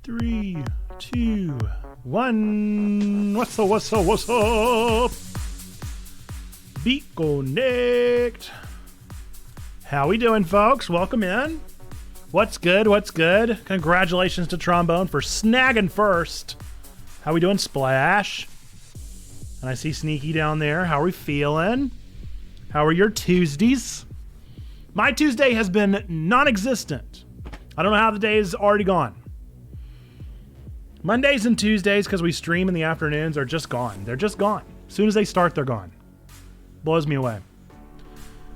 Three, two, one. What's up? Beat Connect. How we doing, folks? Welcome in. What's good? Congratulations to Trombone for snagging first. How we doing, Splash? And I see Sneaky down there. How are we feeling? How are your Tuesdays? My Tuesday has been non-existent. I don't know how the day is already gone. Mondays and Tuesdays, because we stream in the afternoons, are just gone. They're just gone. As soon as they start, they're gone. Blows me away.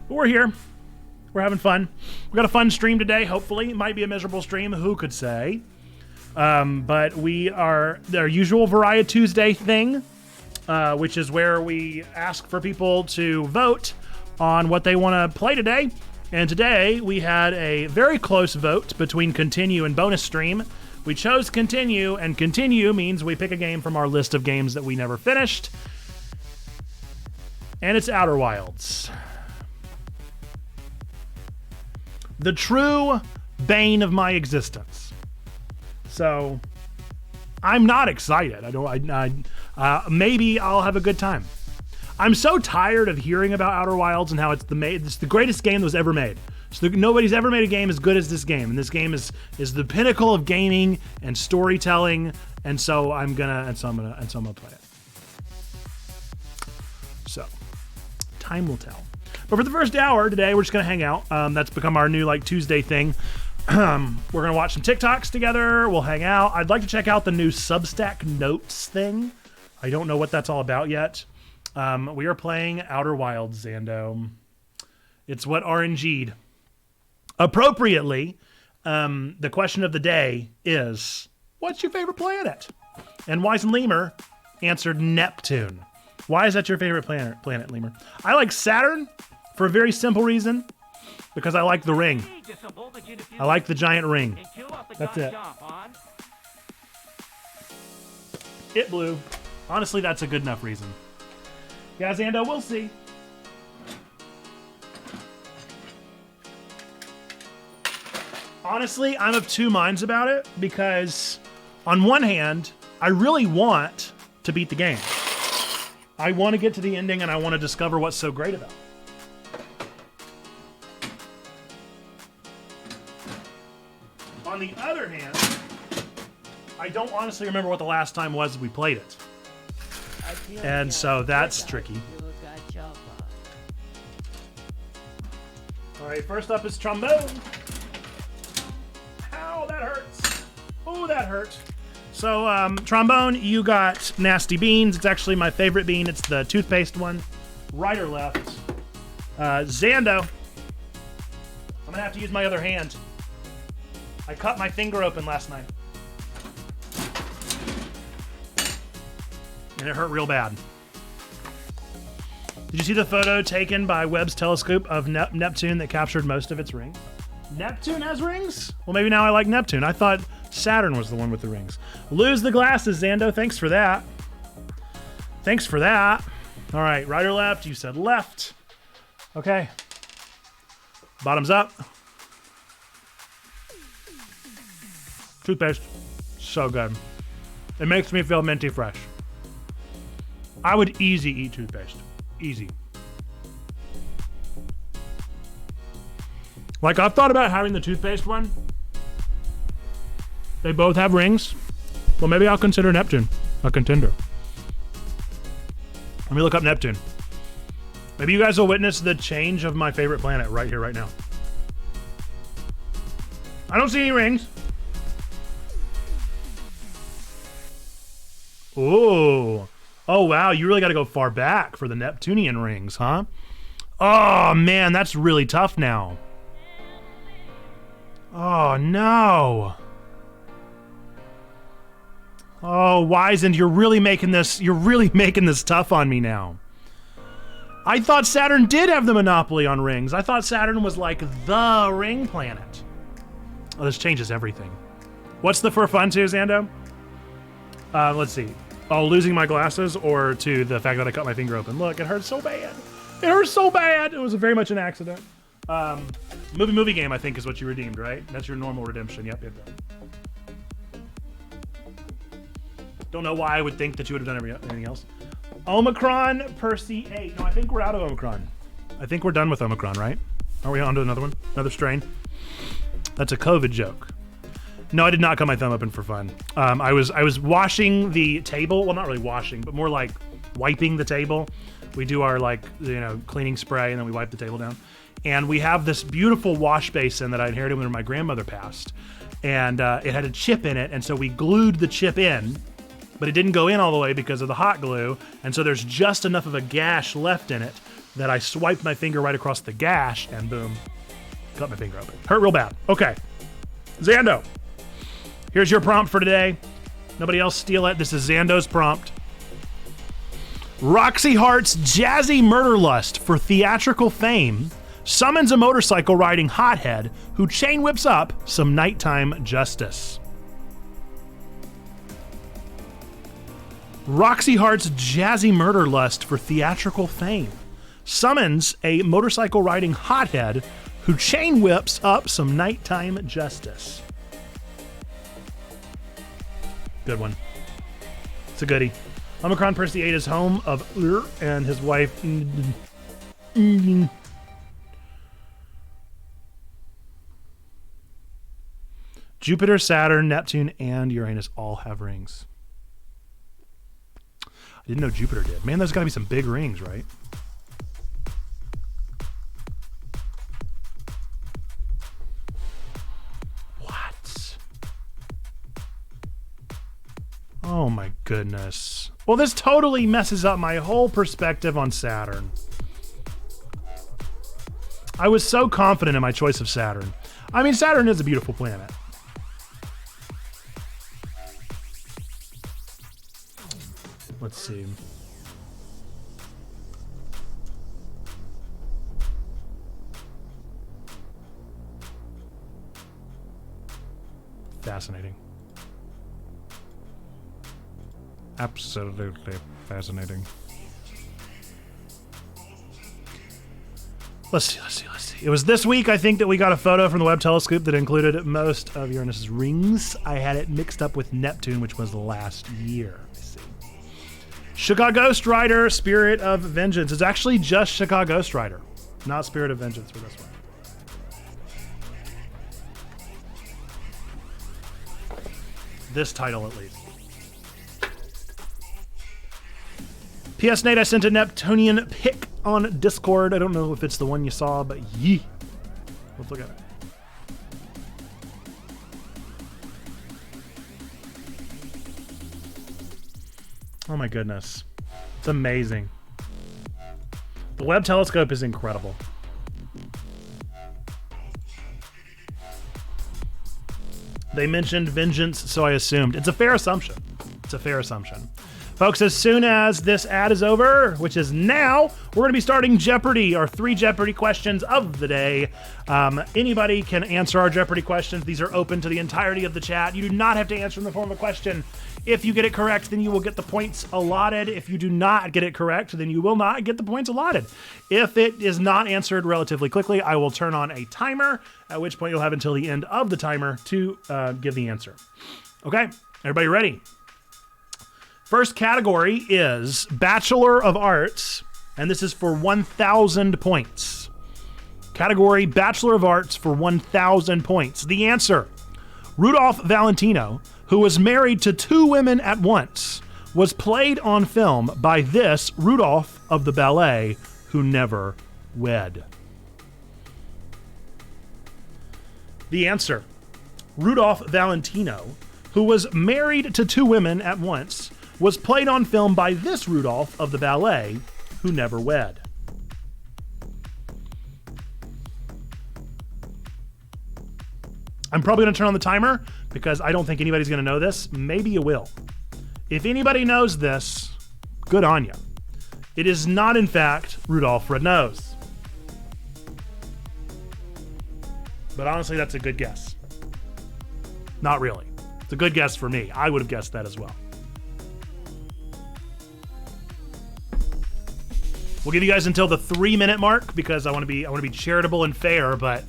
But we're here. We're having fun. We got a fun stream today, hopefully. It might be a miserable stream. Who could say? But we are our usual VarieTuesday thing, which is where we ask for people to vote on what they want to play today. And today, we had a very close vote between Continue and Bonus Stream. We chose Continue, and Continue means we pick a game from our list of games that we never finished. And it's Outer Wilds. The true bane of my existence. So, I'm not excited. Maybe I'll have a good time. I'm so tired of hearing about Outer Wilds and how it's the greatest game that was ever made. So nobody's ever made a game as good as this game, and this game is the pinnacle of gaming and storytelling, and so I'm gonna play it. So, time will tell. But for the first hour today, we're just gonna hang out. That's become our new Tuesday thing. We're gonna watch some TikToks together. We'll hang out. I'd like to check out the new Substack Notes thing. I don't know what that's all about yet. We are playing Outer Wilds, Zando. It's what RNG'd. Appropriately, the question of the day is, what's your favorite planet? And Wise and Lemur answered Neptune. Why is that your favorite planet, Lemur? I like Saturn for a very simple reason, because I like the ring. I like the giant ring. That's it. It blew. Honestly, that's a good enough reason. Yeah, Zando, we'll see. Honestly, I'm of two minds about it, because on one hand, I really want to beat the game. I want to get to the ending and I want to discover what's so great about it. On the other hand, I don't honestly remember what the last time was we played it. And so that's tricky. All right, first up is Trombone. Ow, that hurts. Oh, that hurt. So, Trombone, you got Nasty Beans. It's actually my favorite bean. It's the toothpaste one. Right or left? Zando. I'm gonna have to use my other hand. I cut my finger open last night. And it hurt real bad. Did you see the photo taken by Webb's telescope of Neptune that captured most of its rings? Neptune has rings? Well, maybe now I like Neptune. I thought Saturn was the one with the rings. Lose the glasses, Zando. Thanks for that. Thanks for that. All right, right or left? You said left. Okay. Bottoms up. Toothpaste. So good. It makes me feel minty fresh. I would easy eat toothpaste. Easy. Like, I've thought about having the toothpaste one. They both have rings. Well, maybe I'll consider Neptune a contender. Let me look up Neptune. Maybe you guys will witness the change of my favorite planet right here, right now. I don't see any rings. Ooh. Oh, wow. You really got to go far back for the Neptunian rings, huh? Oh, man. That's really tough now. Oh, no. Oh, Wizened, you're really making this tough on me now. I thought Saturn did have the monopoly on rings. I thought Saturn was like the ring planet. Oh, this changes everything. What's the for fun to, Zando? Let's see. Oh, losing my glasses or to the fact that I cut my finger open. Look, it hurts so bad. It hurts so bad. It was very much an accident. Movie game, I think, is what you redeemed, right? That's your normal redemption. Yep. Don't know why I would think that you would have done anything else. Omicron Percy 8. No, I think we're out of Omicron. I think we're done with Omicron, right? Are we on to another one? Another strain? That's a COVID joke. No, I did not cut my thumb open for fun. I was washing the table. Well, not really washing, but more like wiping the table. We do our cleaning spray and then we wipe the table down. And we have this beautiful wash basin that I inherited when my grandmother passed. And it had a chip in it. And so we glued the chip in, but it didn't go in all the way because of the hot glue. And so there's just enough of a gash left in it that I swiped my finger right across the gash and boom, cut my finger open. Hurt real bad. Okay. Xando. Here's your prompt for today. Nobody else steal it. This is Xando's prompt. Roxy Hart's jazzy murder lust for theatrical fame summons a motorcycle riding hothead who chain whips up some nighttime justice. Roxy Hart's jazzy murder lust for theatrical fame summons a motorcycle riding hothead who chain whips up some nighttime justice. Good one. It's a goodie. Omicron Percy 8 is home of and his wife. Jupiter, Saturn, Neptune, and Uranus all have rings. I didn't know Jupiter did. Man, there's got to be some big rings, right? Oh my goodness. Well, this totally messes up my whole perspective on Saturn. I was so confident in my choice of Saturn. I mean, Saturn is a beautiful planet. Let's see. Fascinating. Absolutely fascinating. Let's see. It was this week, I think, that we got a photo from the Webb telescope that included most of Uranus's rings. I had it mixed up with Neptune, which was last year. Let's see. Chicago Ghost Rider, Spirit of Vengeance. It's actually just Chicago Ghost Rider, not Spirit of Vengeance for this one. This title, at least. P.S. Nate, I sent a Neptunian pic on Discord. I don't know if it's the one you saw, but yee. Let's look at it. Oh my goodness. It's amazing. The Webb telescope is incredible. They mentioned vengeance, so I assumed. It's a fair assumption. Folks, as soon as this ad is over, which is now, we're going to be starting Jeopardy, our 3 Jeopardy questions of the day. Anybody can answer our Jeopardy questions. These are open to the entirety of the chat. You do not have to answer in the form of a question. If you get it correct, then you will get the points allotted. If you do not get it correct, then you will not get the points allotted. If it is not answered relatively quickly, I will turn on a timer, at which point you'll have until the end of the timer to give the answer. Okay, everybody ready? First category is Bachelor of Arts, and this is for 1,000 points. Category Bachelor of Arts for 1,000 points. The answer, Rudolph Valentino, who was married to 2 women at once, was played on film by this Rudolph of the ballet who never wed. The answer, Rudolph Valentino, who was married to 2 women at once, was played on film by this Rudolph of the ballet who never wed. I'm probably going to turn on the timer because I don't think anybody's going to know this. Maybe you will. If anybody knows this, good on you. It is not, in fact, Rudolph Red-Nose. But honestly, that's a good guess. Not really. It's a good guess for me. I would have guessed that as well. We'll give you guys until the 3-minute mark because I want to be charitable and fair, but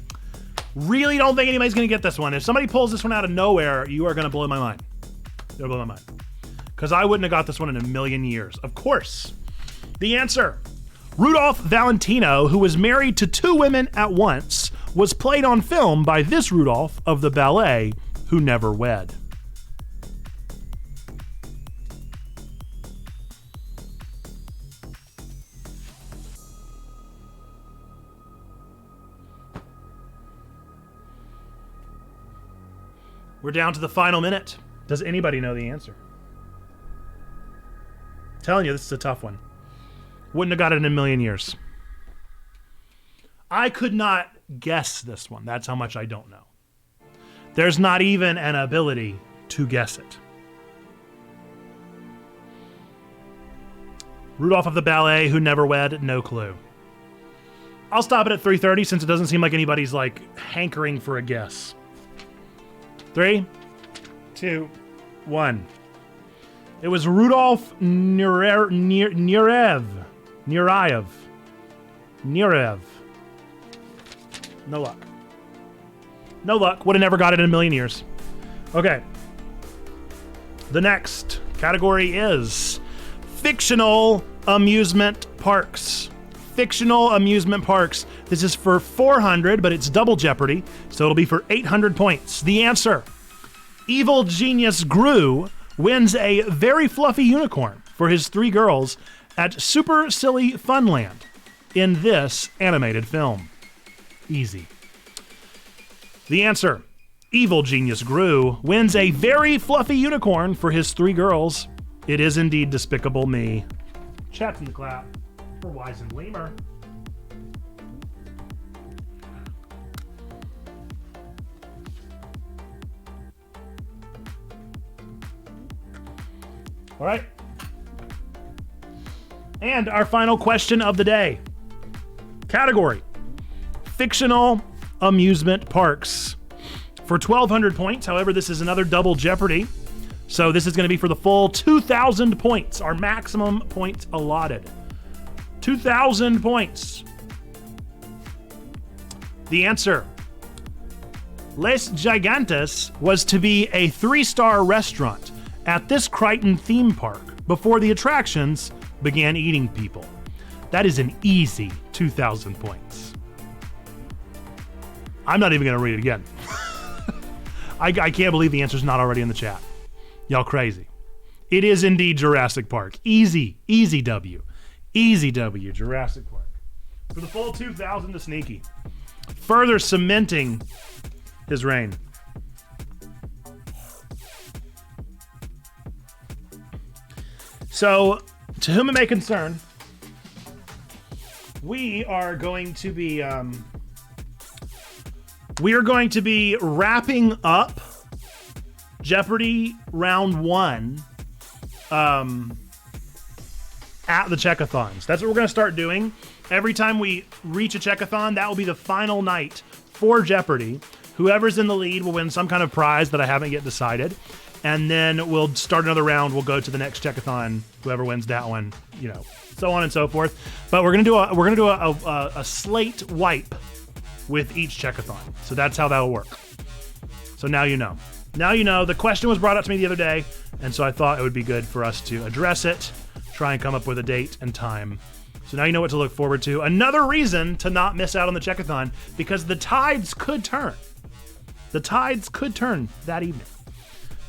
really don't think anybody's going to get this one. If somebody pulls this one out of nowhere, you are going to blow my mind. You're going to blow my mind. Because I wouldn't have got this one in a million years. Of course. The answer. Rudolph Valentino, who was married to 2 women at once, was played on film by this Rudolph of the ballet who never wed. We're down to the final minute. Does anybody know the answer? I'm telling you, this is a tough one. Wouldn't have got it in a million years. I could not guess this one. That's how much I don't know. There's not even an ability to guess it. Rudolph of the ballet who never wed, no clue. I'll stop it at 3:30 since it doesn't seem like anybody's like hankering for a guess. 3, 2, 1. It was Rudolph Nureyev. No luck. No luck. Would have never got it in a million years. Okay. The next category is fictional amusement parks. Fictional amusement parks. This is for 400, but it's double jeopardy, so it'll be for 800 points. The answer. Evil genius Gru wins a very fluffy unicorn for his 3 girls at Super Silly Funland in this animated film. Easy. The answer. Evil genius Gru wins a very fluffy unicorn for his 3 girls. It is indeed Despicable Me. Chat in the clap for Wise and Lemur. All right. And our final question of the day. Category. Fictional amusement parks. For 1,200 points, however, this is another double jeopardy. So this is going to be for the full 2,000 points, our maximum points allotted. 2,000 points. The answer. Les Gigantes was to be a 3-star restaurant at this Crichton theme park before the attractions began eating people. That is an easy 2,000 points. I'm not even going to read it again. I can't believe the answer's not already in the chat. Y'all crazy. It is indeed Jurassic Park. Easy W. Easy W, Jurassic Park. For the full 2,000 to Sneaky. Further cementing his reign. So, to whom it may concern, we are going to be wrapping up Jeopardy round 1 at the checkathons. That's what we're going to start doing. Every time we reach a checkathon, that will be the final night for Jeopardy. Whoever's in the lead will win some kind of prize that I haven't yet decided. And then we'll start another round. We'll go to the next checkathon. Whoever wins that one, so on and so forth. But we're gonna do a slate wipe with each checkathon. So that's how that'll work. So now you know. Now you know. The question was brought up to me the other day, and so I thought it would be good for us to address it, try and come up with a date and time. So now you know what to look forward to. Another reason to not miss out on the checkathon, because the tides could turn. The tides could turn that evening.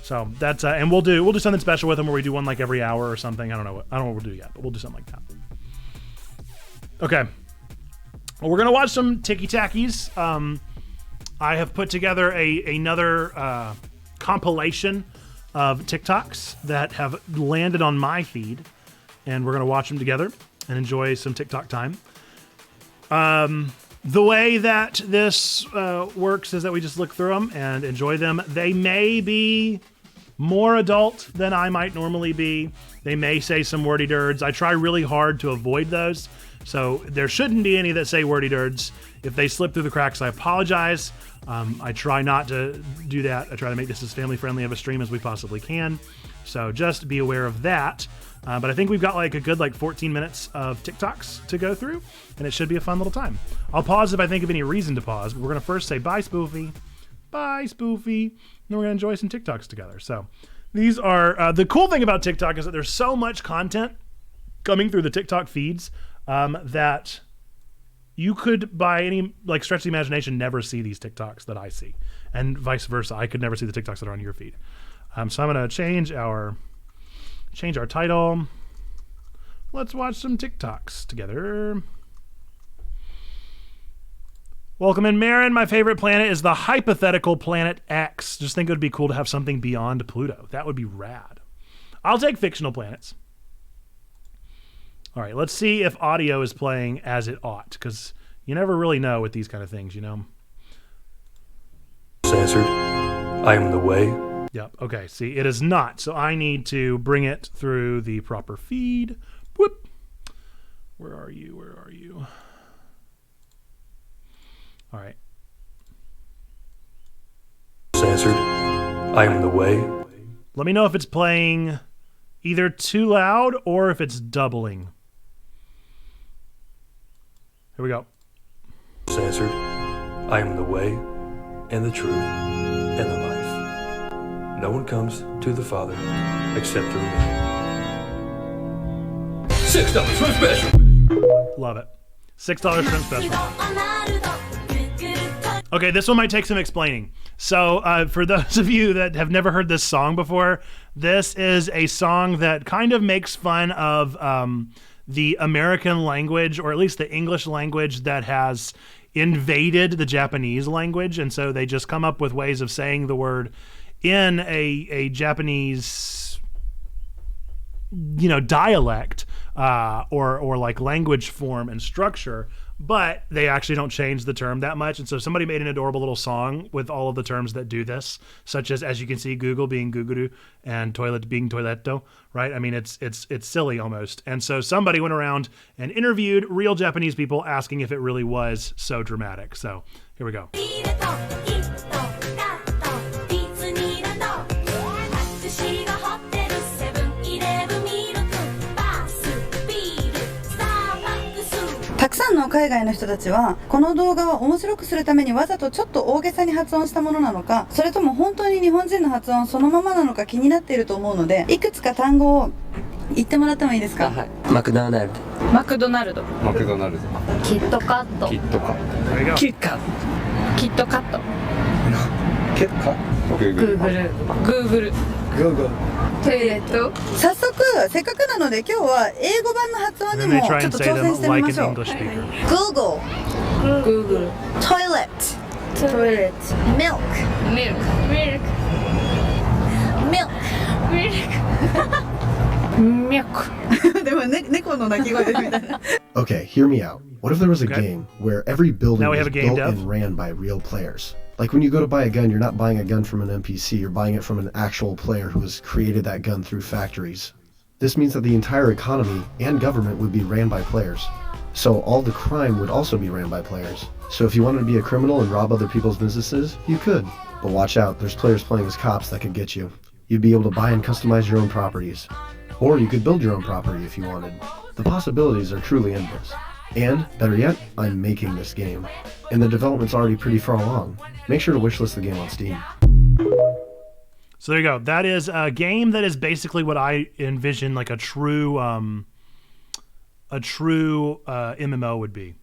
So that's and we'll do something special with them where we do one like every hour or something. I don't know what we'll do yet, but we'll do something like that. Okay. Well, we're gonna watch some Ticky Tackies. I have put together another compilation of TikToks that have landed on my feed, and we're gonna watch them together and enjoy some TikTok time. The way that this works is that we just look through them and enjoy them. They may be more adult than I might normally be. They may say some wordy dirds. I try really hard to avoid those. So there shouldn't be any that say wordy dirds. If they slip through the cracks, I apologize. I try not to do that. I try to make this as family friendly of a stream as we possibly can. So just be aware of that. But I think we've got like a good 14 minutes of TikToks to go through, and it should be a fun little time. I'll pause if I think of any reason to pause, but we're going to first say bye, Spoofy. Bye, Spoofy. And then we're going to enjoy some TikToks together. So these are the cool thing about TikTok is that there's so much content coming through the TikTok feeds that you could, by any stretch of the imagination, never see these TikToks that I see, and vice versa. I could never see the TikToks that are on your feed. So I'm going to change our title. Let's watch some TikToks together. Welcome in, Marin. My favorite planet is the hypothetical planet X. Just think it would be cool to have something beyond Pluto. That would be rad. I'll take fictional planets. All right, let's see if audio is playing as it ought, because you never really know with these kind of things, you know? Answered. I am the way. Yep, okay, see, it is not, so I need to bring it through the proper feed. Whoop. Where are you? Where are you? All right. Answered. I am the way. Let me know if it's playing either too loud or if it's doubling. Here we go. Answered. I am the way and the truth and the life. No one comes to the Father except through me. $6 shrimp special. Love it. $6 shrimp special. Okay, this one might take some explaining. So for those of you that have never heard this song before, this is a song that kind of makes fun of the American language, or at least the English language that has invaded the Japanese language. And so they just come up with ways of saying the word in a Japanese, dialect or like language form and structure. But they actually don't change the term that much. And so somebody made an adorable little song with all of the terms that do this, such as you can see, Google being guguru and toilet being toiletto, right? I mean, it's silly almost. And so somebody went around and interviewed real Japanese people asking if it really was so dramatic. So here we go.たくさんの海外の人たちはこの動画を面白くするためにわざとちょっと大げさに発音したものなのか、それとも本当に日本人の発音そのままなのか気になっていると思うので、いくつか単語を言ってもらってもいいですか？はい。マクドナルド。マクドナルド。マクドナルド。キットカット。キットカット。There you go. キッカ。キットカット。ケッカ。グーグル。グーグル。グーグル。トイレット。早速せっかくなので今日は英語版の発音に And they も try ちょっ and と say 挑戦 them してみ like ま an しょう。 English speaker. Google、グーグル。Toilet、トイレット。Milk、ミルク。ミルク。 Milk。ミルク。ミルク。でもね、猫の鳴き声ですみたいな。Okay, hear me out. What if there was a Okay. game where every building Now we was have a game built dev. and ran by real players? Like when you go to buy a gun, you're not buying a gun from an NPC, you're buying it from an actual player who has created that gun through factories. This means that the entire economy and government would be ran by players. So all the crime would also be ran by players. So if you wanted to be a criminal and rob other people's businesses, you could. But watch out, there's players playing as cops that could get you. You'd be able to buy and customize your own properties. Or you could build your own property if you wanted. The possibilities are truly endless. And, better yet, I'm making this game. And the development's already pretty far along. Make sure to wishlist the game on Steam. So there you go. That is a game that is basically what I envision like a true MMO would be.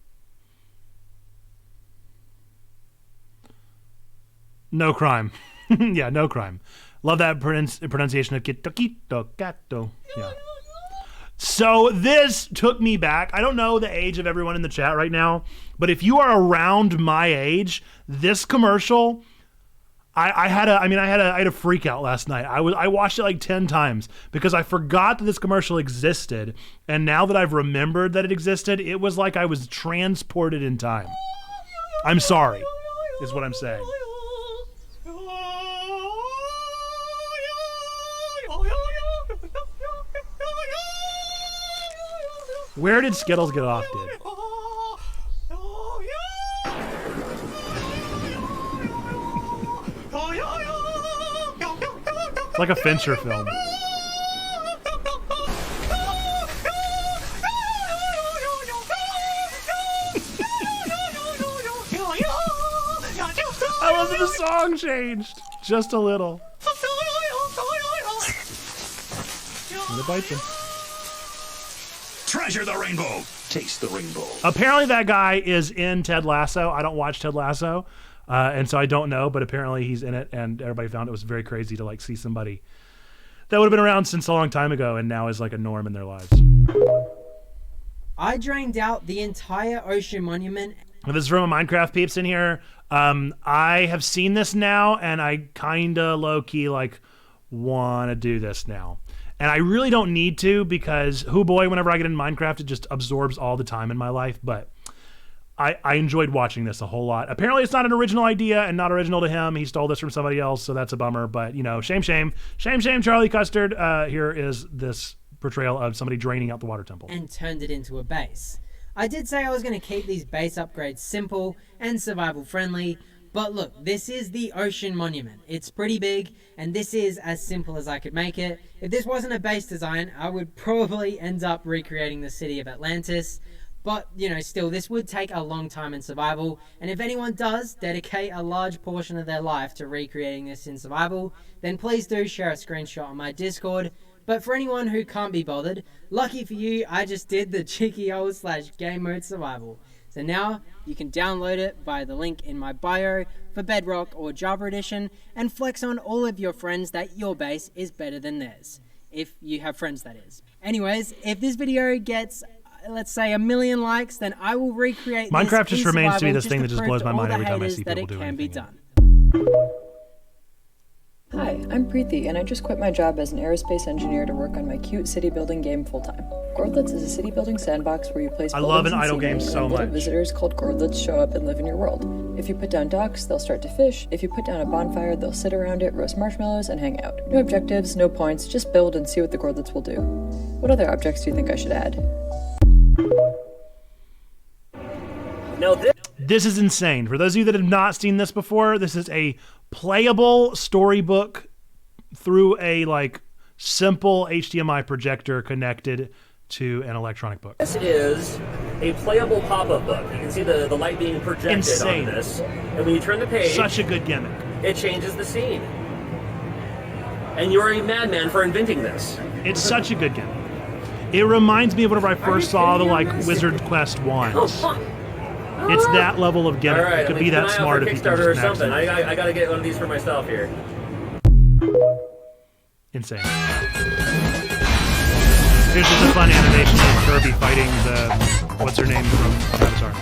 No crime. Yeah, no crime. Love that pronunciation of kitto, kitto, gatto. Yeah. So this took me back. I don't know the age of everyone in the chat right now, but if you are around my age, this commercial, I had a freak out last night. I watched it like 10 times because I forgot that this commercial existed, and now that I've remembered that it existed, it was like I was transported in time. I'm sorry, is what I'm saying. Where did Skittles get off, dude? It's like a Fincher film. I love that the song changed just a little. And it bites him. Treasure the rainbow. Taste the rainbow. Apparently that guy is in Ted Lasso. I don't watch Ted Lasso, and so I don't know, but apparently he's in it, and everybody found it was very crazy to like see somebody that would have been around since a long time ago and now is like a norm in their lives. I drained out the entire ocean monument. This is from a Minecraft peeps in here. I have seen this now, and I kind of low-key like want to do this now. And I really don't need to because, oh boy, whenever I get in Minecraft, it just absorbs all the time in my life. But I enjoyed watching this a whole lot. Apparently, it's not an original idea and not original to him. He stole this from somebody else, so that's a bummer. But, you know, shame, Charlie Custard. Here is this portrayal of somebody draining out the water temple. And turned it into a base. I did say I was going to keep these base upgrades simple and survival friendly. But look, this is the ocean monument. It's pretty big, and this is as simple as I could make it. If this wasn't a base design, I would probably end up recreating the city of Atlantis. But, you know, still, this would take a long time in survival. And if anyone does dedicate a large portion of their life to recreating this in survival, then please do share a screenshot on my Discord. But for anyone who can't be bothered, lucky for you, I just did the cheeky old / game mode survival. So now you can download it via the link in my bio for Bedrock or Java Edition and flex on all of your friends that your base is better than theirs. If you have friends, that is. Anyways, if this video gets, let's say, 1 million likes, then I will recreate Minecraft this just in remains to be survival this thing that just prove blows to my all mind the every time I haters see that people it do can be anything. done. Hi, I'm Preeti, and I just quit my job as an aerospace engineer to work on my cute city building game full-time. Gordlets is a city building sandbox where you place I love an buildings and idle game scenery, so and little much. visitors called Gordlets show up and live in your world. If you put down docks, they'll start to fish. If you put down a bonfire, they'll sit around it, roast marshmallows, and hang out. No objectives, no points, just build and see what the Gordlets will do. What other objects do you think I should add? No, This is insane. For those of you that have not seen this before, this is a playable storybook through a like simple HDMI projector connected to an electronic book. This is a playable pop-up book. You can see the light being projected Insane. on this. And when you turn the page, Such a good gimmick. it changes the scene. And you're a madman for inventing this. It's such a good gimmick. It reminds me of whenever I first saw the like Wizard Quest ones. It's that level of gimmick. All right, It could I'm be keep an that eye out smart for if you can Kickstarter or just something. maximize. I gotta get one of these for myself here. Insane. Here's just a fun animation of Kirby fighting the what's her name from Avatar.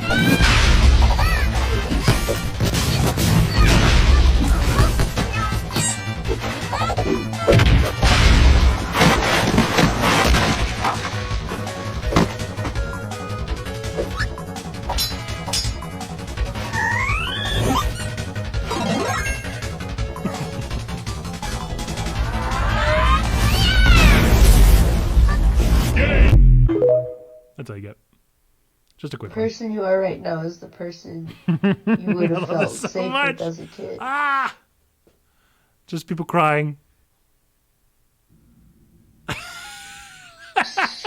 That's all you get. Just a quick The one. person you are right now is the person you would have I love felt this so safe much. with as a kid. Ah! Just people crying.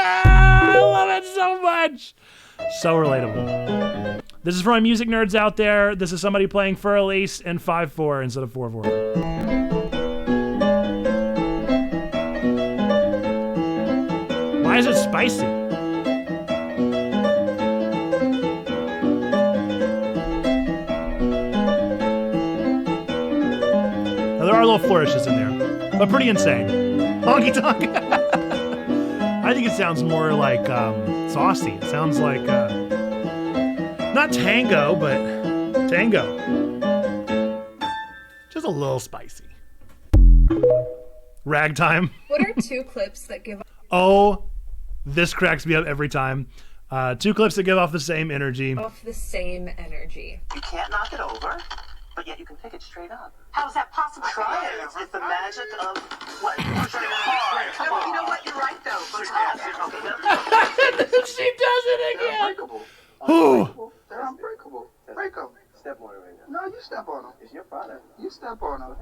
I love it so much. So relatable. This is for my music nerds out there. This is somebody playing Fur Elise in 5/4 instead of 4/4. Why is it spicy? Now, there are little flourishes in there, but pretty insane. Honky tonk. I think it sounds more like saucy. It sounds like not tango, but tango. Just a little spicy. Ragtime. What are 2 clips that give Oh, this cracks me up every time. 2 clips that give off the same energy. off the same energy? You can't knock it over, but yet you can pick it straight up. How's that possible? Try it. It's the magic of what? Pushing it hard. Come on. You know what? You're right, though. She does it They're again. unbreakable. Ooh. They're unbreakable. Break them. Step on it right now. No, you step on them. It's your product. You step on them.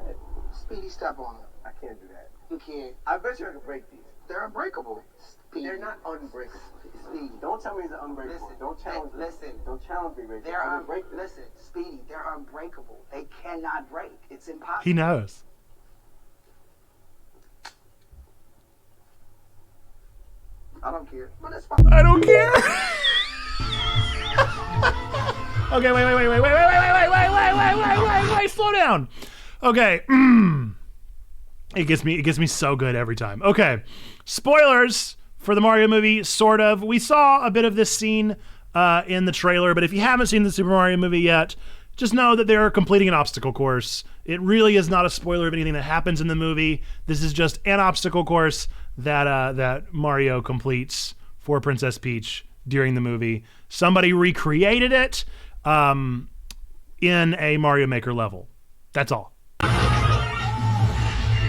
Speedy, step on them. I can't do that. You can't. I bet you I can break these. They're unbreakable. They're not unbreakable. Speedy, don't tell me they're unbreakable. Don't challenge me. Don't challenge me, Rachel. They're unbreakable. Listen, Speedy, they're unbreakable. They cannot break. It's impossible. He knows. I don't care. But it's fine. I don't care. Okay, wait, slow down. Okay. It gets me so good every time. Okay. Spoilers for the Mario movie, sort of. We saw a bit of this scene in the trailer, but if you haven't seen the Super Mario movie yet, just know that they're completing an obstacle course. It really is not a spoiler of anything that happens in the movie. This is just an obstacle course that Mario completes for Princess Peach during the movie. Somebody recreated it in a Mario Maker level. That's all.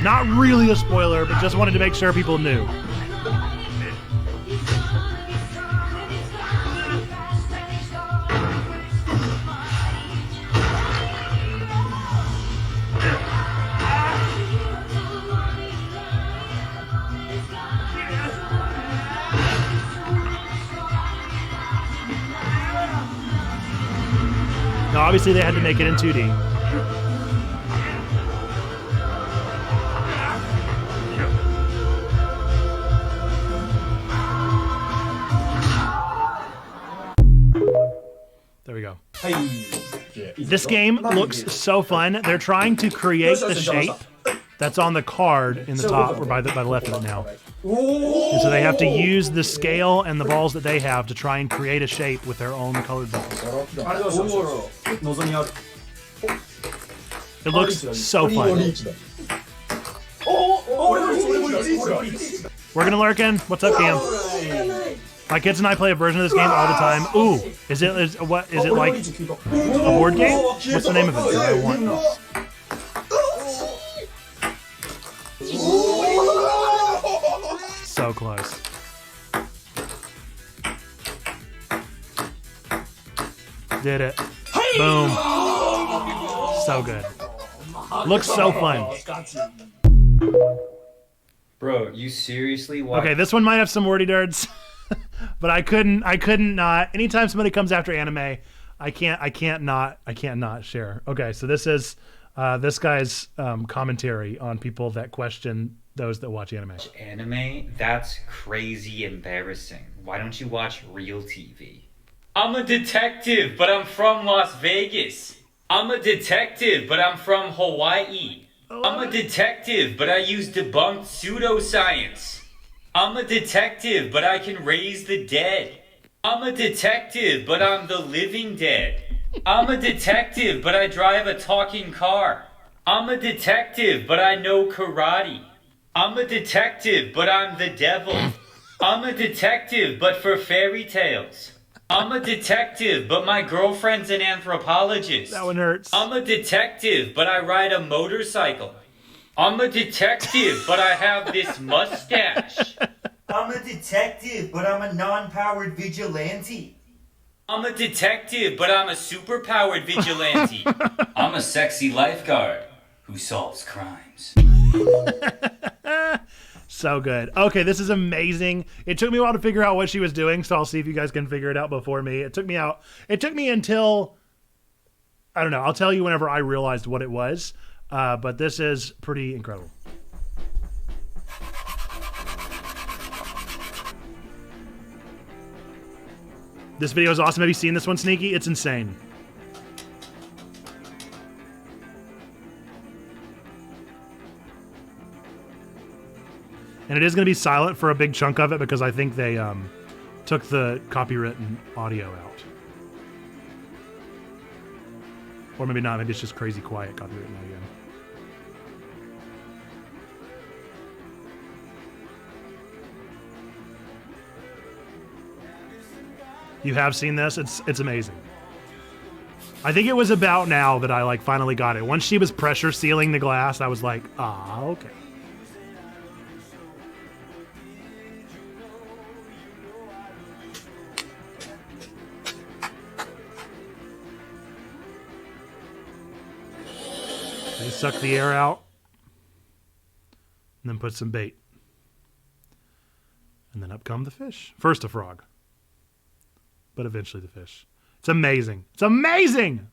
Not really a spoiler, but just wanted to make sure people knew. Now, obviously, they had to make it in 2D. There we go. This game looks so fun. They're trying to create the shape that's on the card in the top, or by the left of it now. And so they have to use the scale and the balls that they have to try and create a shape with their own colored balls. It looks so fun. We're gonna lurk in. What's up, Cam? My kids and I play a version of this game all the time. Ooh, is it like a board game? What's the name of it? I want this. So close. Did it. Boom. So good. Looks so fun. Bro, you seriously watch? Okay, this one might have some wordy dirts, but I couldn't not. Anytime somebody comes after anime, I can't not share. Okay, so this is this guy's commentary on people that question those that watch anime. Anime? That's crazy embarrassing. Why don't you watch real TV? I'm a detective, but I'm from Las Vegas. I'm a detective, but I'm from Hawaii. I'm a detective, but I use debunked pseudoscience. I'm a detective, but I can raise the dead. I'm a detective, but I'm the living dead. I'm a detective, but I drive a talking car. I'm a detective, but I know karate. I'm a detective, but I'm the devil. I'm a detective, but for fairy tales. I'm a detective, but my girlfriend's an anthropologist. That one hurts. I'm a detective, but I ride a motorcycle. I'm a detective, but I have this mustache. I'm a detective, but I'm a non-powered vigilante. I'm a detective, but I'm a super-powered vigilante. I'm a sexy lifeguard who solves crimes. So good. Okay, this is amazing. It took me a while to figure out what she was doing, so I'll see if you guys can figure it out before me. It took me until, I don't know, I'll tell you whenever I realized what it was, but this is pretty incredible. This video is awesome. Have you seen this one, Sneaky? It's insane. And it is going to be silent for a big chunk of it because I think they took the copywritten audio out. Or maybe not. Maybe it's just crazy quiet copywritten audio. You have seen this? It's amazing. I think it was about now that I finally got it. Once she was pressure sealing the glass, I was like, ah, okay. They suck the air out. and then put some bait. And then up come the fish. First a frog, but eventually the fish. It's amazing. It's amazing.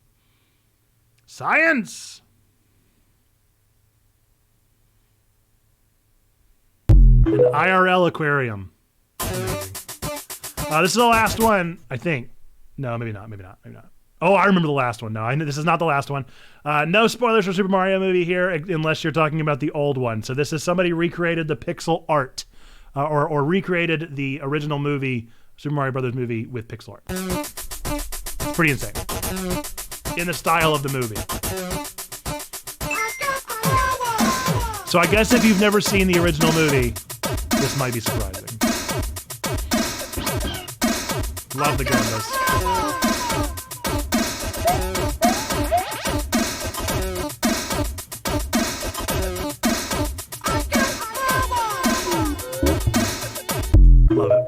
Science. An IRL aquarium. This is the last one, I think. No, maybe not. Oh, I remember the last one. No, I know this is not the last one. No spoilers for Super Mario movie here, unless you're talking about the old one. So this is somebody recreated the pixel art, or recreated the original movie, Super Mario Brothers movie, with pixel art. It's pretty insane. In the style of the movie. So I guess if you've never seen the original movie, this might be surprising. Love the Gundams. Love it.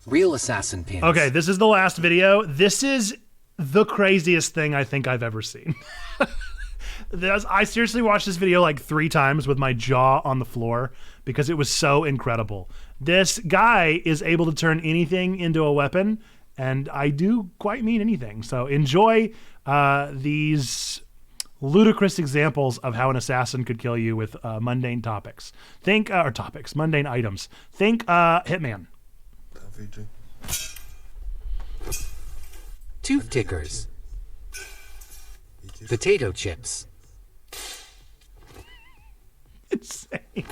Real assassin pins. Okay, this is the last video. This is the craziest thing I think I've ever seen. I seriously watched this video like 3 times with my jaw on the floor because it was so incredible. This guy is able to turn anything into a weapon, and I do quite mean anything. So enjoy these ludicrous examples of how an assassin could kill you with mundane topics. Mundane items. Think Hitman. Tooth tickers. Potato chips. Insane.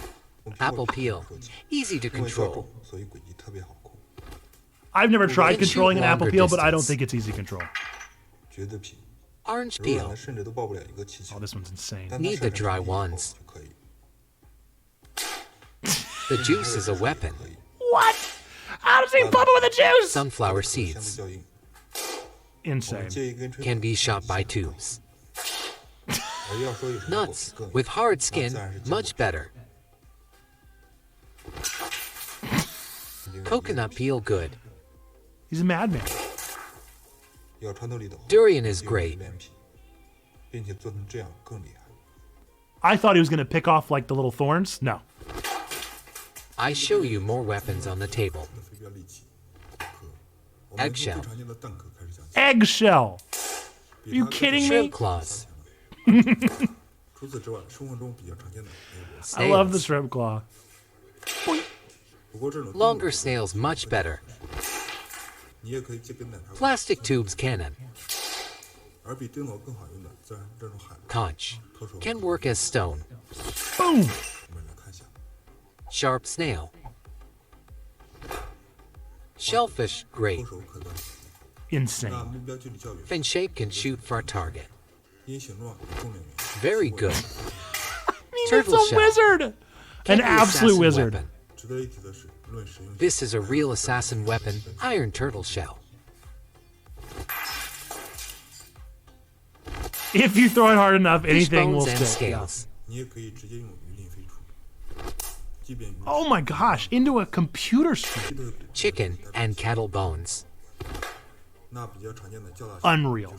Apple peel. Easy to control. I've never tried Can shoot controlling an apple longer peel, but I don't distance. think it's easy control. Orange peel. Oh, this one's insane. Need the dry ones. The juice is a weapon. What? How does he pump it with the juice? Sunflower seeds. Insane. Can be shot by tubes. Nuts with hard skin, much better. Coconut peel good. He's a madman. Durian is great. I thought he was going to pick off like the little thorns. No. I show you more weapons on the table. Eggshell. Eggshell. Are you kidding me? Shrimp claws. I love the shrimp claw. Longer snails much better. Plastic tubes cannon. Conch. Can work as stone. Boom. Sharp snail. Shellfish great. Insane. Fin shape can shoot for a target. Very good. Turtle It's a shell. wizard. Can An be absolute assassin wizard. weapon. This is a real assassin weapon, iron turtle shell. If you throw it hard enough, Fish anything will bones and stick. scales. Oh my gosh, into a computer screen. Chicken and cattle bones. Unreal.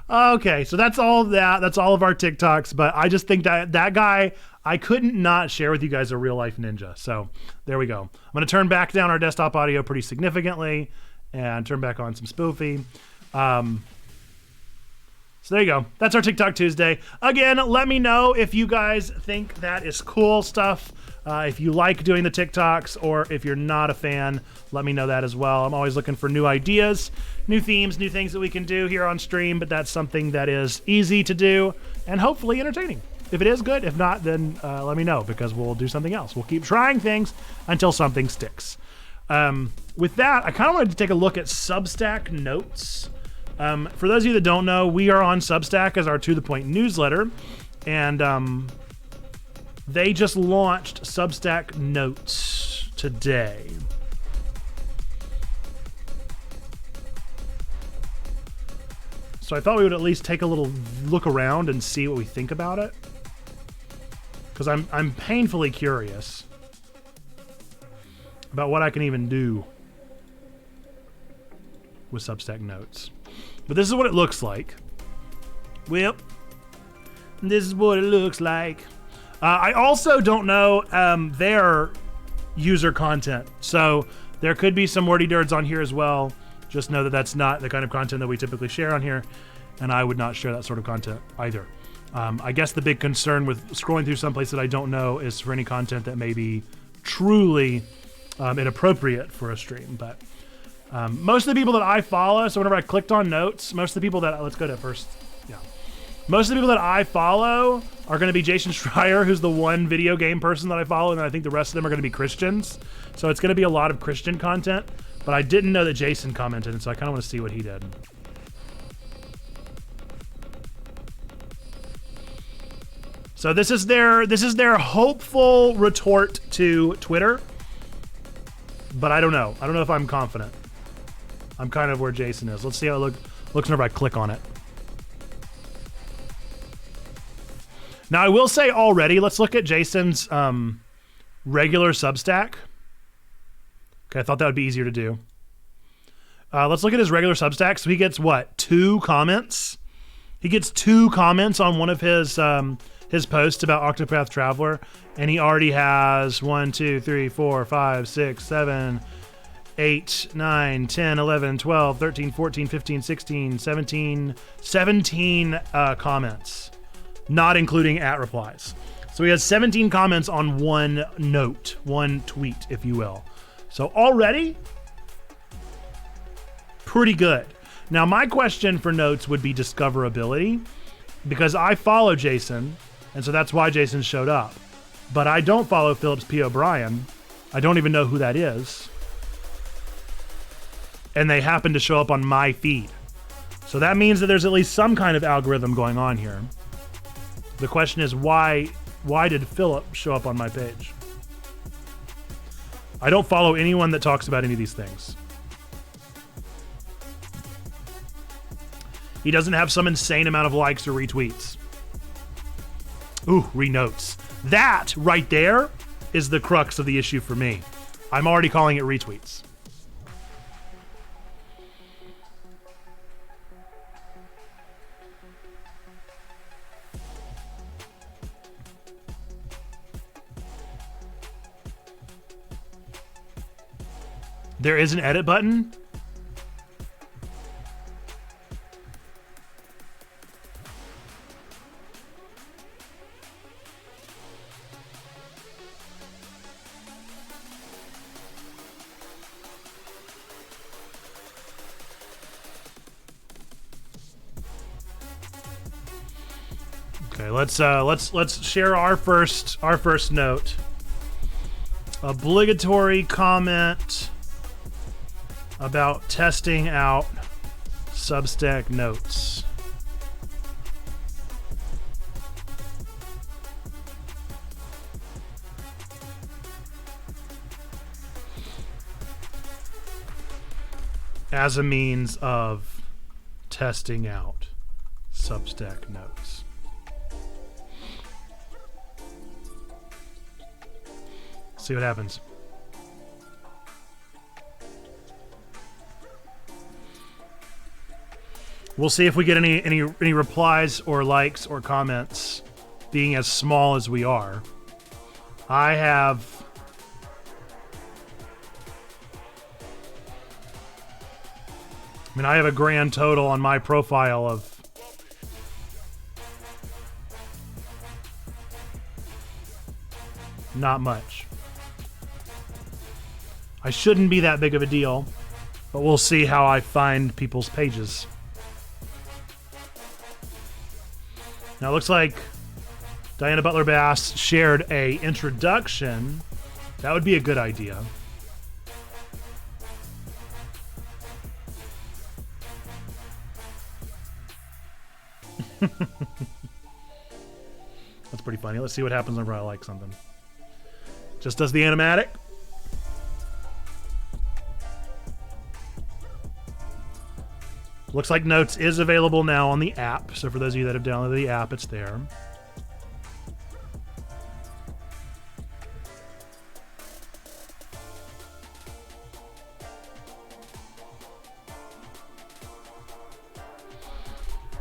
Okay, so that's all of that. That's all of our TikToks, but I just think that that guy, I couldn't not share with you guys a real life ninja. So there we go. I'm going to turn back down our desktop audio pretty significantly and turn back on some spoofy. So there you go. That's our TikTok Tuesday. Again, let me know if you guys think that is cool stuff. If you like doing the TikToks, or if you're not a fan, let me know that as well. I'm always looking for new ideas, new themes, new things that we can do here on stream, but that's something that is easy to do and hopefully entertaining. If it is good, if not, then let me know, because we'll do something else. We'll keep trying things until something sticks. With that, I kind of wanted to take a look at Substack notes. For those of you that don't know, we are on Substack as our To The Point newsletter, and they just launched Substack Notes today. So I thought we would at least take a little look around and see what we think about it, because I'm painfully curious about what I can even do with Substack Notes. But this is what it looks like. Well, This is what it looks like. I also don't know their user content. So there could be some wordy nerds on here as well. Just know that that's not the kind of content that we typically share on here. And I would not share that sort of content either. I guess the big concern with scrolling through someplace that I don't know is for any content that may be truly inappropriate for a stream. But most of the people that I follow, so whenever I clicked on notes, most of the people that, let's go to first, yeah. Most of the people that I follow are going to be Jason Schreier, who's the one video game person that I follow, and I think the rest of them are going to be Christians. So it's going to be a lot of Christian content, but I didn't know that Jason commented, and so I kind of want to see what he did. So this is their hopeful retort to Twitter, but I don't know. I don't know if I'm confident. I'm kind of where Jason is. Let's see how it looks whenever I click on it. Now I will say already, let's look at Jason's regular Substack. Okay, I thought that would be easier to do. Let's look at his regular Substack. So he gets what? 2 comments? He gets 2 comments on one of his posts about Octopath Traveler, and he already has 1, 2, 3, 4, 5, 6, 7, 8, 9, 10, 11, 12, 13, 14, 15, 16, 17 comments, not including @ replies. So he has 17 comments on one note, one tweet, if you will. So already, pretty good. Now my question for notes would be discoverability, because I follow Jason, and so that's why Jason showed up. But I don't follow Phillips P. O'Brien. I don't even know who that is. And they happen to show up on my feed. So that means that there's at least some kind of algorithm going on here. The question is, why did Philip show up on my page? I don't follow anyone that talks about any of these things. He doesn't have some insane amount of likes or retweets. Ooh, renotes. That right there is the crux of the issue for me. I'm already calling it retweets. There is an edit button. Okay, let's share our first note. Obligatory comment about testing out Substack notes. As a means of testing out Substack notes. See what happens. We'll see if we get any replies or likes or comments, being as small as we are. I have a grand total on my profile of not much. I shouldn't be that big of a deal, but we'll see how I find people's pages. Now it looks like Diana Butler Bass shared a introduction. That would be a good idea. That's pretty funny. Let's see what happens whenever I like something. Just does the animatic. Looks like Notes is available now on the app. So for those of you that have downloaded the app, it's there.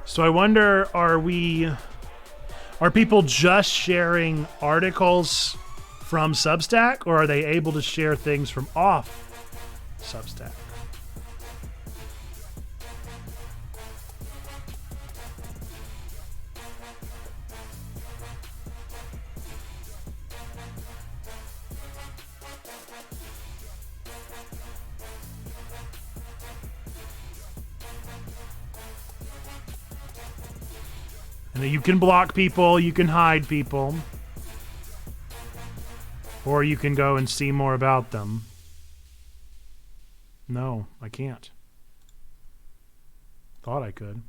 So I wonder, are we Are people just sharing articles from Substack, or are they able to share things from off Substack? And you can block people, you can hide people, or you can go and see more about them. No, I can't. Thought I could.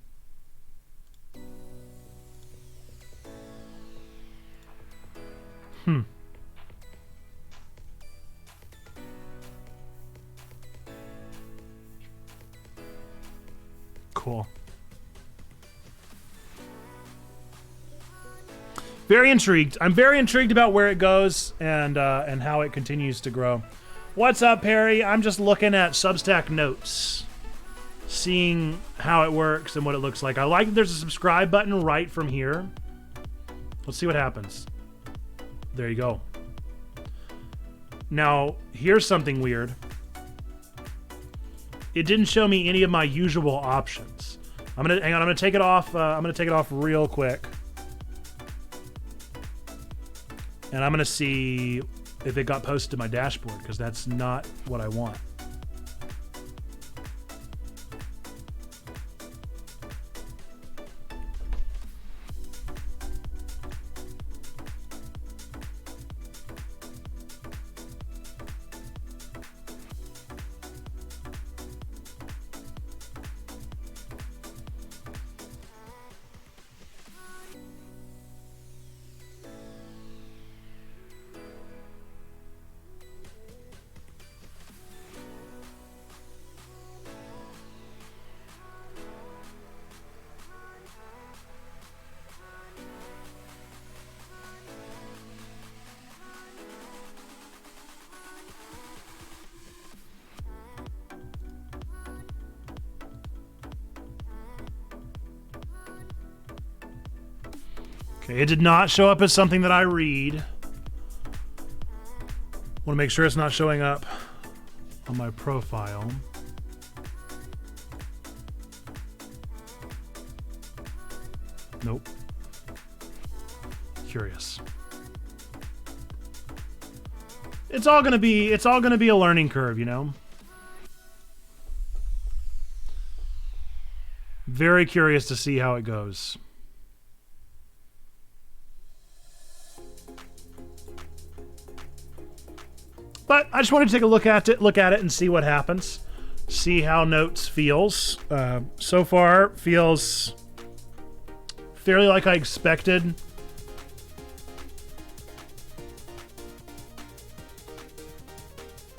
Cool. Very intrigued. I'm very intrigued about where it goes and how it continues to grow. What's up, Perry? I'm just looking at Substack notes, seeing how it works and what it looks like. I like that there's a subscribe button right from here. Let's see what happens. There you go. Now, here's something weird. It didn't show me any of my usual options. Hang on, I'm gonna take it off. I'm gonna take it off real quick. And I'm going to see if it got posted to my dashboard, because that's not what I want. Okay, it did not show up as something that I read. Want to make sure it's not showing up on my profile. Nope. Curious. It's all gonna be a learning curve, you know? Very curious to see how it goes. But I just wanted to take a look at it and see what happens. See how Notes feels. So far, feels fairly like I expected.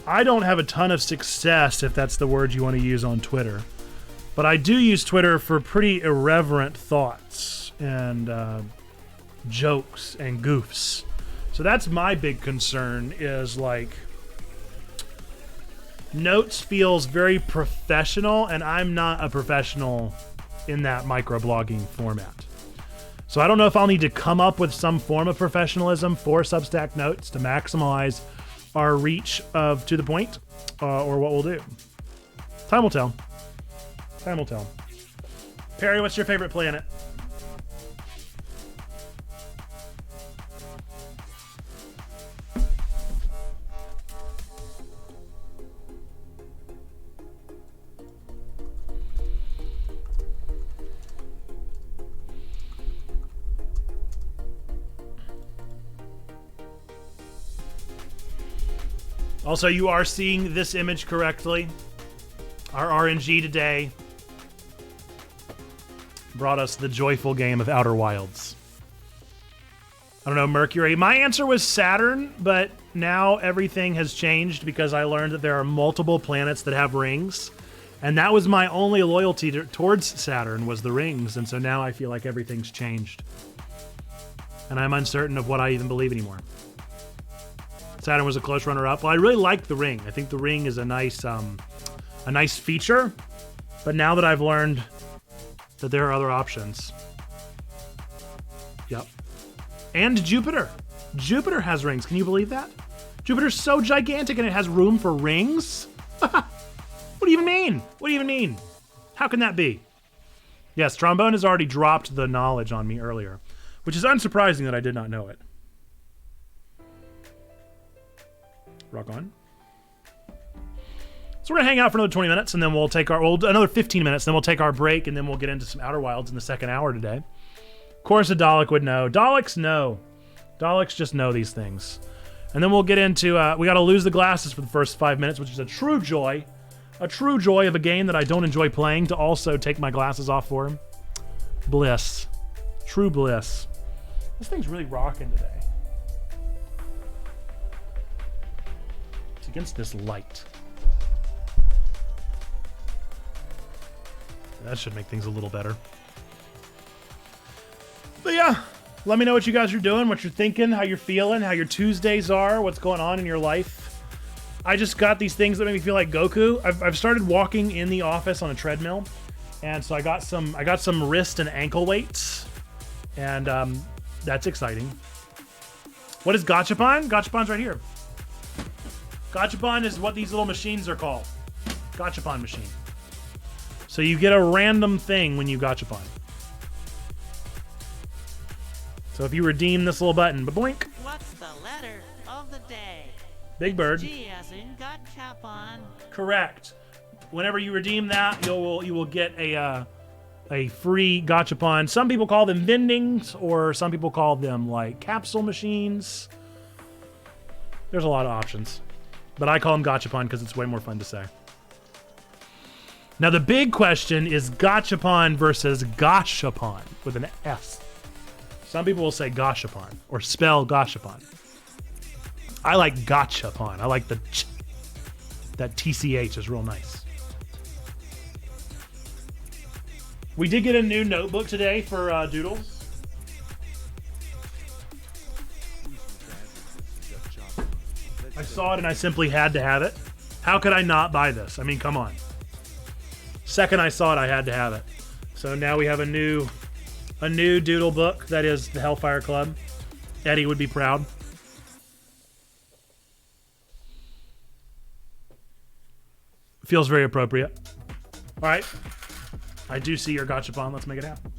I don't have a ton of success, if that's the word you want to use, on Twitter. But I do use Twitter for pretty irreverent thoughts and jokes and goofs. So that's my big concern, is like, Notes feels very professional, and I'm not a professional in that microblogging format. So I don't know if I'll need to come up with some form of professionalism for Substack Notes to maximize our reach of To The Point, or what we'll do. Time will tell. Time will tell. Perry, what's your favorite planet? Also, you are seeing this image correctly. Our RNG today brought us the joyful game of Outer Wilds. I don't know, Mercury. My answer was Saturn, but now everything has changed because I learned that there are multiple planets that have rings. And that was my only loyalty towards Saturn, was the rings. And so now I feel like everything's changed. And I'm uncertain of what I even believe anymore. Saturn was a close runner-up. Well, I really like the ring. I think the ring is a nice feature. But now that I've learned that there are other options, yep, And Jupiter. Jupiter has rings. Can you believe that? Jupiter's so gigantic and it has room for rings? What do you even mean? What do you even mean? How can that be? Yes, Trombone has already dropped the knowledge on me earlier, which is unsurprising that I did not know it. Rock on. So we're gonna hang out for another 20 minutes and then we'll take another 15 minutes, then we'll take our break and then we'll get into some Outer Wilds in the second hour today. Of course a Dalek would know. Daleks know. Daleks just know these things. And then we'll get into, we gotta lose the glasses for the first 5 minutes, which is a true joy of a game that I don't enjoy playing, to also take my glasses off for him. Bliss. True bliss. This thing's really rocking today. It's against this light. That should make things a little better. But yeah, let me know what you guys are doing, what you're thinking, how you're feeling, how your Tuesdays are, what's going on in your life. I just got these things that make me feel like Goku. I've started walking in the office on a treadmill, and so I got some wrist and ankle weights, and that's exciting. What is Gachapon? Gachapon's right here. Gachapon is what these little machines are called. Gachapon machine. So you get a random thing when you Gachapon. So if you redeem this little button, boink. What's the letter of the day? Big Bird. G as in Gachapon. Correct. Whenever you redeem that, you will get a free Gachapon. Some people call them vendings, or some people call them like capsule machines. There's a lot of options, but I call them Gachapon because it's way more fun to say. Now the big question is Gachapon versus Gashapon with an S. Some people will say Gashapon or spell Gashapon. I like Gachapon. I like that TCH is real nice. We did get a new notebook today for Doodles. I saw it and I simply had to have it. How could I not buy this? I mean, come on. Second I saw it, I had to have it. So now we have a new doodle book that is the Hellfire Club. Eddie would be proud. Feels very appropriate. All right. I do see your Gachapon. Let's make it happen.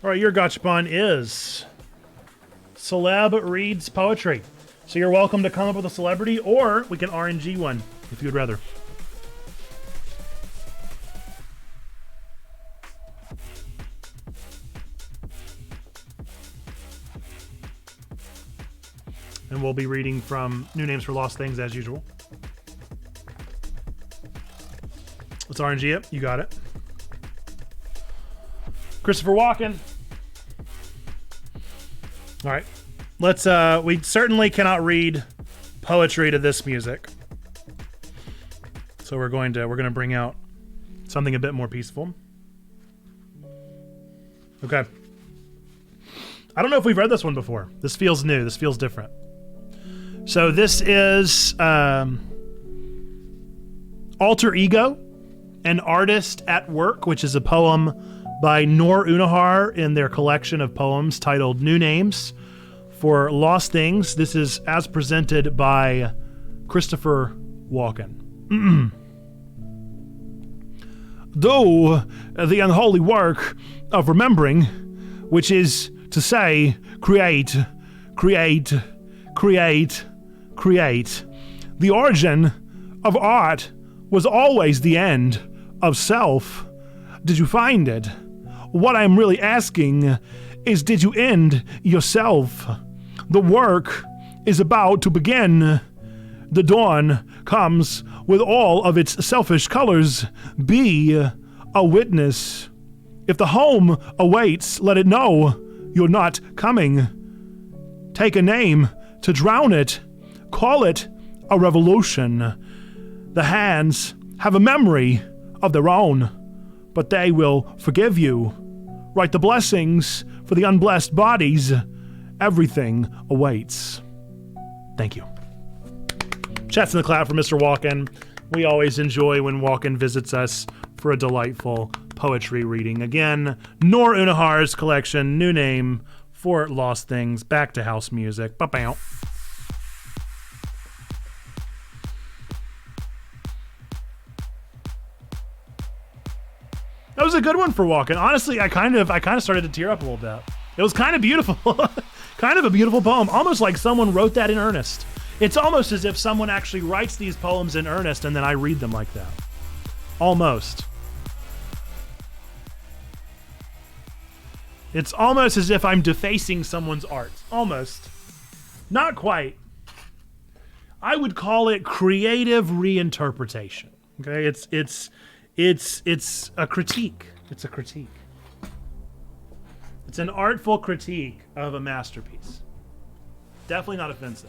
All right, your Gachapon is Celeb Reads Poetry. So you're welcome to come up with a celebrity, or we can RNG one if you would rather. And we'll be reading from New Names for Lost Things as usual. Let's RNG it. You got it. Christopher Walken. All right. Let's we certainly cannot read poetry to this music. So we're going to bring out something a bit more peaceful. Okay. I don't know if we've read this one before. This feels new. This feels different. So this is Alter Ego, An Artist at Work, which is a poem by Noor Unahar in their collection of poems titled New Names for Lost Things. This is as presented by Christopher Walken. Though the unholy work of remembering, which is to say, create, the origin of art was always the end of self. Did you find it? What I'm really asking is, did you end yourself? The work is about to begin. The dawn comes with all of its selfish colors. Be a witness. If the home awaits, let it know you're not coming. Take a name to drown it. Call it a revolution. The hands have a memory of their own, but they will forgive you. Write the blessings for the unblessed bodies. Everything awaits. Thank you. Chats in the cloud for Mr. Walken. We always enjoy when Walken visits us for a delightful poetry reading. Again, Nor Unahar's collection, new name for Lost Things, back to house music. Ba-bow. That was a good one for Walken. Honestly, I kind of started to tear up a little bit. It was kind of beautiful. Kind of a beautiful poem. Almost like someone wrote that in earnest. It's almost as if someone actually writes these poems in earnest and then I read them like that. Almost. It's almost as if I'm defacing someone's art. Almost. Not quite. I would call it creative reinterpretation. Okay? It's a critique. It's a critique. It's an artful critique of a masterpiece. Definitely not offensive.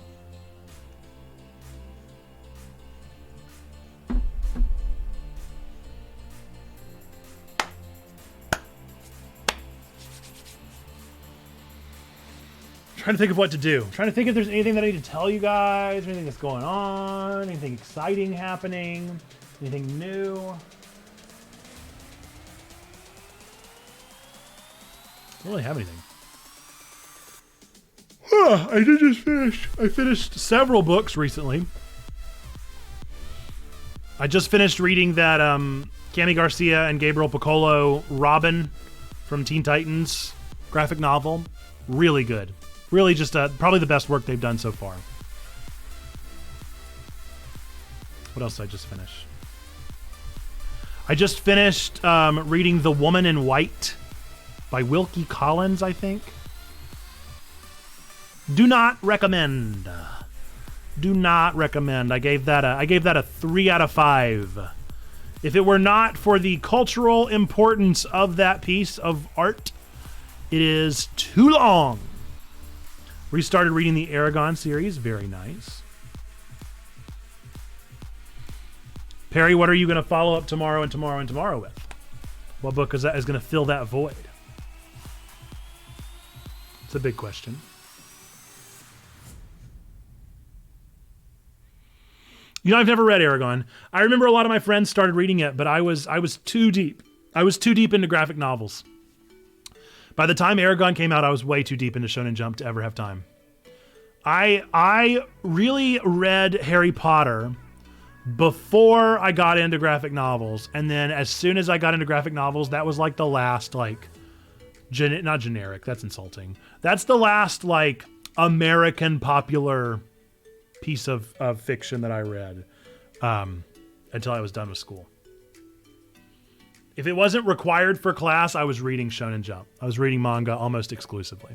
Trying to think of what to do. Trying to think if there's anything that I need to tell you guys, anything that's going on, anything exciting happening, anything new. I don't really have anything. I did just finish. I finished several books recently. I just finished reading that Cami Garcia and Gabriel Piccolo Robin from Teen Titans graphic novel. Really good. Really just probably the best work they've done so far. What else did I just finish? I just finished reading The Woman in White by Wilkie Collins, I think. Do not recommend. Do not recommend. I gave that a 3 out of 5. If it were not for the cultural importance of that piece of art, it is too long. Restarted reading the Aragon series. Very nice. Perry, what are you going to follow up tomorrow and tomorrow and tomorrow with? What book is going to fill that void? It's a big question. You know, I've never read Aragon. I remember a lot of my friends started reading it, but I was too deep. I was too deep into graphic novels. By the time Aragon came out, I was way too deep into Shonen Jump to ever have time. I really read Harry Potter before I got into graphic novels, and then as soon as I got into graphic novels, that was like the last not generic, that's insulting. That's the last American popular piece of fiction that I read until I was done with school. If it wasn't required for class, I was reading Shonen Jump. I was reading manga almost exclusively.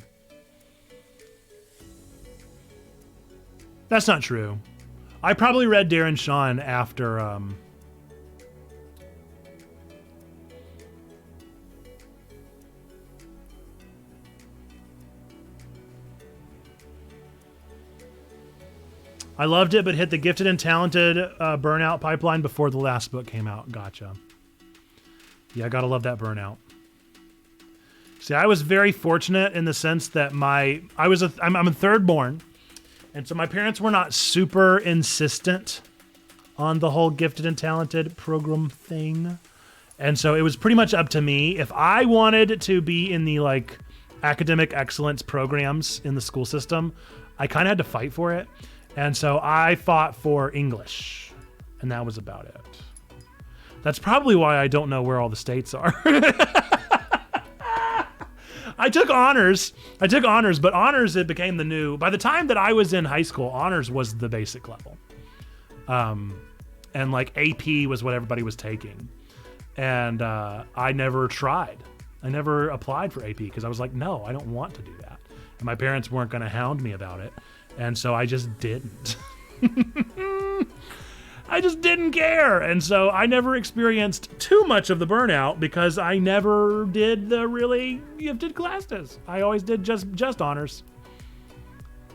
That's not true. I probably read Darren Shan after I loved it, but hit the Gifted and Talented burnout pipeline before the last book came out. Gotcha. Yeah, I gotta love that burnout. See, I was very fortunate in the sense that I'm a third born, and so my parents were not super insistent on the whole Gifted and Talented program thing, and so it was pretty much up to me. If I wanted to be in the academic excellence programs in the school system, I kind of had to fight for it, and so I fought for English, and that was about it. That's probably why I don't know where all the states are. I took honors, but honors, it became the new... By the time that I was in high school, honors was the basic level. And AP was what everybody was taking. And I never tried. I never applied for AP because I was like, no, I don't want to do that. And my parents weren't going to hound me about it. And so I just didn't. I just didn't care. And so I never experienced too much of the burnout because I never did the really gifted classes. I always did just honors.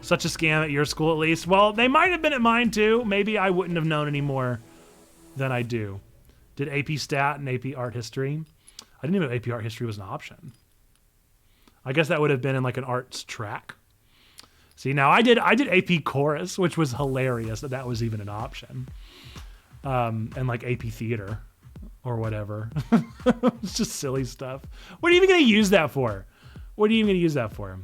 Such a scam at your school, at least. Well, they might have been at mine too. Maybe I wouldn't have known any more than I do. Did AP Stat and AP Art History? I didn't even know AP Art History was an option. I guess that would have been in an arts track. See, now I did AP chorus, which was hilarious that was even an option. And like AP theater or whatever. It's just silly stuff. What are you even going to use that for? What are you even going to use that for?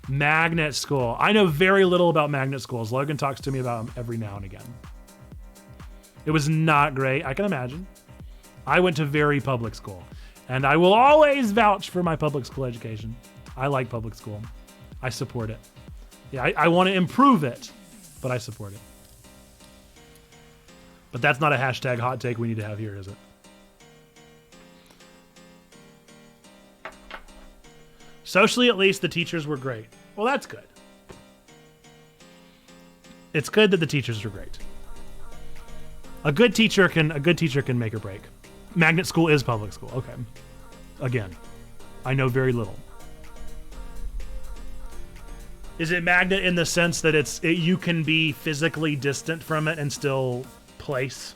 Magnet school. I know very little about magnet schools. Logan talks to me about them every now and again. It was not great. I can imagine. I went to very public school, and I will always vouch for my public school education. I like public school. I support it. Yeah, I want to improve it, but I support it. But that's not a hashtag hot take we need to have here, is it? Socially, at least, the teachers were great. Well, that's good. It's good that the teachers were great. A good teacher can make or break. Magnet school is public school. Okay. Again, I know very little. Is it magnet in the sense that you can be physically distant from it and still place,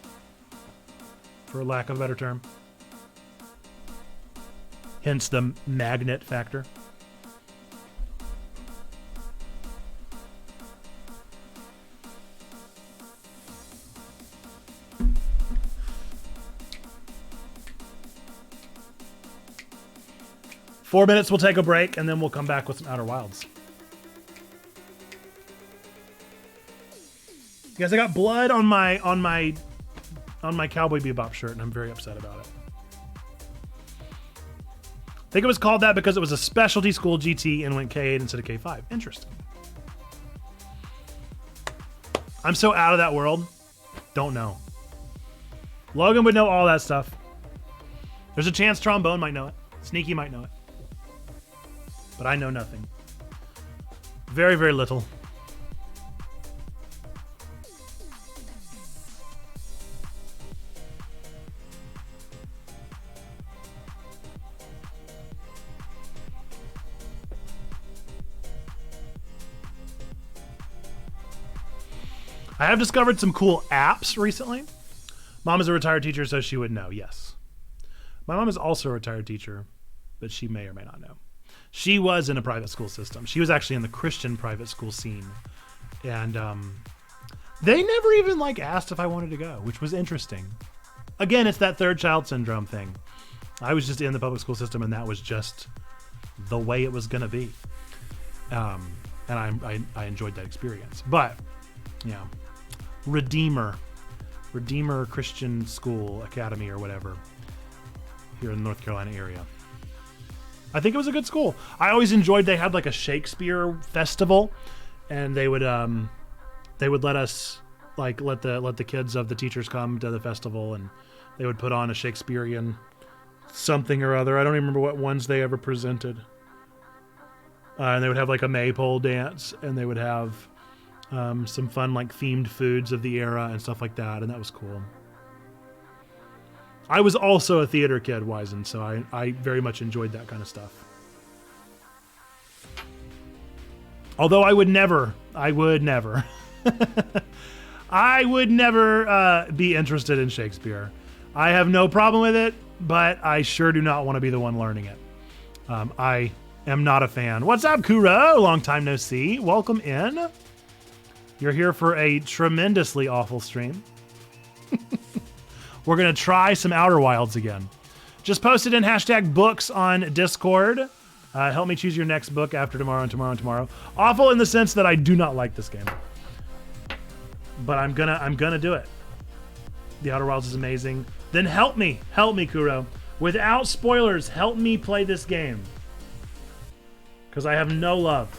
for lack of a better term? Hence the magnet factor. Four minutes, we'll take a break, and then we'll come back with some Outer Wilds. Guys, I got blood on my Cowboy Bebop shirt, and I'm very upset about it. I think it was called that because it was a specialty school GT and went K8 instead of K5. Interesting. I'm so out of that world. Don't know. Logan would know all that stuff. There's a chance Trombone might know it. Sneaky might know it. But I know nothing. Very, very little. I have discovered some cool apps recently. Mom is a retired teacher, so she would know. Yes. My mom is also a retired teacher, but she may or may not know. She was in a private school system. She was actually in the Christian private school scene. And they never even asked if I wanted to go, which was interesting. Again, it's that third child syndrome thing. I was just in the public school system, and that was just the way it was going to be. And I enjoyed that experience. But, yeah. Redeemer Christian School Academy or whatever here in the North Carolina area. I think it was a good school. I always enjoyed, they had a Shakespeare festival, and they would let us let the kids of the teachers come to the festival, and they would put on a Shakespearean something or other. I don't even remember what ones they ever presented. And they would have a maypole dance, and they would have some fun themed foods of the era and stuff like that, and that was cool. I was also a theater kid, Wizen, so I very much enjoyed that kind of stuff. Although I would never I would never be interested in Shakespeare. I have no problem with it, but I sure do not want to be the one learning it. I am not a fan. What's up, Kuro? Long time no see. Welcome in. You're here for a tremendously awful stream. We're going to try some Outer Wilds again. Just posted in #books on Discord. Help me choose your next book after tomorrow and tomorrow and tomorrow. Awful in the sense that I do not like this game. But I'm gonna do it. The Outer Wilds is amazing. Then help me, Kuro. Without spoilers, help me play this game. Because I have no love.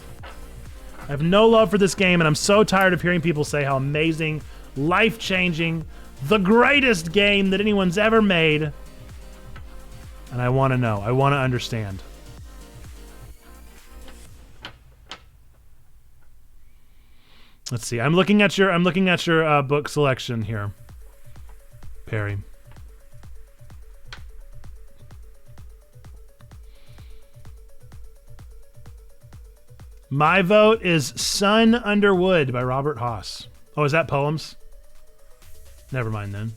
I have no love for this game, and I'm so tired of hearing people say how amazing, life-changing, the greatest game that anyone's ever made. And I want to know. I want to understand. Let's see. I'm looking at your book selection here, Perry. My vote is Sun Under Wood by Robert Haas. Oh, is that poems? Never mind then.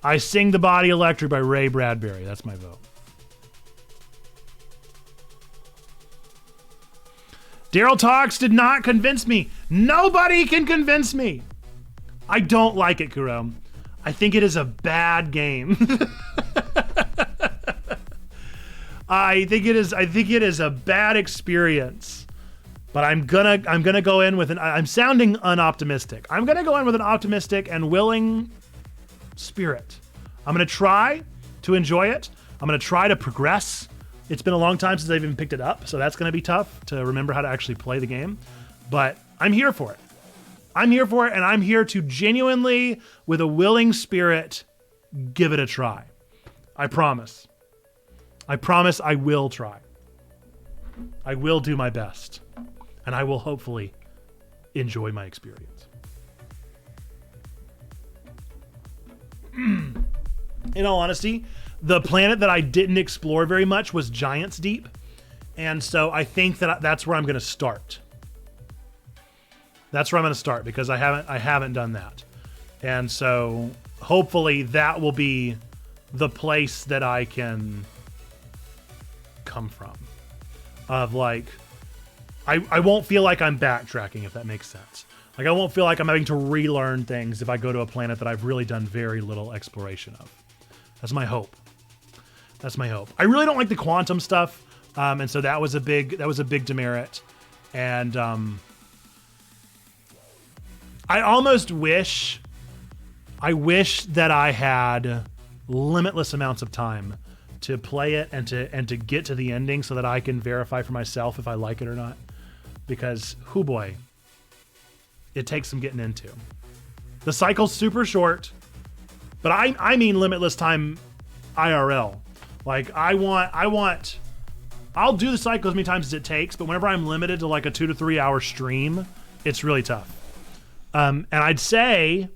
I Sing the Body Electric by Ray Bradbury. That's my vote. Daryl Talks did not convince me. Nobody can convince me. I don't like it, Kuro. I think it is a bad game. I think it is a bad experience. But I'm gonna go in with I'm sounding unoptimistic. I'm gonna go in with an optimistic and willing spirit. I'm gonna try to enjoy it. I'm gonna try to progress. It's been a long time since I've even picked it up, so that's gonna be tough to remember how to actually play the game. But I'm here for it. I'm here for it, and I'm here to genuinely, with a willing spirit, give it a try. I promise. I promise I will try. I will do my best. And I will hopefully enjoy my experience. In all honesty, the planet that I didn't explore very much was Giants Deep. And so I think that that's where I'm going to start. That's where I'm going to start because I haven't done that. And so hopefully that will be the place that I can come from. Of like, I won't feel like I'm backtracking, if that makes sense. Like I won't feel like I'm having to relearn things if I go to a planet that I've really done very little exploration of. That's my hope. That's my hope. I really don't like the quantum stuff, and so that was a big demerit. And I wish that I had limitless amounts of time to play it and to get to the ending so that I can verify for myself if I like it or not. Because, hoo boy, it takes some getting into. The cycle's super short, but I mean limitless time IRL. Like I'll do the cycle as many times as it takes, but whenever I'm limited to like a 2 to 3 hour stream, it's really tough. And I'd say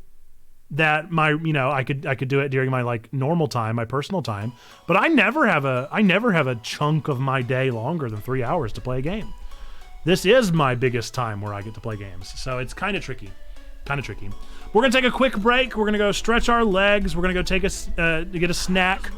that I could do it during my like normal time, my personal time, but I never have a chunk of my day longer than 3 hours to play a game. This is my biggest time where I get to play games. So it's kind of tricky. We're going to take a quick break. We're going to go stretch our legs. We're going to go get a snack,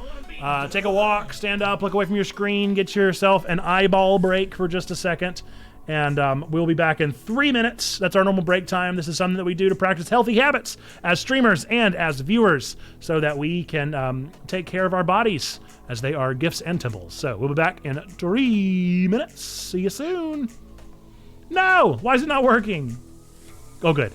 take a walk, stand up, look away from your screen, get yourself an eyeball break for just a second. And we'll be back in 3 minutes. That's our normal break time. This is something that we do to practice healthy habits as streamers and as viewers so that we can take care of our bodies as they are gifts and temples. So we'll be back in 3 minutes. See you soon. No! Why is it not working? Oh, good.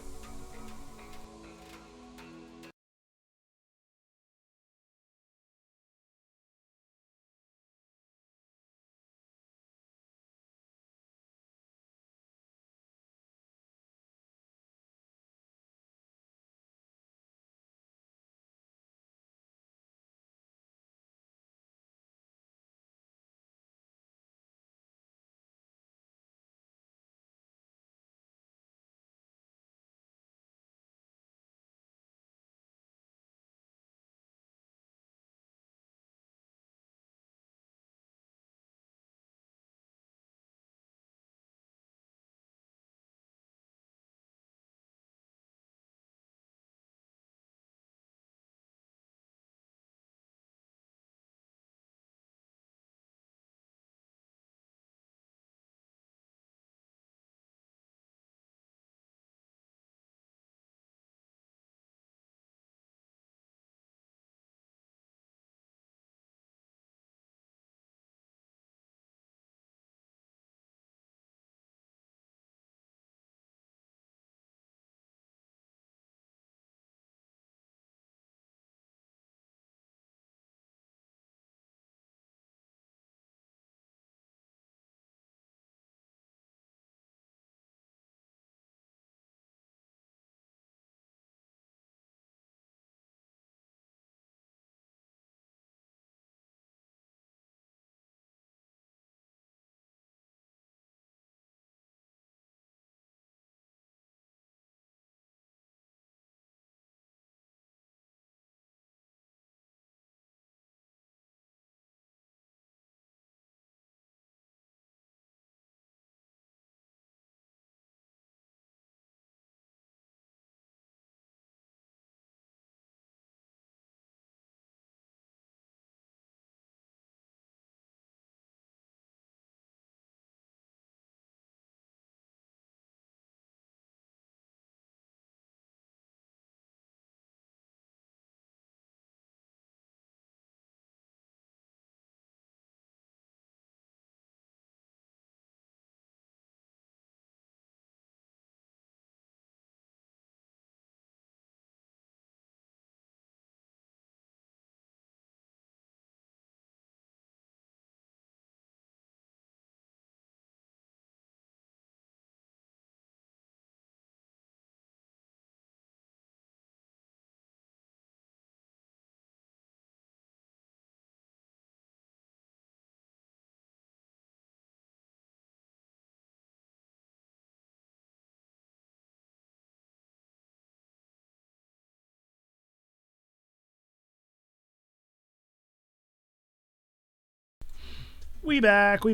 We back.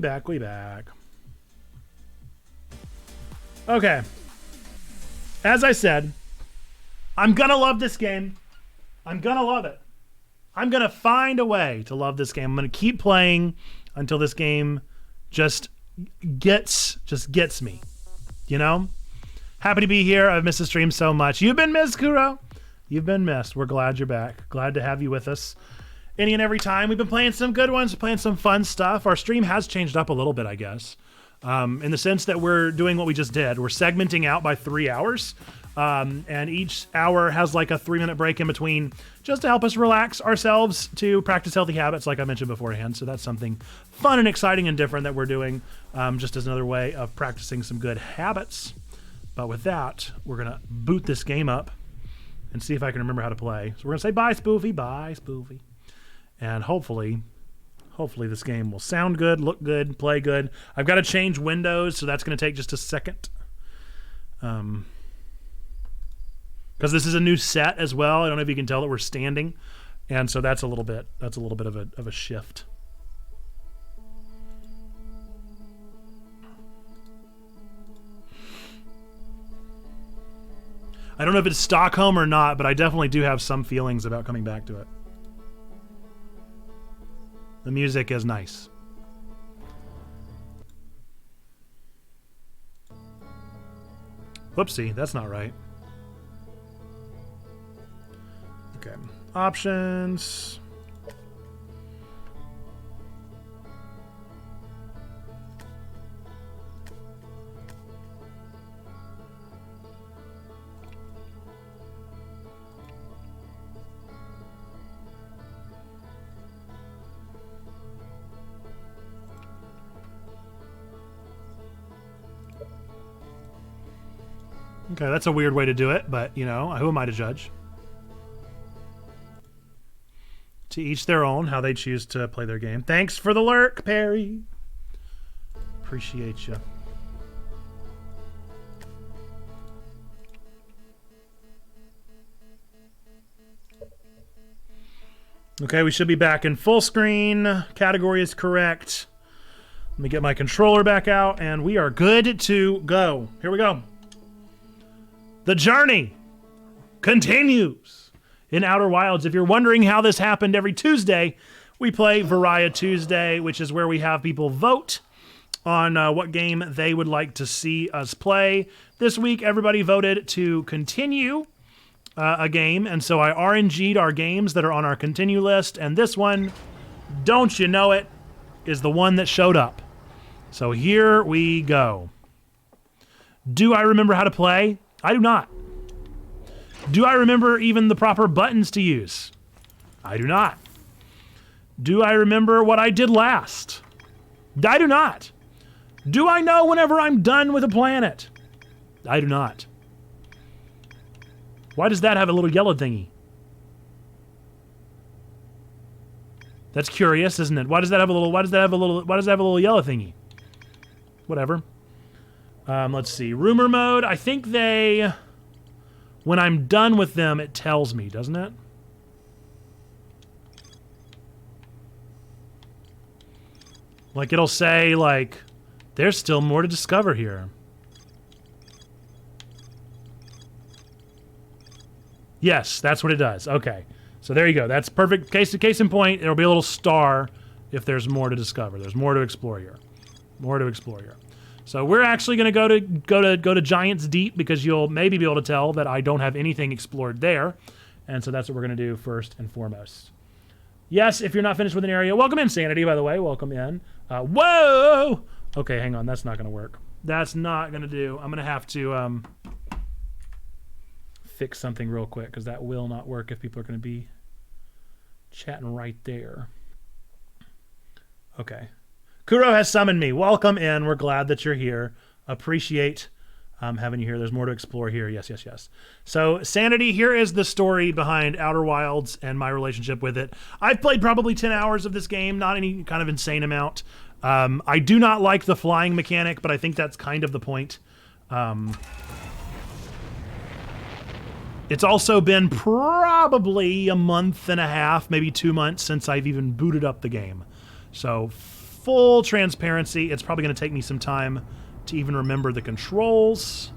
Okay. As I said, I'm gonna love this game. I'm gonna love it. I'm gonna find a way to love this game. I'm gonna keep playing until this game just gets me. You know? Happy to be here. I've missed the stream so much. You've been missed, Kuro. You've been missed. We're glad you're back. Glad to have you with us. Any and every time. We've been playing some good ones, playing some fun stuff. Our stream has changed up a little bit, I guess. In the sense that we're doing what we just did. We're segmenting out by 3 hours. And each hour has like a 3-minute break in between just to help us relax ourselves to practice healthy habits like I mentioned beforehand. So that's something fun and exciting and different that we're doing just as another way of practicing some good habits. But with that, we're going to boot this game up and see if I can remember how to play. So we're going to say bye, Spoofy. Bye, Spoofy. And hopefully this game will sound good, look good, play good. I've got to change windows, so that's going to take just a second. Because this is a new set as well. I don't know if you can tell that we're standing. And so that's a little bit of a shift. I don't know if it's Stockholm or not, but I definitely do have some feelings about coming back to it. The music is nice. Whoopsie, that's not right. Okay, options. Okay, that's a weird way to do it, but, you know, who am I to judge? To each their own, how they choose to play their game. Thanks for the lurk, Perry. Appreciate you. Okay, we should be back in full screen. Category is correct. Let me get my controller back out, and we are good to go. Here we go. The journey continues in Outer Wilds. If you're wondering how this happened, every Tuesday we play VarieTuesday, which is where we have people vote on what game they would like to see us play. This week, everybody voted to continue a game, and so I RNG'd our games that are on our continue list, and this one, don't you know it, is the one that showed up. So here we go. Do I remember how to play? I do not. Do I remember even the proper buttons to use? I do not. Do I remember what I did last? I do not. Do I know whenever I'm done with a planet? I do not. Why does that have a little yellow thingy? That's curious, isn't it? Why does that have a little yellow thingy? Whatever. Let's see. Rumor mode. I think when I'm done with them, it tells me, doesn't it? Like it'll say, like, there's still more to discover here. Yes, that's what it does. Okay. So there you go. That's perfect. Case in point, there'll be a little star if there's more to discover. There's more to explore here. More to explore here. So we're actually going to go to Giants Deep because you'll maybe be able to tell that I don't have anything explored there. And so that's what we're going to do first and foremost. Yes, if you're not finished with an area, welcome in, Sanity, by the way. Welcome in. Whoa! Okay, hang on. That's not going to work. That's not going to do. I'm going to have to fix something real quick because that will not work if people are going to be chatting right there. Okay. Kuro has summoned me. Welcome in. We're glad that you're here. Appreciate having you here. There's more to explore here. Yes, yes, yes. So, Sanity, here is the story behind Outer Wilds and my relationship with it. I've played probably 10 hours of this game, not any kind of insane amount. I do not like the flying mechanic, but I think that's kind of the point. It's also been probably a month and a half, maybe 2 months since I've even booted up the game. So full transparency, it's probably going to take me some time to even remember the controls.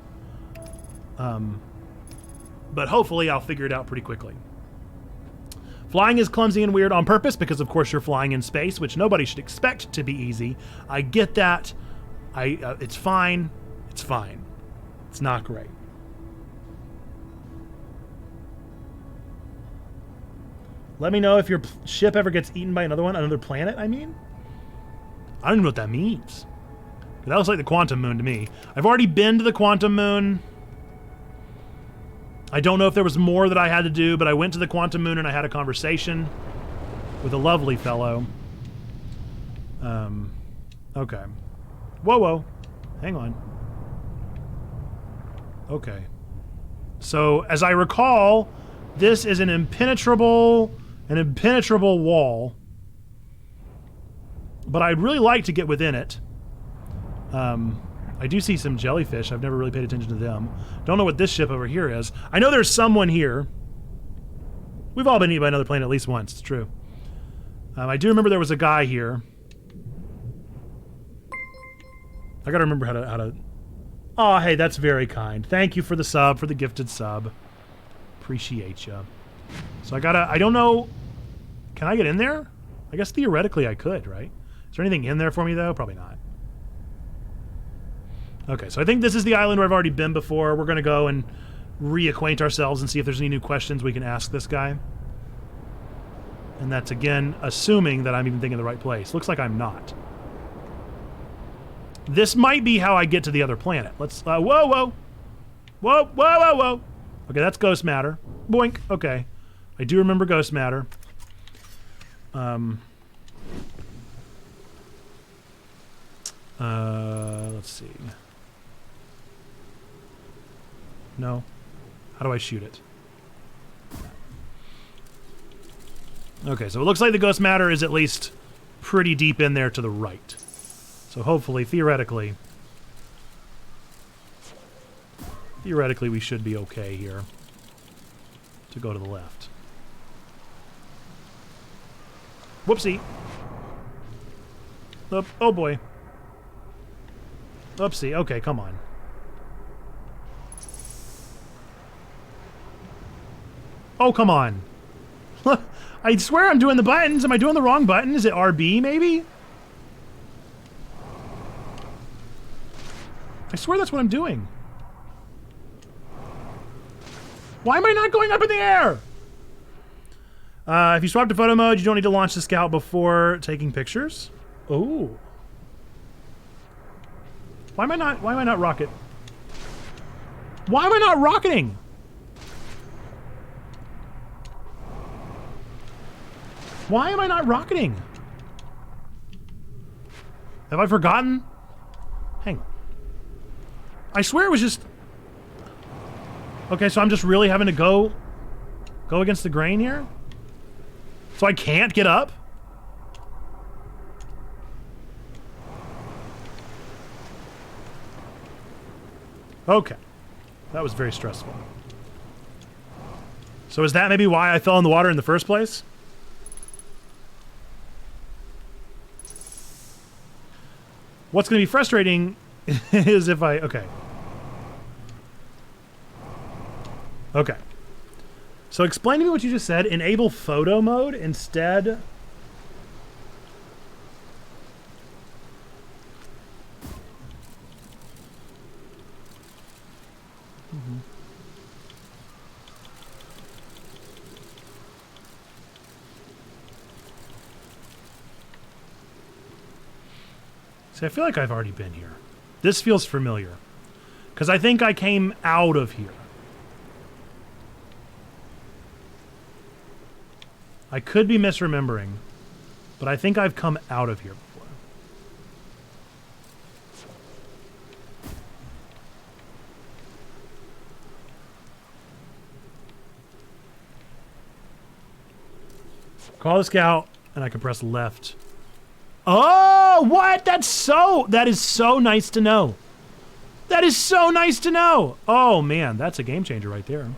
But hopefully I'll figure it out pretty quickly. Flying is clumsy and weird on purpose because, of course, you're flying in space, which nobody should expect to be easy. I get that. It's fine. It's fine. It's not great. Let me know if your ship ever gets eaten by another one, another planet, I mean. I don't even know what that means. That looks like the quantum moon to me. I've already been to the quantum moon. I don't know if there was more that I had to do, but I went to the quantum moon and I had a conversation with a lovely fellow. Okay. Whoa, whoa. Hang on. Okay. So, as I recall, this is an impenetrable wall. But I'd really like to get within it. I do see some jellyfish. I've never really paid attention to them. Don't know what this ship over here is. I know there's someone here. We've all been eaten by another planet at least once. It's true. I do remember there was a guy here. I gotta remember how to... Oh, hey, that's very kind. Thank you for the sub, for the gifted sub. Appreciate ya. So I don't know... Can I get in there? I guess theoretically I could, right? Is there anything in there for me, though? Probably not. Okay, so I think this is the island where I've already been before. We're going to go and reacquaint ourselves and see if there's any new questions we can ask this guy. And that's, again, assuming that I'm even thinking the right place. Looks like I'm not. This might be how I get to the other planet. Let's... whoa, whoa. Whoa, whoa, whoa, whoa. Okay, that's ghost matter. Boink. Okay. I do remember ghost matter. Let's see. No. How do I shoot it? Okay, so it looks like the ghost matter is at least pretty deep in there to the right. So hopefully, theoretically, we should be okay here to go to the left. Whoopsie. Oh boy. Oopsie. Okay, come on. Oh, come on. I swear I'm doing the buttons. Am I doing the wrong button? Is it RB, maybe? I swear that's what I'm doing. Why am I not going up in the air? If you swap to photo mode, you don't need to launch the scout before taking pictures. Oh. Why am I not rocket? Why am I not rocketing? Why am I not rocketing? Have I forgotten? Hang on. I swear it was just... Okay, so I'm just really having to go against the grain here? So I can't get up? Okay. That was very stressful. So is that maybe why I fell in the water in the first place? What's going to be frustrating is if I... Okay. Okay. So explain to me what you just said. Enable photo mode instead. See, I feel like I've already been here. This feels familiar. Because I think I came out of here. I could be misremembering, but I think I've come out of here before. Call the scout, and I can press left. Oh, what? That is so nice to know. That is so nice to know. Oh, man, that's a game changer right there.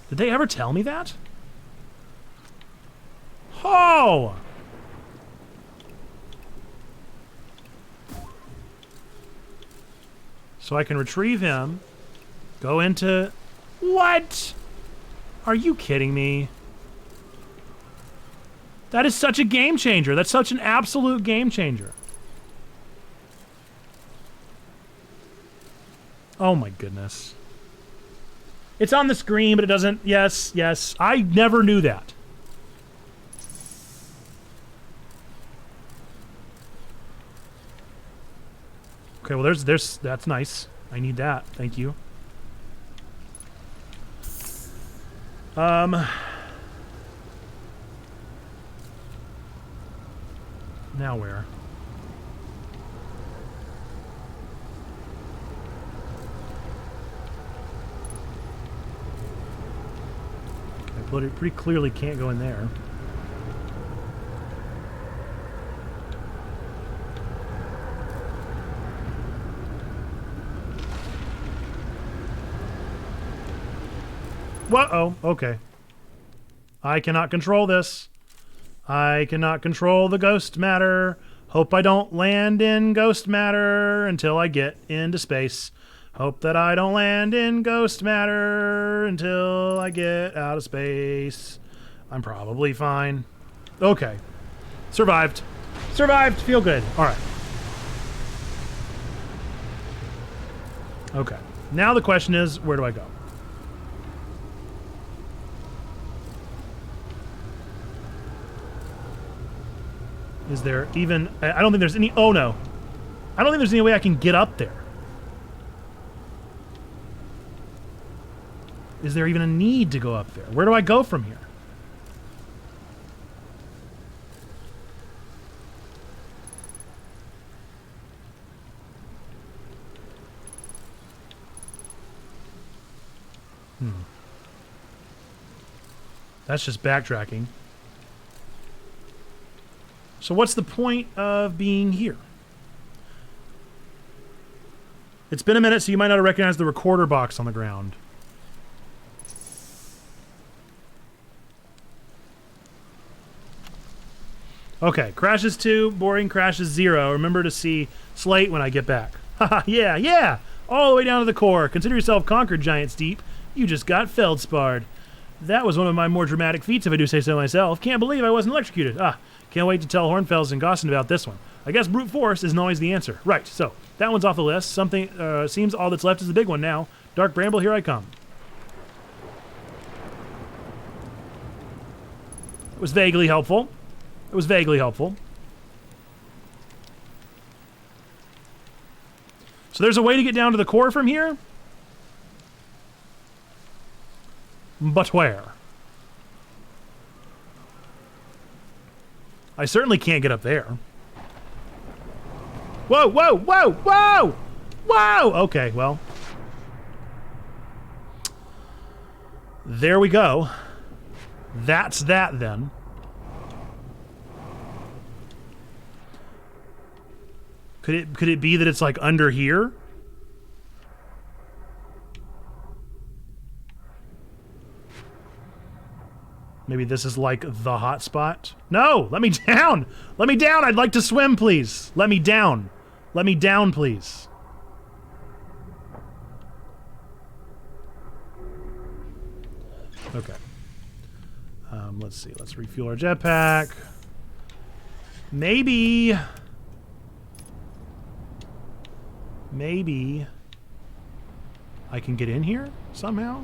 Did they ever tell me that? Oh! So I can retrieve him, go into... What? Are you kidding me? That is such a game changer. That's such an absolute game changer. Oh my goodness. It's on the screen, but it doesn't... Yes, yes. I never knew that. Okay, well, there's... That's nice. I need that. Thank you. Now where? Okay, it pretty clearly can't go in there. Whoa, oh, okay. I cannot control this. I cannot control the ghost matter. Hope I don't land in ghost matter until I get into space. Hope that I don't land in ghost matter until I get out of space. I'm probably fine. Okay. Survived. Survived. Feel good. All right. Okay. Now the question is, where do I go? Is there even... I don't think there's any... Oh, no. I don't think there's any way I can get up there. Is there even a need to go up there? Where do I go from here? That's just backtracking. So what's the point of being here? It's been a minute, so you might not have recognized the recorder box on the ground. Okay, crashes 2, boring crashes 0. Remember to see Slate when I get back. Haha, yeah, yeah! All the way down to the core. Consider yourself conquered, Giant Steep. You just got feldsparred. That was one of my more dramatic feats, if I do say so myself. Can't believe I wasn't electrocuted. Can't wait to tell Hornfels and Gosson about this one. I guess brute force isn't always the answer. Right, so that one's off the list. Something seems all that's left is the big one now. Dark Bramble, here I come. It was vaguely helpful. It was vaguely helpful. So there's a way to get down to the core from here? But where? I certainly can't get up there. Whoa, whoa, whoa, whoa! Whoa! Okay, well. There we go. That's that then. Could it be that it's like under here? Maybe this is like the hot spot? No! Let me down! Let me down! I'd like to swim, please! Let me down! Let me down, please! Okay. Let's see. Let's refuel our jetpack. Maybe I can get in here somehow?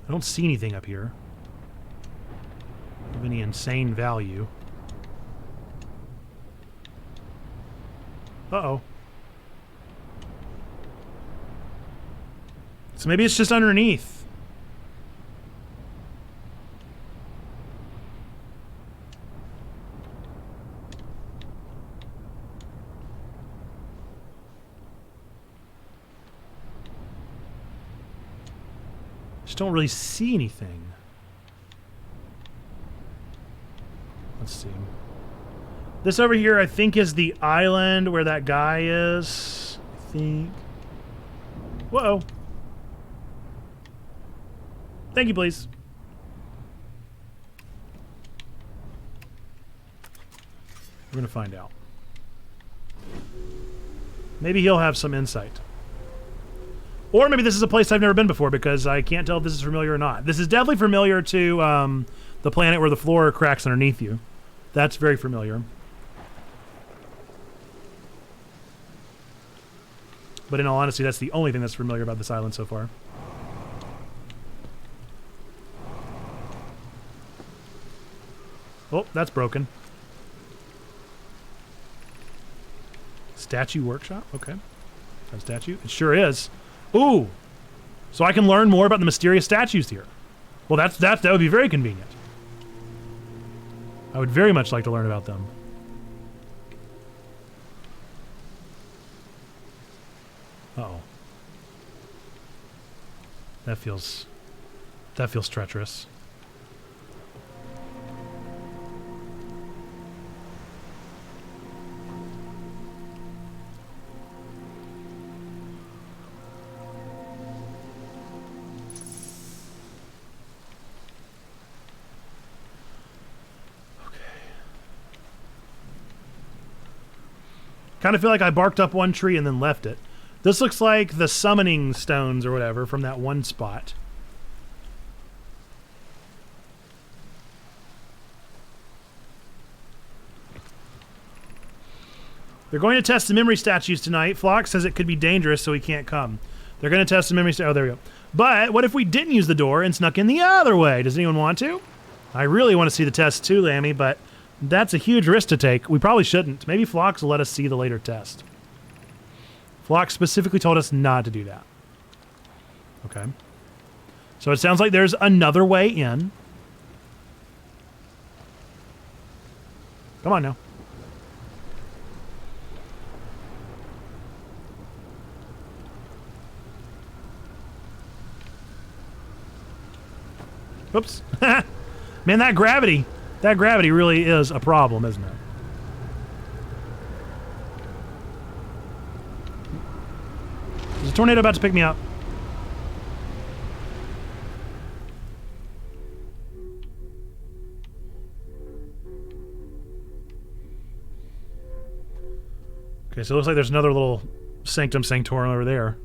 I don't see anything up here of any insane value. Uh-oh. So maybe it's just underneath. Just don't really see anything. Let's see. This over here, I think, is the island where that guy is. I think. Whoa. Thank you, please. We're going to find out. Maybe he'll have some insight. Or maybe this is a place I've never been before because I can't tell if this is familiar or not. This is definitely familiar to the planet where the floor cracks underneath you. That's very familiar. But in all honesty, that's the only thing that's familiar about this island so far. Oh, that's broken. Statue workshop? Okay. A statue? It sure is. Ooh! So I can learn more about the mysterious statues here. Well, that would be very convenient. I would very much like to learn about them. Uh-oh. That feels treacherous. Kind of feel like I barked up one tree and then left it. This looks like the summoning stones or whatever from that one spot. They're going to test the memory statues tonight. Flock says it could be dangerous, so he can't come. They're going to test the memory statues. Oh, there we go. But what if we didn't use the door and snuck in the other way? Does anyone want to? I really want to see the test too, Lammy, but that's a huge risk to take. We probably shouldn't. Maybe Phlox will let us see the later test. Phlox specifically told us not to do that. Okay. So it sounds like there's another way in. Come on now. Oops. Man, that gravity really is a problem, isn't it? There's a tornado about to pick me up. Okay, so it looks like there's another little Sanctum Sanctorum over there.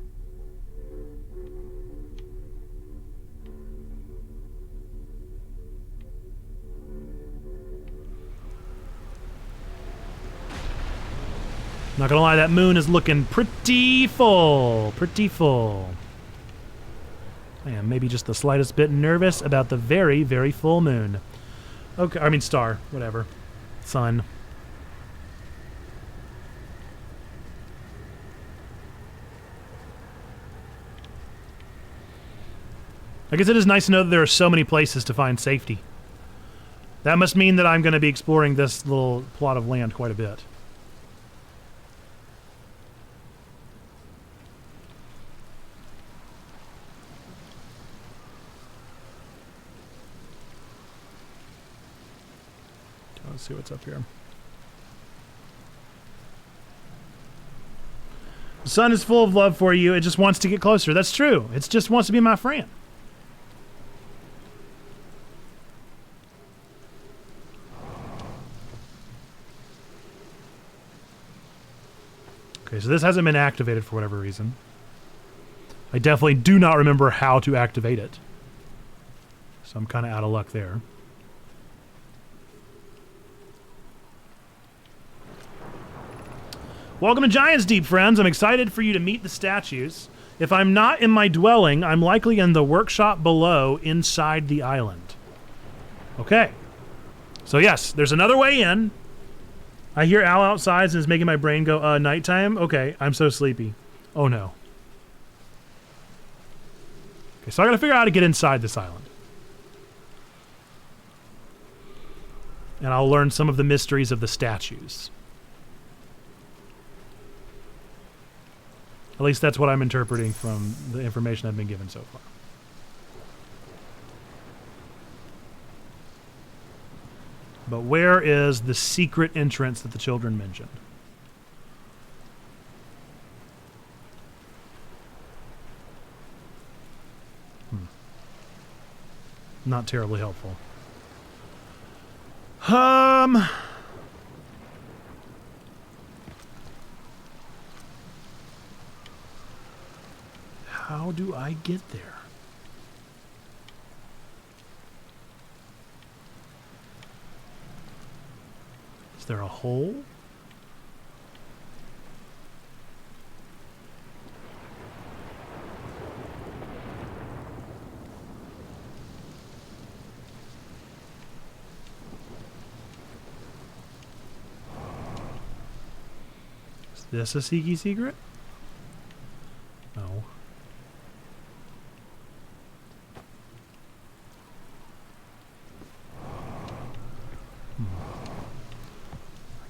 Not gonna lie, that moon is looking pretty full. Pretty full. I am maybe just the slightest bit nervous about the very, very full moon. Okay, I mean star, whatever. Sun. I guess it is nice to know that there are so many places to find safety. That must mean that I'm going to be exploring this little plot of land quite a bit. Let's see what's up here. The sun is full of love for you. It just wants to get closer. That's true. It just wants to be my friend. Okay, so this hasn't been activated for whatever reason. I definitely do not remember how to activate it. So I'm kind of out of luck there. Welcome to Giants Deep, friends. I'm excited for you to meet the statues. If I'm not in my dwelling, I'm likely in the workshop below inside the island. Okay. So yes, there's another way in. I hear Al outside and it's making my brain go, nighttime? Okay, I'm so sleepy. Oh no. Okay, so I gotta figure out how to get inside this island. And I'll learn some of the mysteries of the statues. At least that's what I'm interpreting from the information I've been given so far. But where is the secret entrance that the children mentioned? Not terribly helpful. How do I get there? Is there a hole? Is this a sneaky secret? No.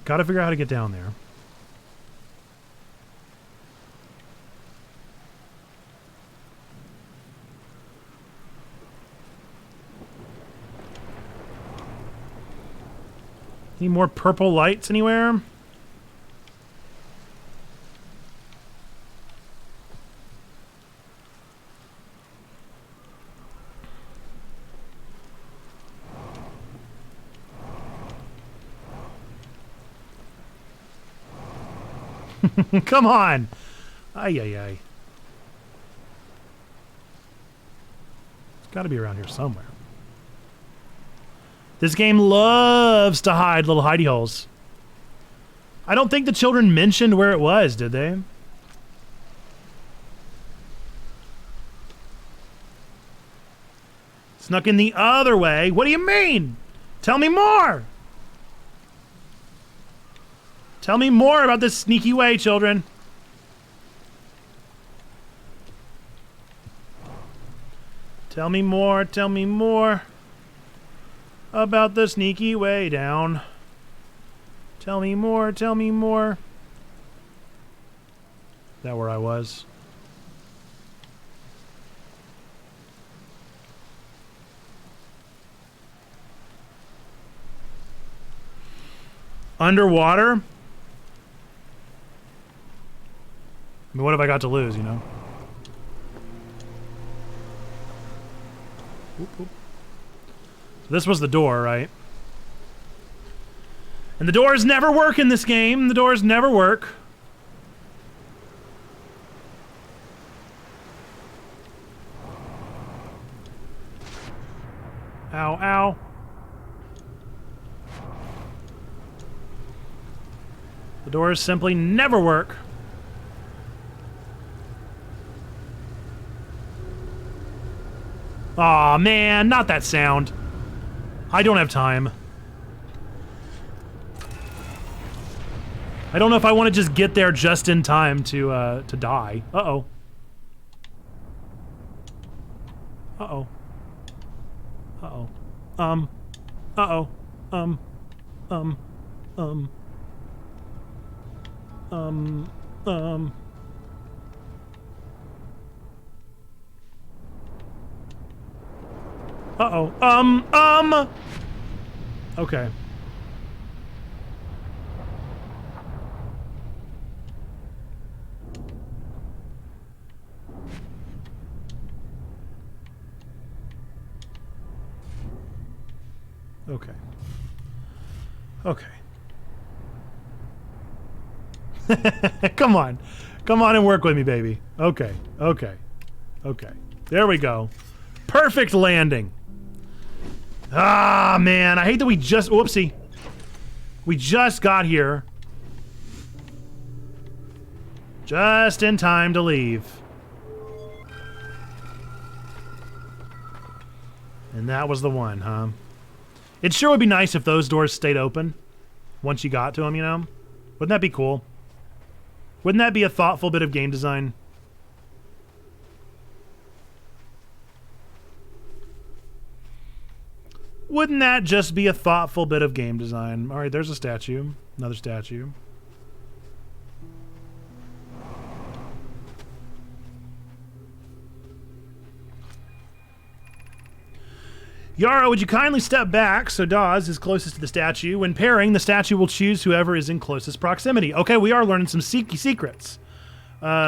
Gotta figure out how to get down there. Any more purple lights anywhere? Come on! Ay, ay, ay. It's got to be around here somewhere. This game loves to hide little hidey holes. I don't think the children mentioned where it was, did they? Snuck in the other way. What do you mean? Tell me more! Tell me more about this sneaky way, children. Tell me more about the sneaky way down. Tell me more, tell me more. Is that where I was? Underwater? I mean, what have I got to lose, you know? Whoop, whoop. So this was the door, right? And the doors never work in this game. The doors never work. Ow, ow. The doors simply never work. Aw, man, not that sound. I don't have time. I don't know if I want to just get there just in time to die. Uh-oh. Uh-oh. Uh-oh. Uh-oh. Um. Uh-oh. Okay. Okay. Okay. Come on. Come on and work with me, baby. Okay. Okay. Okay. There we go. Perfect landing. Ah, man. I hate that we just... Whoopsie. We just got here. Just in time to leave. And that was the one, huh? It sure would be nice if those doors stayed open once you got to them, you know? Wouldn't that be cool? Wouldn't that be a thoughtful bit of game design? Wouldn't that just be a thoughtful bit of game design? All right, there's a statue. Another statue. Yara, would you kindly step back so Dawes is closest to the statue? When pairing, the statue will choose whoever is in closest proximity. Okay, we are learning some secrets.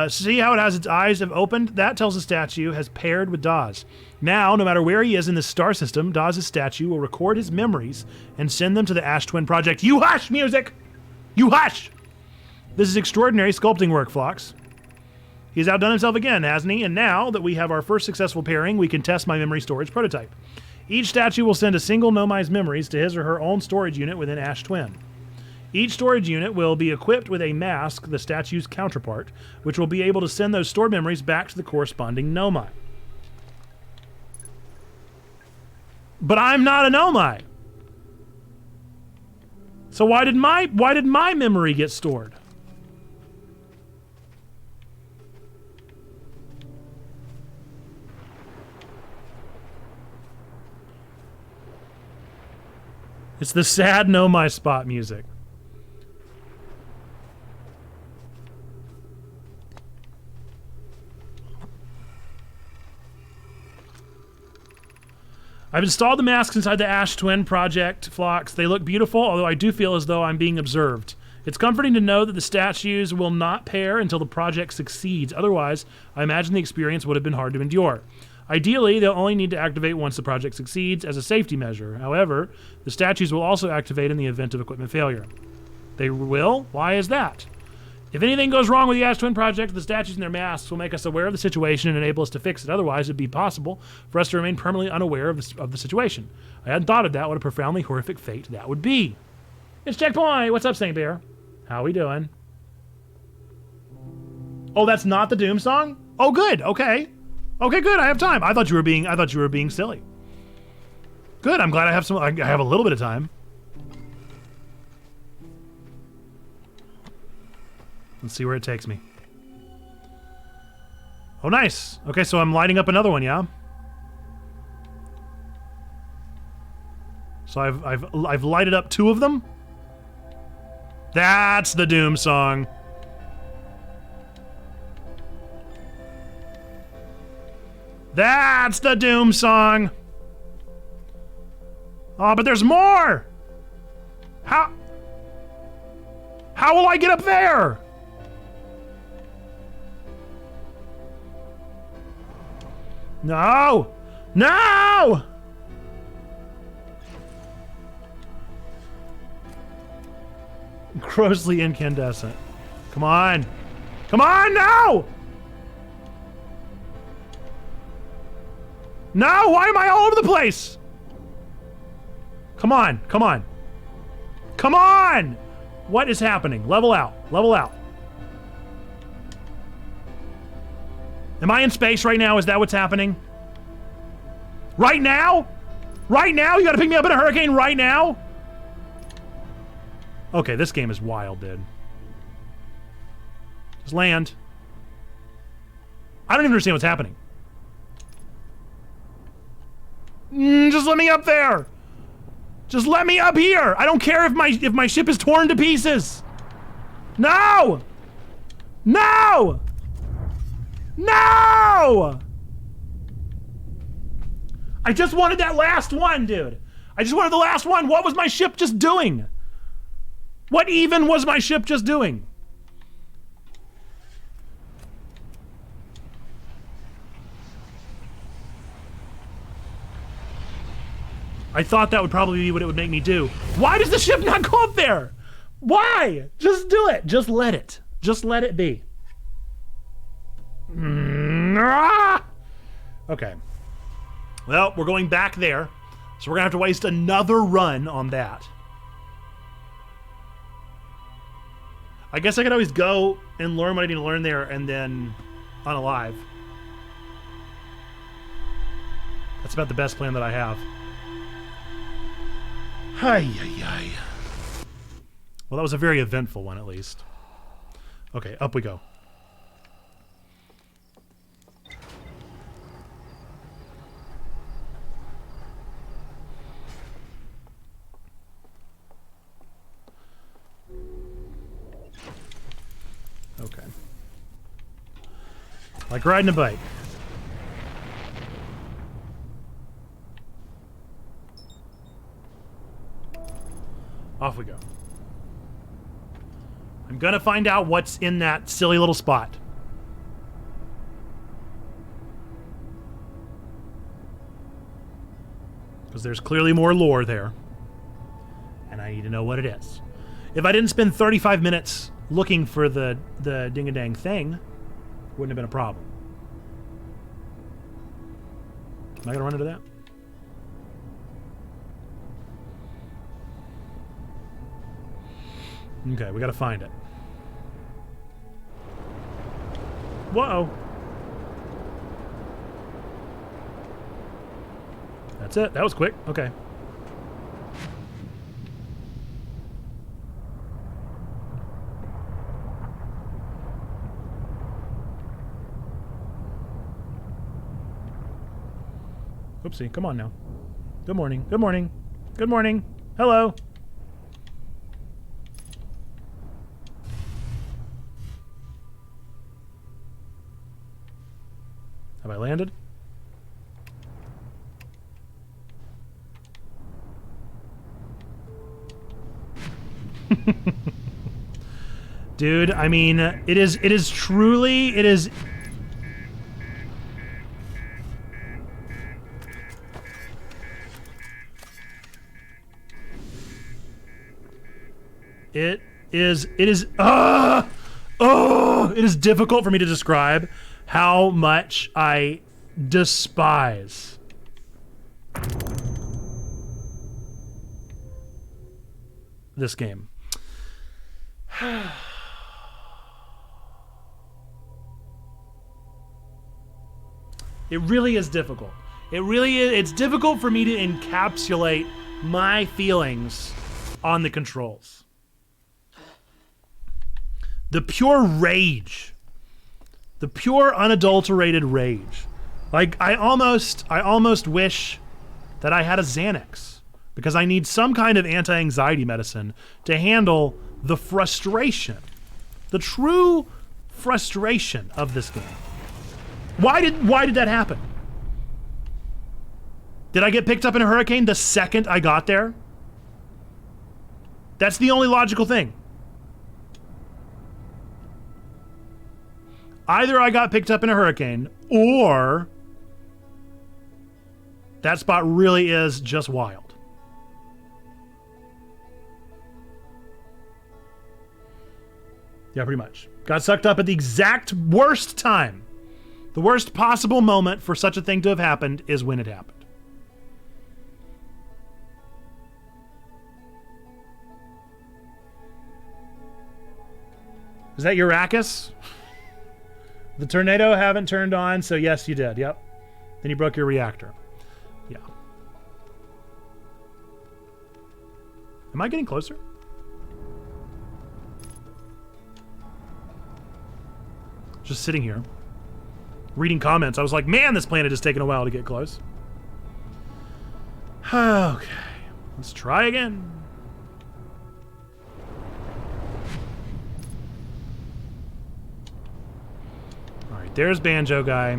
See how it has its eyes have opened? That tells the statue has paired with Dawes. Now, no matter where he is in the star system, Dawes' statue will record his memories and send them to the Ash Twin Project. You hush, music! You hush! This is extraordinary sculpting work, Phlox. He's outdone himself again, hasn't he? And now that we have our first successful pairing, we can test my memory storage prototype. Each statue will send a single Nomai's memories to his or her own storage unit within Ash Twin. Each storage unit will be equipped with a mask, the statue's counterpart, which will be able to send those stored memories back to the corresponding Nomai. But I'm not a Nomai. So why did my memory get stored? It's the sad Nomai spot music. I've installed the masks inside the Ash Twin project, Phlox. They look beautiful, although I do feel as though I'm being observed. It's comforting to know that the statues will not pair until the project succeeds. Otherwise, I imagine the experience would have been hard to endure. Ideally, they'll only need to activate once the project succeeds as a safety measure. However, the statues will also activate in the event of equipment failure. They will? Why is that? If anything goes wrong with the Ash Twin project, the statues and their masks will make us aware of the situation and enable us to fix it. Otherwise, it'd be possible for us to remain permanently unaware of the situation. I hadn't thought of that. What a profoundly horrific fate that would be. It's Checkpoint! What's up, St. Bear? How we doing? Oh, that's not the Doom song? Oh, good. Okay. Okay, good. I have time. I thought you were being silly. Good. I'm glad I have a little bit of time. Let's see where it takes me. Oh, nice. Okay, so I'm lighting up another one, yeah? So I've lighted up 2 of them. That's the Doom song. That's the Doom song. Oh, but there's more. How will I get up there? No! No! Grossly incandescent. Come on. Come on, no! No, why am I all over the place? Come on, come on. Come on! What is happening? Level out, level out. Am I in space right now? Is that what's happening? Right now? Right now? You gotta pick me up in a hurricane right now? Okay, this game is wild, dude. Just land. I don't even understand what's happening. Just let me up there. Just let me up here. I don't care if my ship is torn to pieces. No! No! No! I just wanted that last one, dude. I just wanted the last one. What was my ship just doing? What even was my ship just doing? I thought that would probably be what it would make me do. Why does the ship not go up there? Why? Just do it. Just let it. Just let it be. Okay. Well, we're going back there, so we're gonna have to waste another run on that. I guess I could always go and learn what I need to learn there and then unalive. That's about the best plan that I have. Hi, hi, hi. Well, that was a very eventful one, at least. Okay, up we go. Okay. Like riding a bike. Off we go. I'm gonna find out what's in that silly little spot. Because there's clearly more lore there. And I need to know what it is. If I didn't spend 35 minutes looking for the ding-a-dang thing, wouldn't have been a problem. Am I gonna run into that? Okay, we gotta find it. Whoa! That's it. That was quick. Okay. Oopsie. Come on now. Good morning. Good morning. Good morning. Hello. Have I landed? Dude, I mean, it is truly, it is... It is difficult for me to describe how much I despise this game. It really is difficult. It really is. It's difficult for me to encapsulate my feelings on the controls. The pure rage. The pure unadulterated rage. Like, I almost wish that I had a Xanax, because I need some kind of anti-anxiety medicine to handle the frustration, the true frustration of this game. Why did that happen? Did I get picked up in a hurricane the second I got there? That's the only logical thing. Either I got picked up in a hurricane, or that spot really is just wild. Yeah, pretty much. Got sucked up at the exact worst time. The worst possible moment for such a thing to have happened is when it happened. Is that Urachus? The tornado haven't turned on, so yes, you did. Yep. Then you broke your reactor. Yeah. Am I getting closer? Just sitting here, reading comments. I was like, man, this planet is taking a while to get close. Okay. Let's try again. There's Banjo Guy.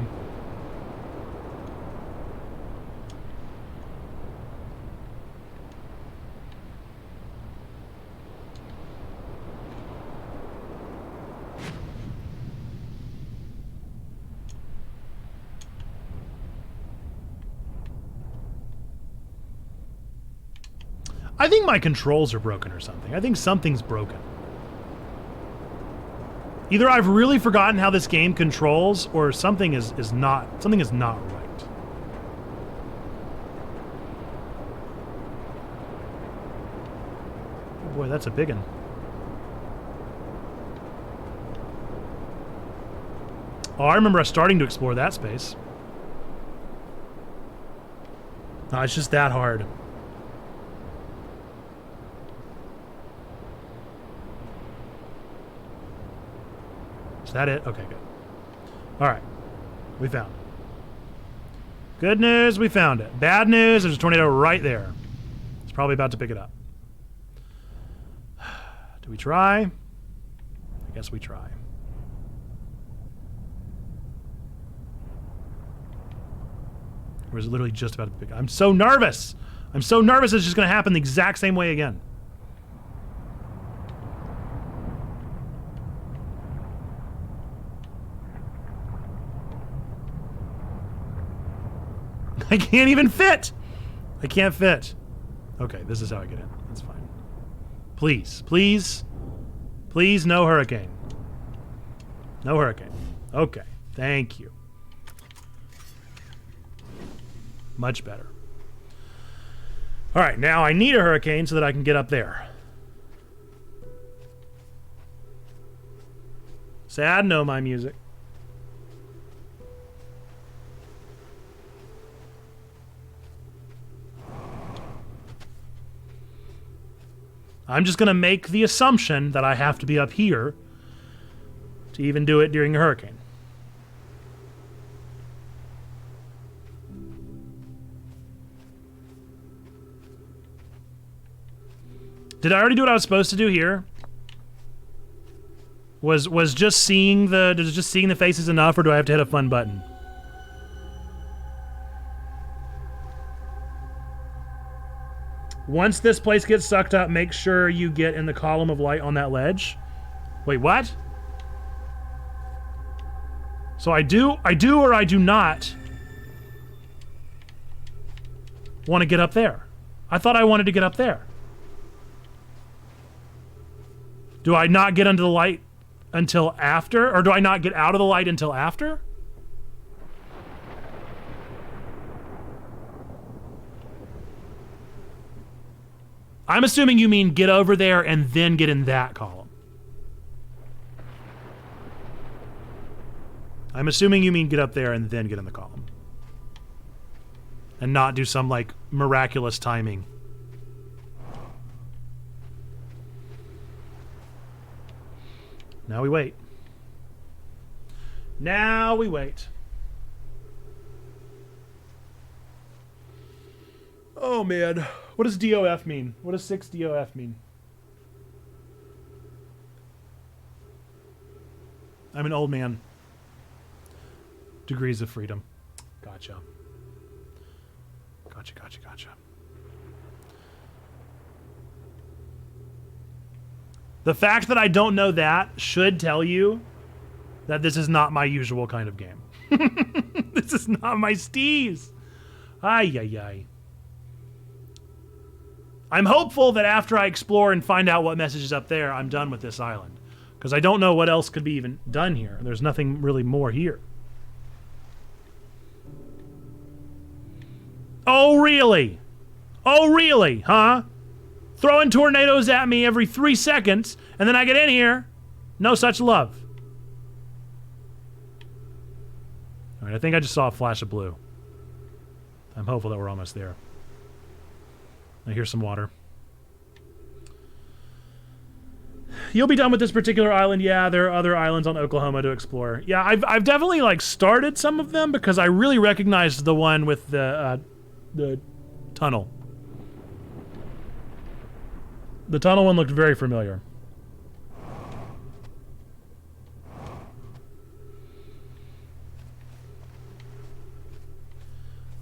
I think my controls are broken or something. I think something's broken. Either I've really forgotten how this game controls, or something is not right. Oh boy, that's a big one. Oh, I remember us starting to explore that space. No, it's just that hard. Is that it? Okay, good. All right. We found it. Good news, we found it. Bad news, there's a tornado right there. It's probably about to pick it up. Do we try? I guess we try. Or is it literally just about to pick it up? I'm so nervous! I'm so nervous it's just going to happen the exact same way again. I can't even fit. I can't fit. Okay, this is how I get in. That's fine. Please, please, please, no hurricane. No hurricane. Okay, thank you. Much better. All right, now I need a hurricane so that I can get up there. Sad, no, my music. I'm just going to make the assumption that I have to be up here to even do it during a hurricane. Did I already do what I was supposed to do here? Was just seeing the faces enough, or do I have to hit a fun button? Once this place gets sucked up, make sure you get in the column of light on that ledge. Wait, what? So I do or I do not want to get up there. I thought I wanted to get up there. Do I not get into the light until after? Or do I not get out of the light until after? I'm assuming you mean get over there and then get in that column. I'm assuming you mean get up there and then get in the column. And not do some, like, miraculous timing. Now we wait. Now we wait. Oh, man. What does DOF mean? What does 6 DOF mean? I'm an old man. Degrees of freedom. Gotcha. Gotcha. The fact that I don't know that should tell you that this is not my usual kind of game. This is not my steez. Ay. I'm hopeful that after I explore and find out what message is up there, I'm done with this island. Because I don't know what else could be even done here. There's nothing really more here. Oh, really? Oh, really? Huh? Throwing tornadoes at me every 3 seconds, and then I get in here. No such love. All right, I think I just saw a flash of blue. I'm hopeful that we're almost there. I hear some water. You'll be done with this particular island. Yeah, there are other islands on Oklahoma to explore. Yeah, I've definitely like started some of them because I really recognized the one with the tunnel. The tunnel one looked very familiar.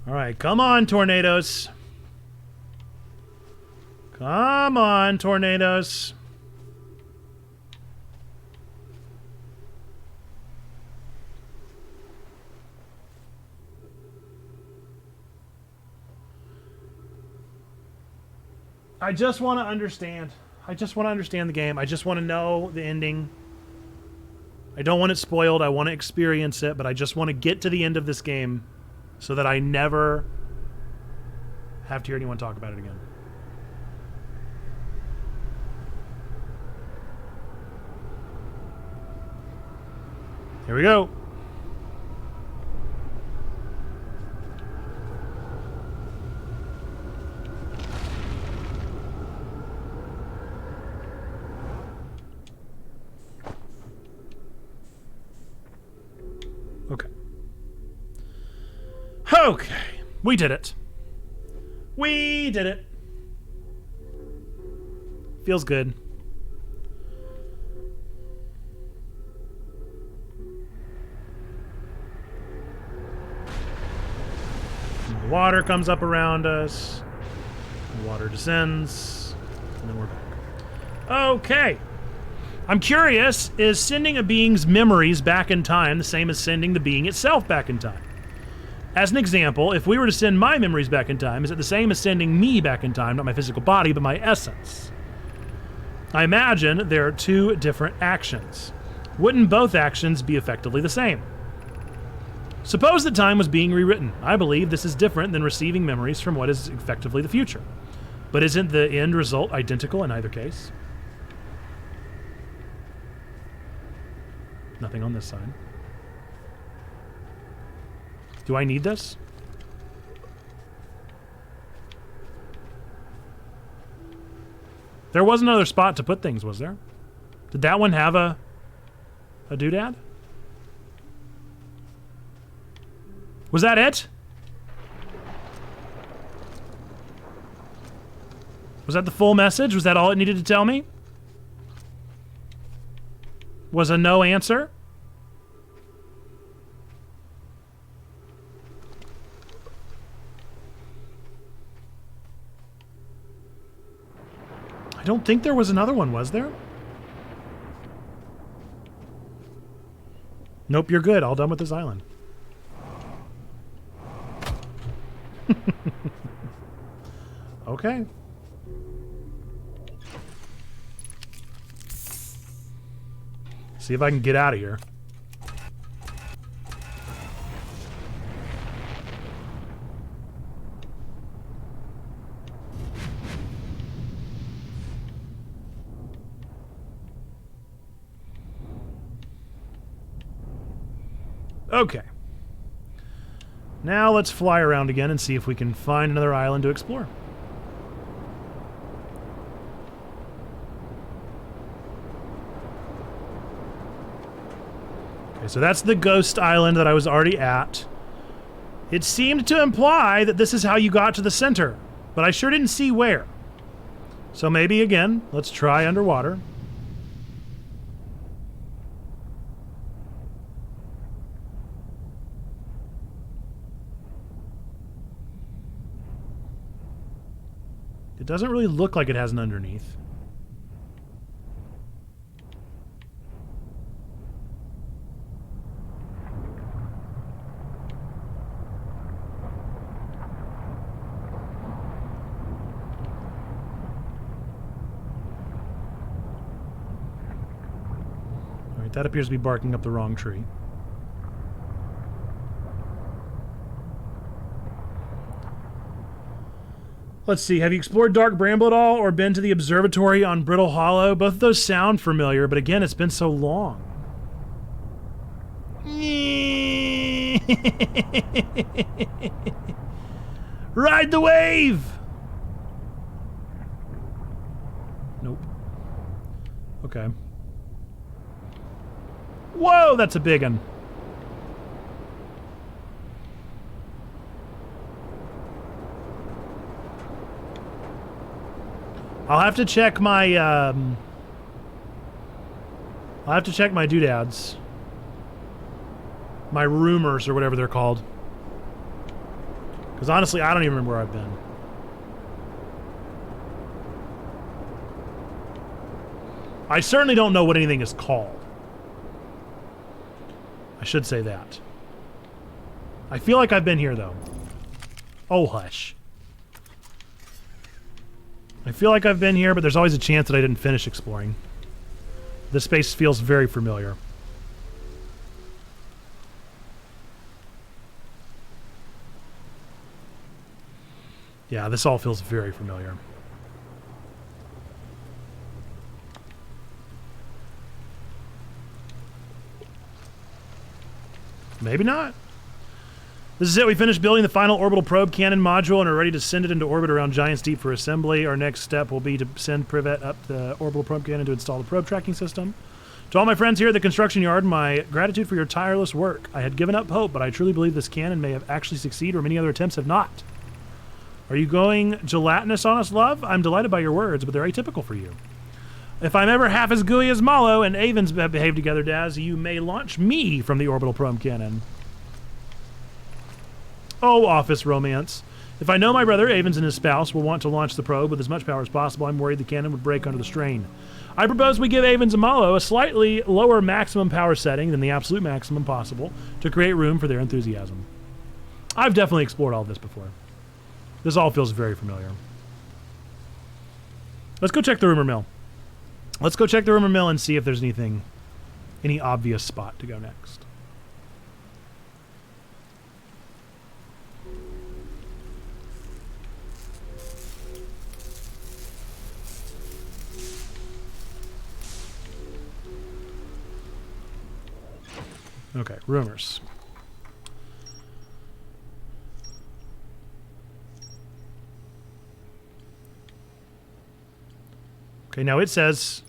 All right, come on, tornadoes. Come on, tornadoes. I just want to understand. I just want to understand the game. I just want to know the ending. I don't want it spoiled. I want to experience it, but I just want to get to the end of this game so that I never have to hear anyone talk about it again. Here we go. Okay, we did it. We did it. Feels good. The water comes up around us. The water descends. And then we're back. Okay. I'm curious, is sending a being's memories back in time the same as sending the being itself back in time? As an example, if we were to send my memories back in time, is it the same as sending me back in time, not my physical body, but my essence? I imagine there are two different actions. Wouldn't both actions be effectively the same? Suppose that time was being rewritten. I believe this is different than receiving memories from what is effectively the future. But isn't the end result identical in either case? Nothing on this side. Do I need this? There was another spot to put things, was there? Did that one have a doodad? Was that it? Was that the full message? Was that all it needed to tell me? Was a no answer? I don't think there was another one, was there? Nope, you're good. All done with this island. Okay. See if I can get out of here. Okay. Now let's fly around again and see if we can find another island to explore. Okay, so that's the ghost island that I was already at. It seemed to imply that this is how you got to the center, but I sure didn't see where. So maybe again, let's try underwater. It doesn't really look like it has an underneath. All right, that appears to be barking up the wrong tree. Let's see, have you explored Dark Bramble at all or been to the observatory on Brittle Hollow? Both of those sound familiar, but again, it's been so long. Ride the wave! Nope. Okay. Whoa, that's a big one. I'll have to check my, I'll have to check my doodads. My rumors, or whatever they're called. Because honestly, I don't even remember where I've been. I certainly don't know what anything is called. I should say that. I feel like I've been here, though. Oh, hush. I feel like I've been here, but there's always a chance that I didn't finish exploring. This space feels very familiar. Yeah, this all feels very familiar. Maybe not. This is it. We finished building the final orbital probe cannon module and are ready to send it into orbit around Giant's Deep for assembly. Our next step will be to send Privet up the orbital probe cannon to install the probe tracking system. To all my friends here at the construction yard, my gratitude for your tireless work. I had given up hope, but I truly believe this cannon may have actually succeeded where many other attempts have not. Are you going gelatinous on us, love? I'm delighted by your words, but they're atypical for you. If I'm ever half as gooey as Malo and Avens behave together, Daz, you may launch me from the orbital probe cannon. Oh, office romance. If I know my brother, Avens, and his spouse will want to launch the probe with as much power as possible, I'm worried the cannon would break under the strain. I propose we give Avens and Malo a slightly lower maximum power setting than the absolute maximum possible to create room for their enthusiasm. I've definitely explored all this before. This all feels very familiar. Let's go check the rumor mill. Let's go check the rumor mill and see if there's anything any obvious spot to go next. Okay, rumors. Okay, now it says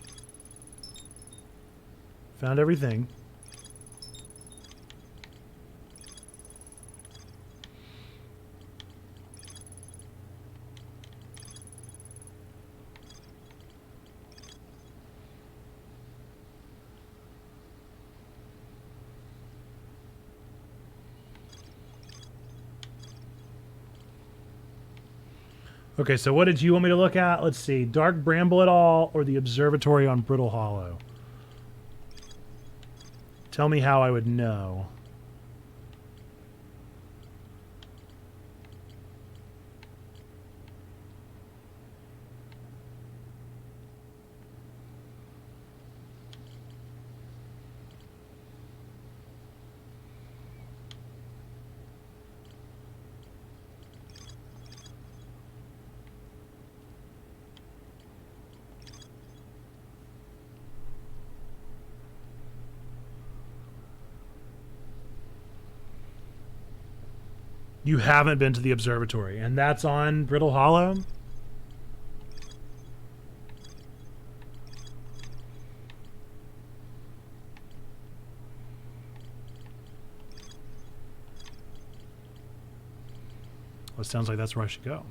found everything. Okay, so what did you want me to look at? Let's see. Dark Bramble at all or the observatory on Brittle Hollow? Tell me how I would know. You haven't been to the observatory, and that's on Brittle Hollow? Well, it sounds like that's where I should go.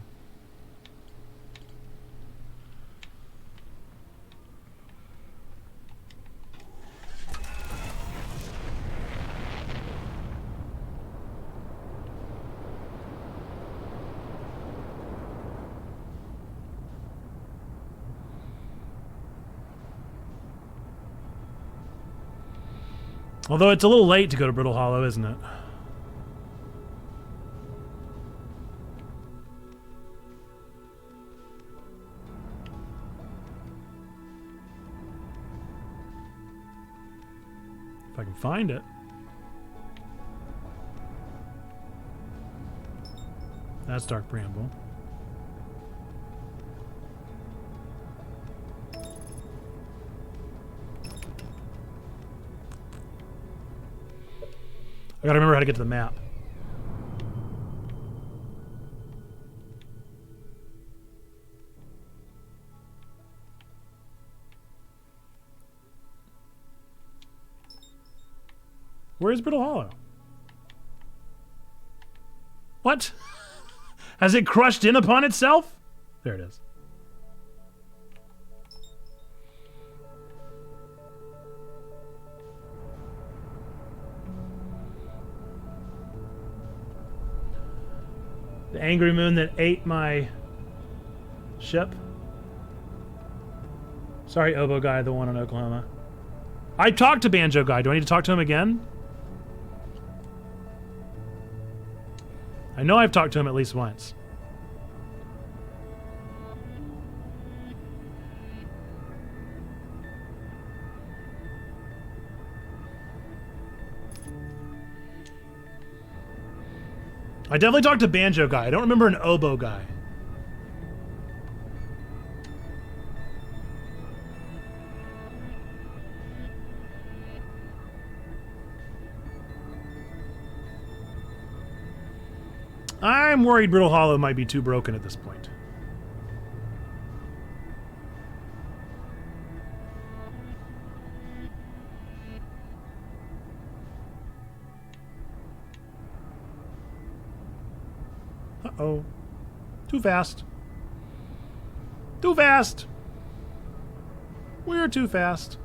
Although it's a little late to go to Brittle Hollow, isn't it? If I can find it. That's Dark Bramble. I gotta remember how to get to the map. Where is Brittle Hollow? What? Has it crushed in upon itself? There it is. The angry moon that ate my ship. Sorry, Oboe Guy, the one in Oklahoma. I talked to Banjo Guy. Do I need to talk to him again? I know I've talked to him at least once. I definitely talked to Banjo Guy. I don't remember an Oboe Guy. I'm worried Brittle Hollow might be too broken at this point. Uh-oh. Too fast. Too fast. We're too fast.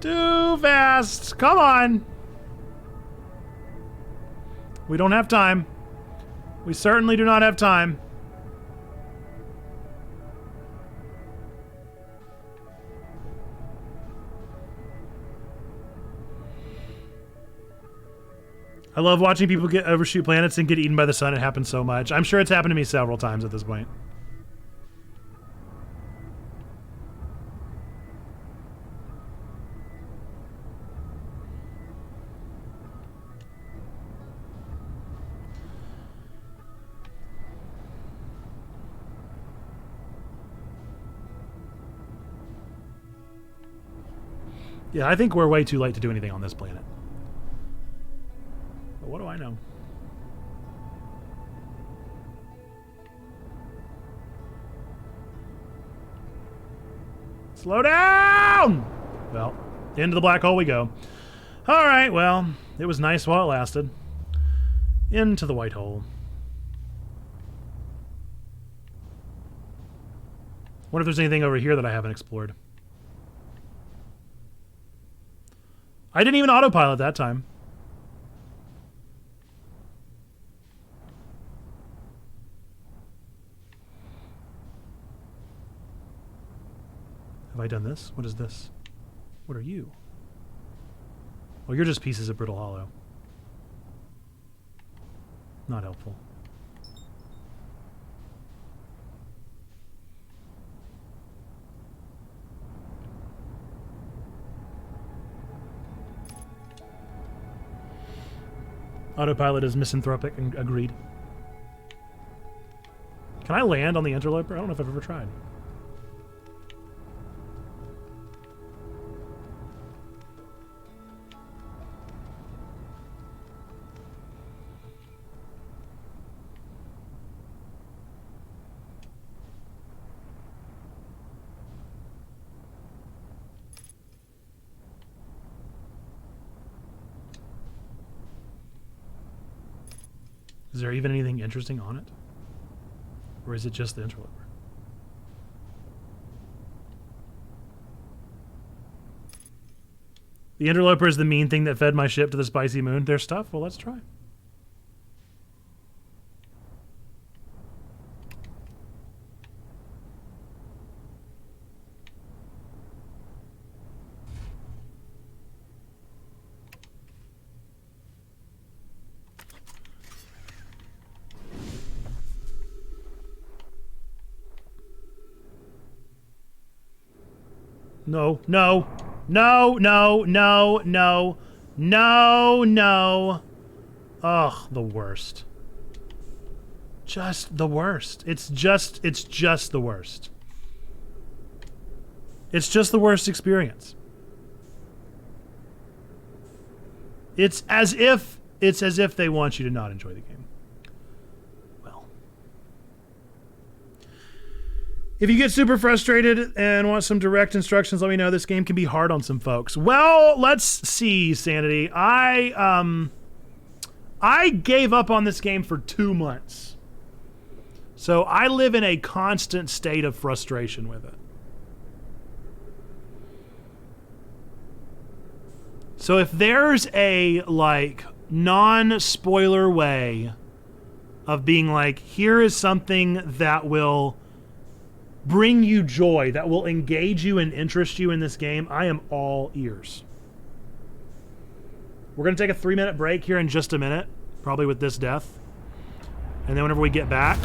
Too fast. Come on. We don't have time. We certainly do not have time. I love watching people get overshoot planets and get eaten by the sun. It happens so much. I'm sure it's happened to me several times at this point. Yeah, I think we're way too late to do anything on this planet. But what do I know? Slow down! Well, into the black hole we go. All right, well, it was nice while it lasted. Into the white hole. Wonder if there's anything over here that I haven't explored. I didn't even autopilot that time. Have I done this? What is this? What are you? Well, you're just pieces of brittle hollow. Not helpful. Autopilot is misanthropic and agreed. Can I land on the interloper? I don't know if I've ever tried. Is there even anything interesting on it? Or is it just the interloper? The interloper is the mean thing that fed my ship to the spicy moon. There's stuff? Well, let's try. No, no, no, no, no, no, no, no. Ugh, the worst. Just the worst. It's just the worst. It's just the worst experience. It's as if they want you to not enjoy the game. If you get super frustrated and want some direct instructions, let me know. This game can be hard on some folks. Well, let's see, Sanity. I gave up on this game for 2 months. So I live in a constant state of frustration with it. So if there's a, like, non-spoiler way of being like, here is something that will bring you joy, that will engage you and interest you in this game, I am all ears. We're going to take a 3-minute break here in just a minute, probably with this death. And then whenever we get back,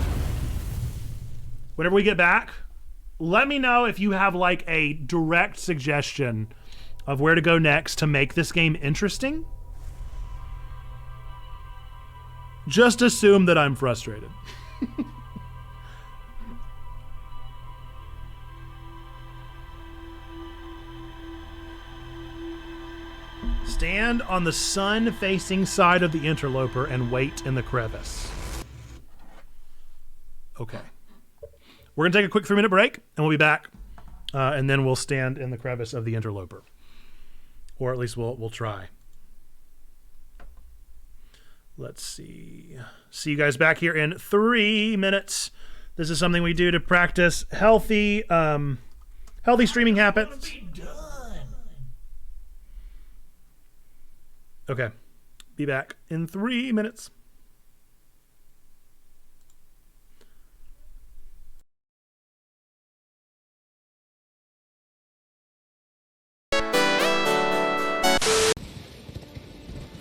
let me know if you have like a direct suggestion of where to go next to make this game interesting. Just assume that I'm frustrated. Stand on the sun-facing side of the interloper and wait in the crevice. Okay. We're going to take a quick 3-minute break, and we'll be back. And then we'll stand in the crevice of the interloper. Or at least we'll try. Let's see. See you guys back here in 3 minutes. This is something we do to practice healthy streaming habits. Okay. Be back in 3 minutes.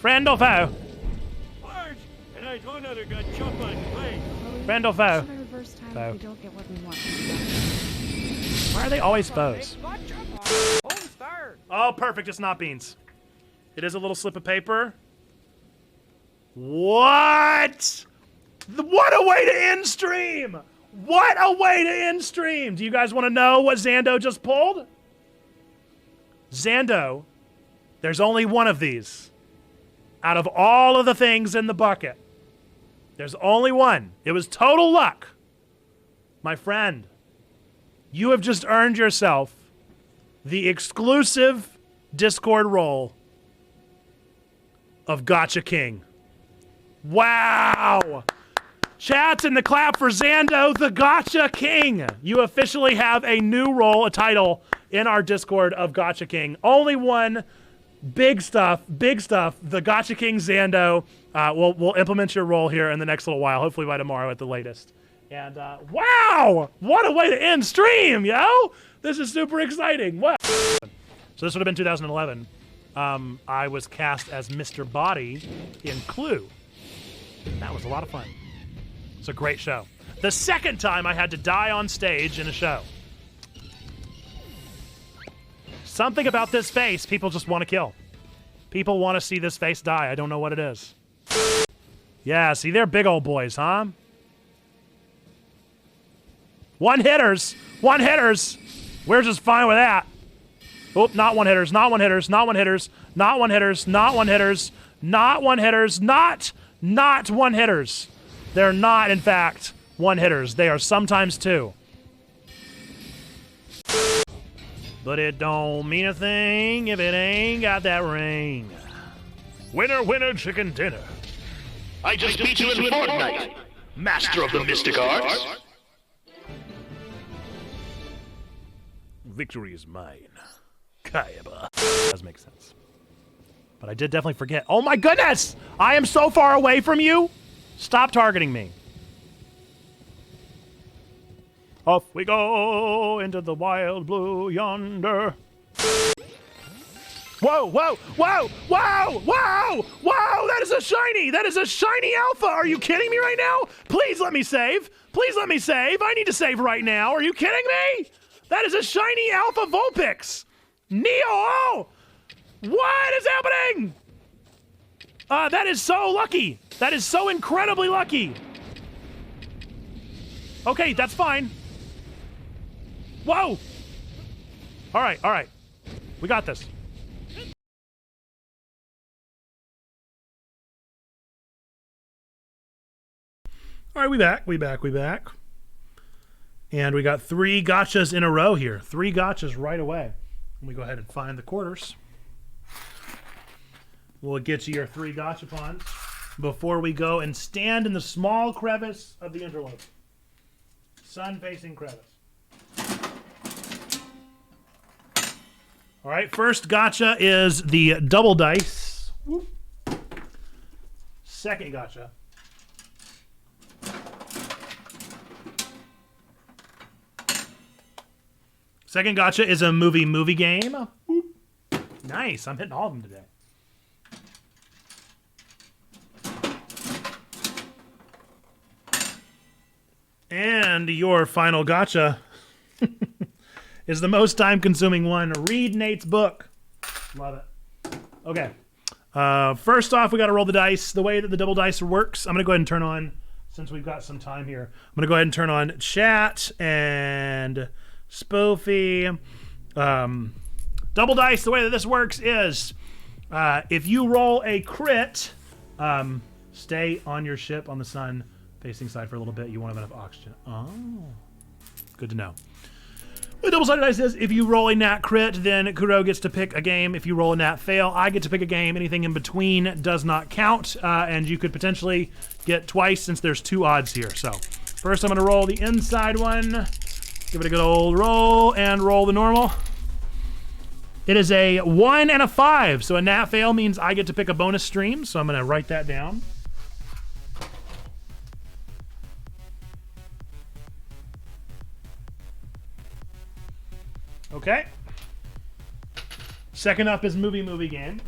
Friend or foe? And I told another got chopped on play. Friend or foe? Foe. We don't get what we want. Why are they always foes? Oh, perfect. It's not beans. It is a little slip of paper. What? What a way to end stream! What a way to end stream! Do you guys want to know what Zando just pulled? Zando There's only one of these. Out of all of the things in the bucket, there's only one. It was total luck. My friend, you have just earned yourself the exclusive Discord role of Gotcha King. Wow! Chat and the clap for Zando, the Gotcha King. You officially have a new role, a title in our Discord of Gotcha King. Only one. Big stuff. The Gotcha King Zando. We'll implement your role here in the next little while, hopefully by tomorrow at the latest. And wow! What a way to end stream, yo! This is super exciting. Wow. So this would have been 2011. I was cast as Mr. Body in Clue. That was a lot of fun. It's a great show. The second time I had to die on stage in a show. Something about this face people just want to kill. People want to see this face die. I don't know what it is. Yeah, see, they're big old boys, huh? One hitters. We're just fine with that. Oh, not one hitters. Not one hitters. They're not, in fact, one hitters. They are sometimes two. But it don't mean a thing if it ain't got that ring. Winner, winner, chicken dinner. I just beat you in Fortnite, master of the mystic arts. Victory is mine. Kayaba. Does make sense. But I did definitely forget. Oh my goodness! I am so far away from you! Stop targeting me. Off we go into the wild blue yonder. Whoa, whoa, whoa, whoa, whoa, whoa! That is a shiny! That is a shiny alpha! Are you kidding me right now? Please let me save! Please let me save! I need to save right now! Are you kidding me? That is a shiny alpha Vulpix! Neo! Oh! What is happening? That is so lucky! That is so incredibly lucky! Okay, that's fine. Whoa! Alright. We got this. Alright, we back. And we got 3 gotchas in a row here. 3 gotchas right away. Let me go ahead and find the quarters. We'll get you your 3 gachapons before we go and stand in the small crevice of the interlope. Sun-facing crevice. All right, first gotcha is the double dice. Second gotcha. Second gotcha is a movie game. Nice, I'm hitting all of them today. And your final gotcha is the most time-consuming one. Read Nate's book. Love it. Okay. First off, we got to roll the dice. The way that the double dice works, I'm going to go ahead and turn on, since we've got some time here, I'm going to go ahead and turn on chat and Spoofy. Double dice, the way that this works is if you roll a crit, stay on your ship on the sun facing side for a little bit. You won't have enough oxygen. Oh, good to know. The double-sided dice is if you roll a nat crit, then Kuro gets to pick a game. If you roll a nat fail, I get to pick a game. Anything in between does not count, and you could potentially get twice since there's 2 odds here. So first I'm going to roll the inside one, give it a good old roll, and roll the normal. It is a 1 and a 5, so a nat fail means I get to pick a bonus stream, so I'm going to write that down. Okay. Second up is movie game.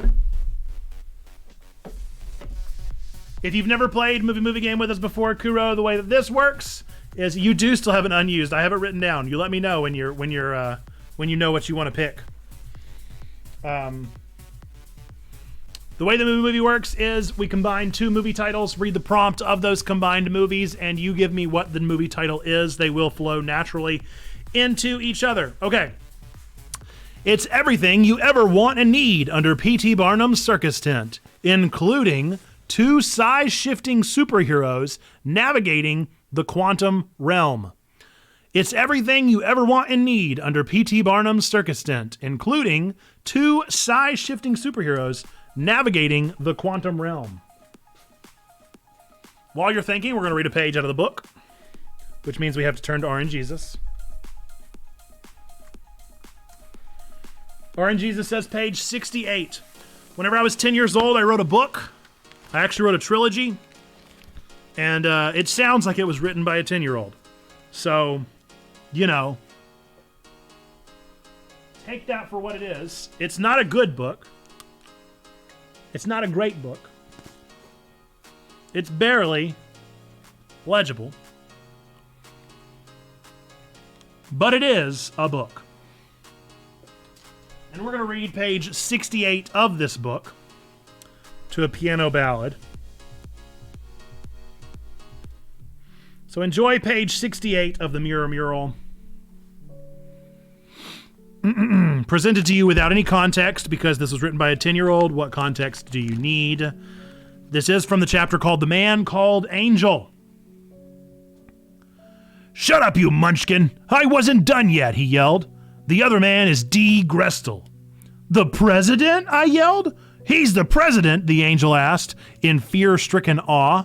If you've never played movie game with us before, Kuro, the way that this works is you do still have an unused. I have it written down. You let me know when you know what you want to pick. The way the movie works is we combine 2 movie titles, read the prompt of those combined movies, and you give me what the movie title is. They will flow naturally into each other. Okay. It's everything you ever want and need under P.T. Barnum's circus tent, including 2 size-shifting superheroes navigating the quantum realm. It's everything you ever want and need under P.T. Barnum's circus tent, including 2 size-shifting superheroes navigating the quantum realm. While you're thinking, we're going to read a page out of the book, which means we have to turn to Orange Jesus. Orange Jesus says page 68. Whenever I was 10 years old, I wrote a book. I actually wrote a trilogy. And it sounds like it was written by a 10-year-old. So, you know, take that for what it is. It's not a good book. It's not a great book. It's barely legible. But it is a book. And we're going to read page 68 of this book to a piano ballad. So enjoy page 68 of the Mirror Mural. Presented to you without any context because this was written by a 10-year-old. What context do you need? This is from the chapter called The Man Called Angel. "Shut up, you munchkin! I wasn't done yet," he yelled. "The other man is D. Grestel." "The president?" I yelled. "He's the president?" the angel asked, in fear-stricken awe.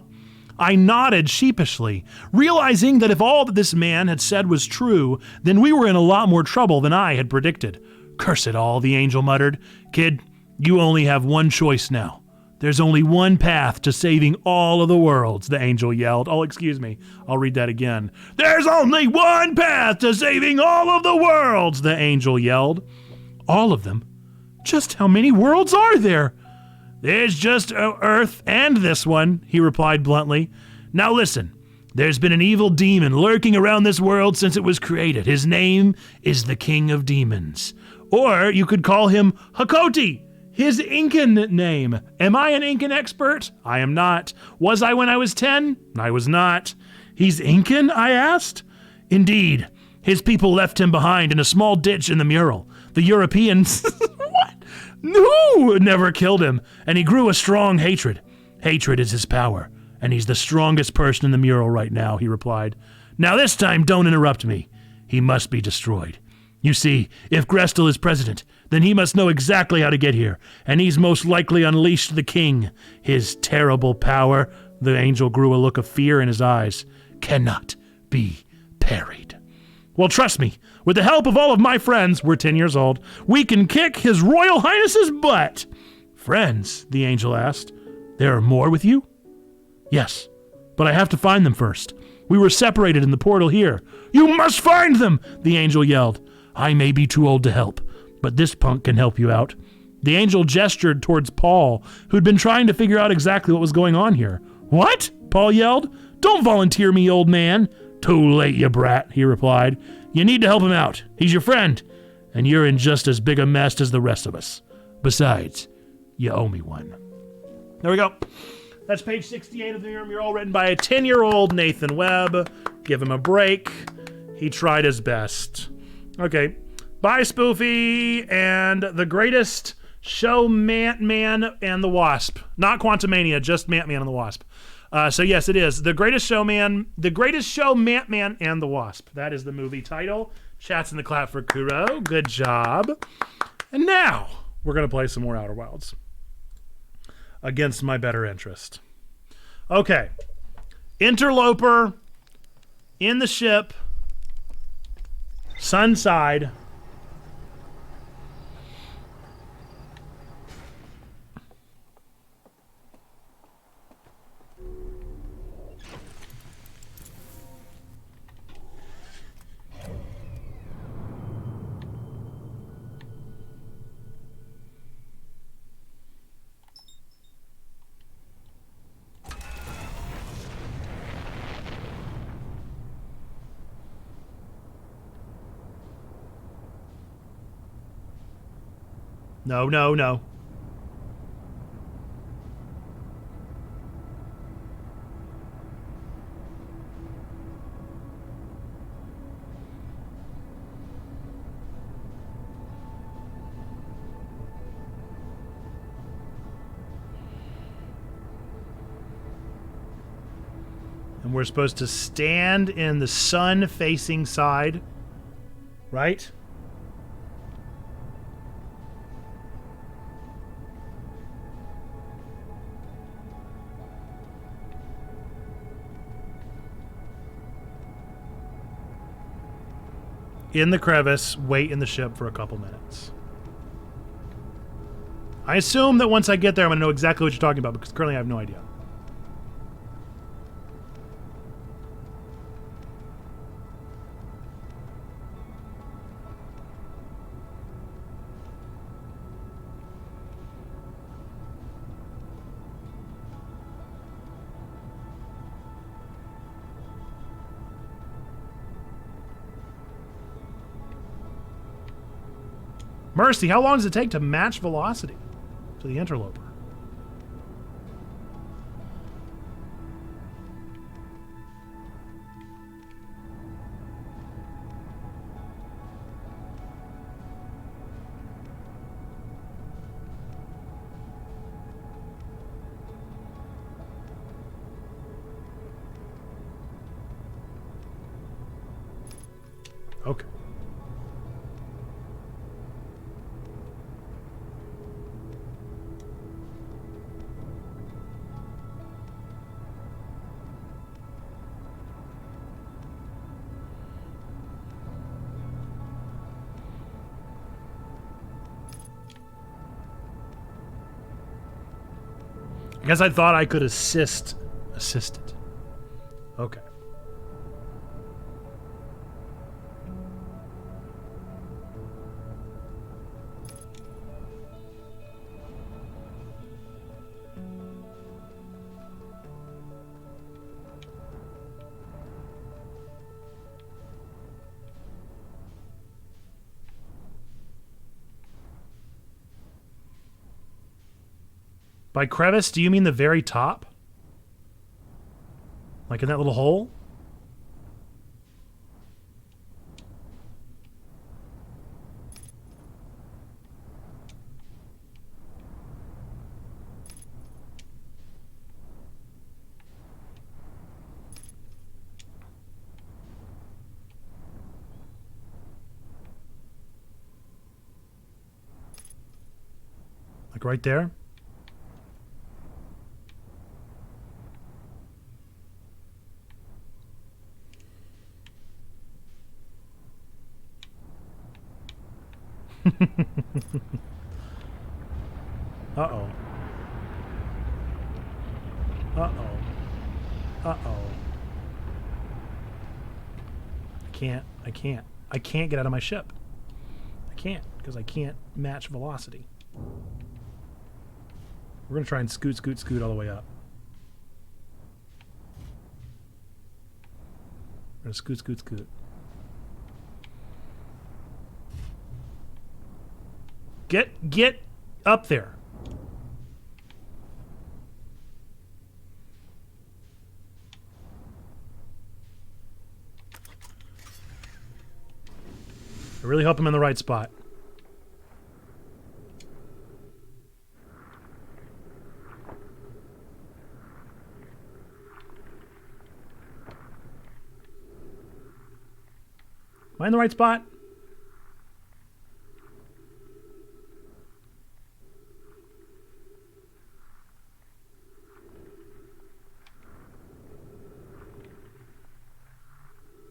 I nodded sheepishly, realizing that if all that this man had said was true, then we were in a lot more trouble than I had predicted. "Curse it all," the angel muttered. "Kid, you only have one choice now. There's only one path to saving all of the worlds," the angel yelled. Oh, excuse me. I'll read that again. "There's only one path to saving all of the worlds," the angel yelled. "All of them? Just how many worlds are there?" "There's just Earth and this one," he replied bluntly. "Now listen, there's been an evil demon lurking around this world since it was created. His name is the King of Demons. Or you could call him Hakoti, his Incan name. Am I an Incan expert? I am not. Was I when I was 10? I was not. He's Incan? I asked. Indeed. His people left him behind in a small ditch in the mural. The Europeans... What? No, never killed him, and he grew a strong hatred. Hatred is his power, and he's the strongest person in the mural right now," he replied. "Now this time, don't interrupt me. He must be destroyed. You see, if Grestel is president, then he must know exactly how to get here, and he's most likely unleashed the king. His terrible power," the angel grew a look of fear in his eyes, "cannot be parried. Well, trust me, with the help of all of my friends," we're 10 years old, "we can kick His Royal Highness's butt." "Friends?" the angel asked. "There are more with you?" "Yes, but I have to find them first. We were separated in the portal here." "You must find them!" the angel yelled. "I may be too old to help, but this punk can help you out." The angel gestured towards Paul, who'd been trying to figure out exactly what was going on here. "What?" Paul yelled. "Don't volunteer me, old man." "Too late, you brat," he replied. "You need to help him out. He's your friend, and you're in just as big a mess as the rest of us. Besides, you owe me one." There we go. That's page 68 of the Mirror Mural, written by a 10-year-old Nathan Webb. Give him a break. He tried his best. Okay. Bye, Spoofy, and the greatest show, Man and the Wasp. Not Quantumania, just Man and the Wasp. So yes, it is. The Greatest Show, Man and the Wasp. That is the movie title. Chats in the clap for Kuro. Good job. And now, we're going to play some more Outer Wilds. Against my better interest. Okay. Interloper. In the ship. Sunside. No, no, no. And we're supposed to stand in the sun-facing side, right? In the crevice, wait in the ship for a couple minutes. I assume that once I get there, I'm going to know exactly what you're talking about, because currently I have no idea. Mercy, how long does it take to match velocity to the interloper? Okay. I guess I thought I could assist it. Okay. By crevice, do you mean the very top? Like in that little hole? Like right there? Uh-oh. Uh-oh. Uh-oh. I can't get out of my ship. I can't, because I can't match velocity. We're going to try and scoot all the way up. We're going to scoot. Get up there. I really hope I'm in the right spot. Am I in the right spot?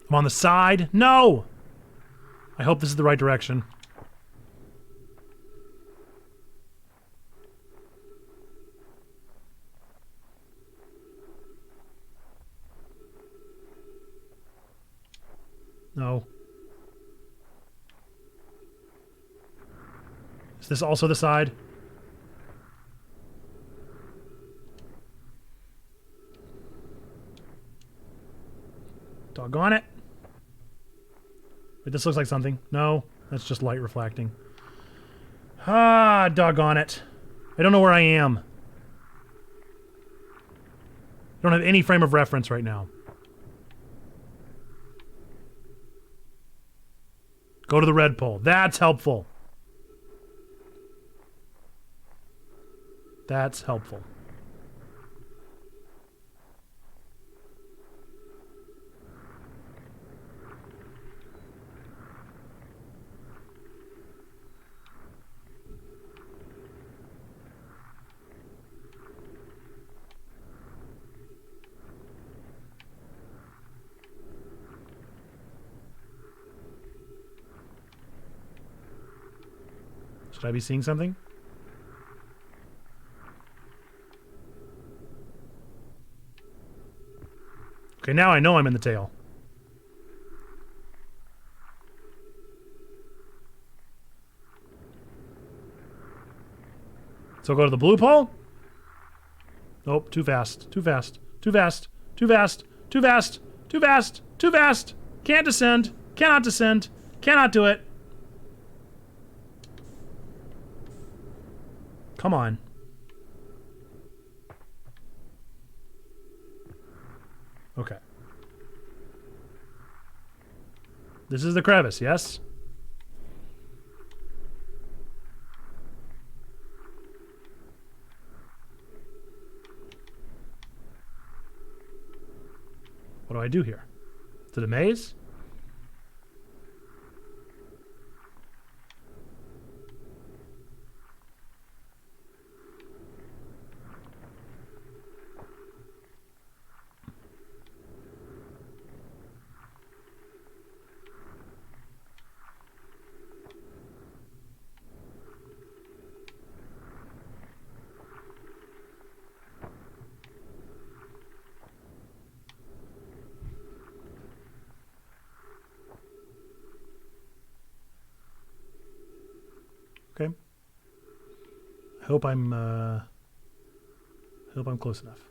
I'm on the side. No! I hope this is the right direction. No. Is this also the side? Doggone it. Wait, this looks like something. No, that's just light reflecting. Ah, doggone it. I don't know where I am. I don't have any frame of reference right now. Go to the red pole. That's helpful. That's helpful. Should I be seeing something? Okay, now I know I'm in the tail. So go to the blue pole? Nope, too fast. Too fast. Too fast. Too fast. Too fast. Too fast. Too fast. Can't descend. Cannot descend. Cannot do it. Come on. Okay. This is the crevice, yes? What do I do here? Is it a maze? Okay. I hope I'm close enough.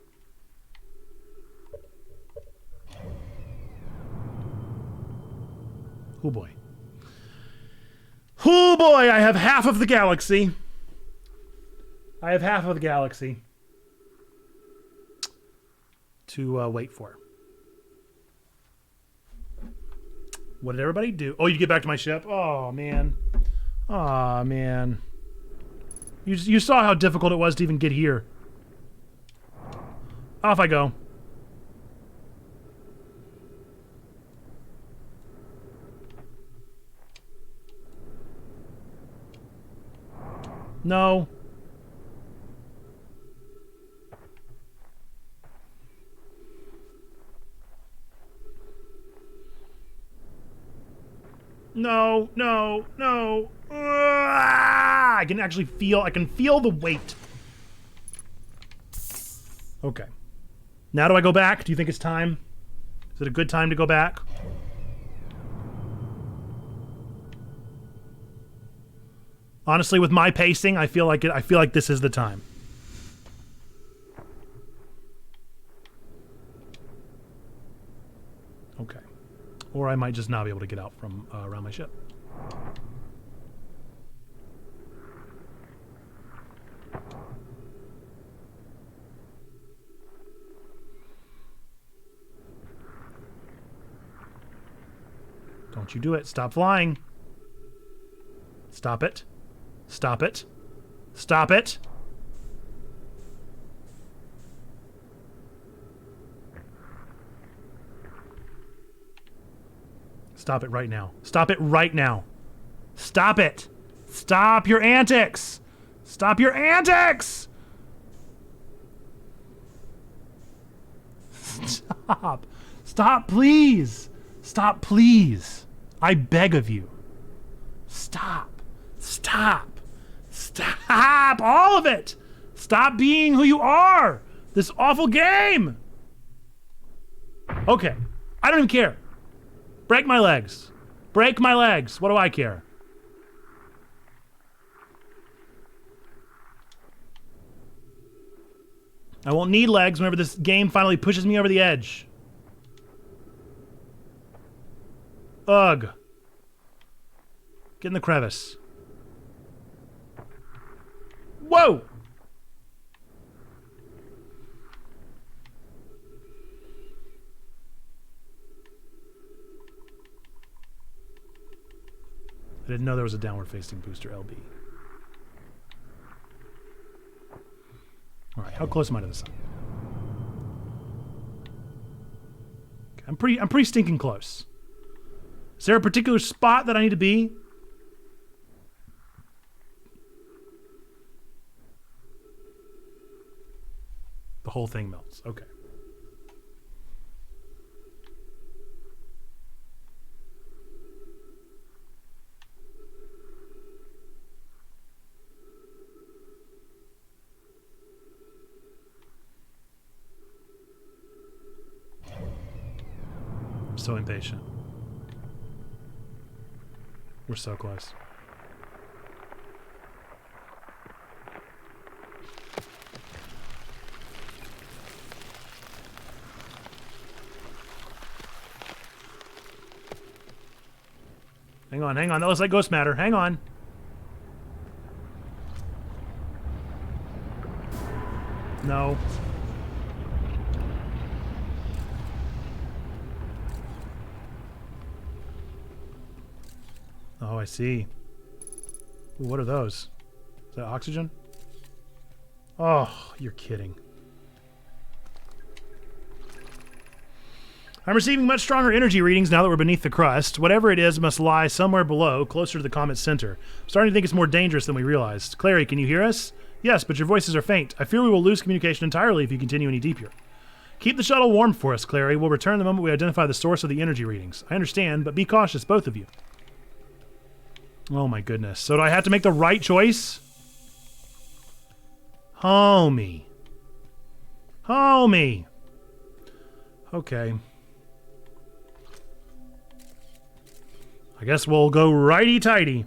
Oh boy. Oh boy, I have half of the galaxy. I have half of the galaxy to wait for. What did everybody do? Oh, you get back to my ship? Oh, man. Aw, man. You saw how difficult it was to even get here. Off I go. No. No, no, no. I can actually feel, I can feel the weight. Okay. Now do I go back? Do you think it's time? Is it a good time to go back? Honestly, with my pacing, I feel like this is the time. Okay. Or I might just not be able to get out from around my ship. Don't you do it. Stop flying. Stop it. Stop it. Stop it. Stop it right now. Stop it right now. Stop it. Stop your antics. Stop your antics. Stop. Stop, please. Stop, please. I beg of you. Stop. Stop. Stop. All of it. Stop being who you are. This awful game. Okay. I don't even care. Break my legs. Break my legs. What do I care? I won't need legs whenever this game finally pushes me over the edge. Ugh. Get in the crevice. Whoa! I didn't know there was a downward facing booster LB. All right, how close am I to the sun? Okay, I'm pretty stinking close. Is there a particular spot that I need to be? The whole thing melts. Okay. so impatient. We're so close. Hang on, hang on. That looks like ghost matter. Hang on. No. Oh, I see. Ooh, what are those? Is that oxygen? Oh, you're kidding. I'm receiving much stronger energy readings now that we're beneath the crust. Whatever it is must lie somewhere below, closer to the comet's center. I'm starting to think it's more dangerous than we realized. Clary, can you hear us? Yes, but your voices are faint. I fear we will lose communication entirely if you continue any deeper. Keep the shuttle warm for us, Clary. We'll return the moment we identify the source of the energy readings. I understand, but be cautious, both of you. Oh my goodness. So do I have to make the right choice? Homie. Homie. Okay. I guess we'll go righty-tighty.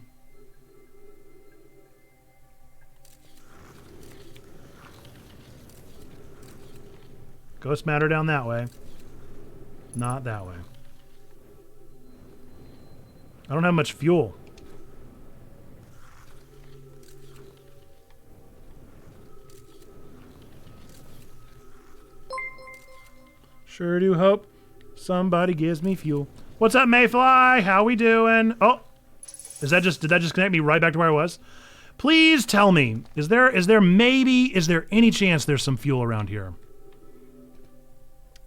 Ghost matter down that way. Not that way. I don't have much fuel. Sure do hope somebody gives me fuel. What's up, Mayfly? How we doing? Oh, did that just connect me right back to where I was? Please tell me, is there any chance there's some fuel around here?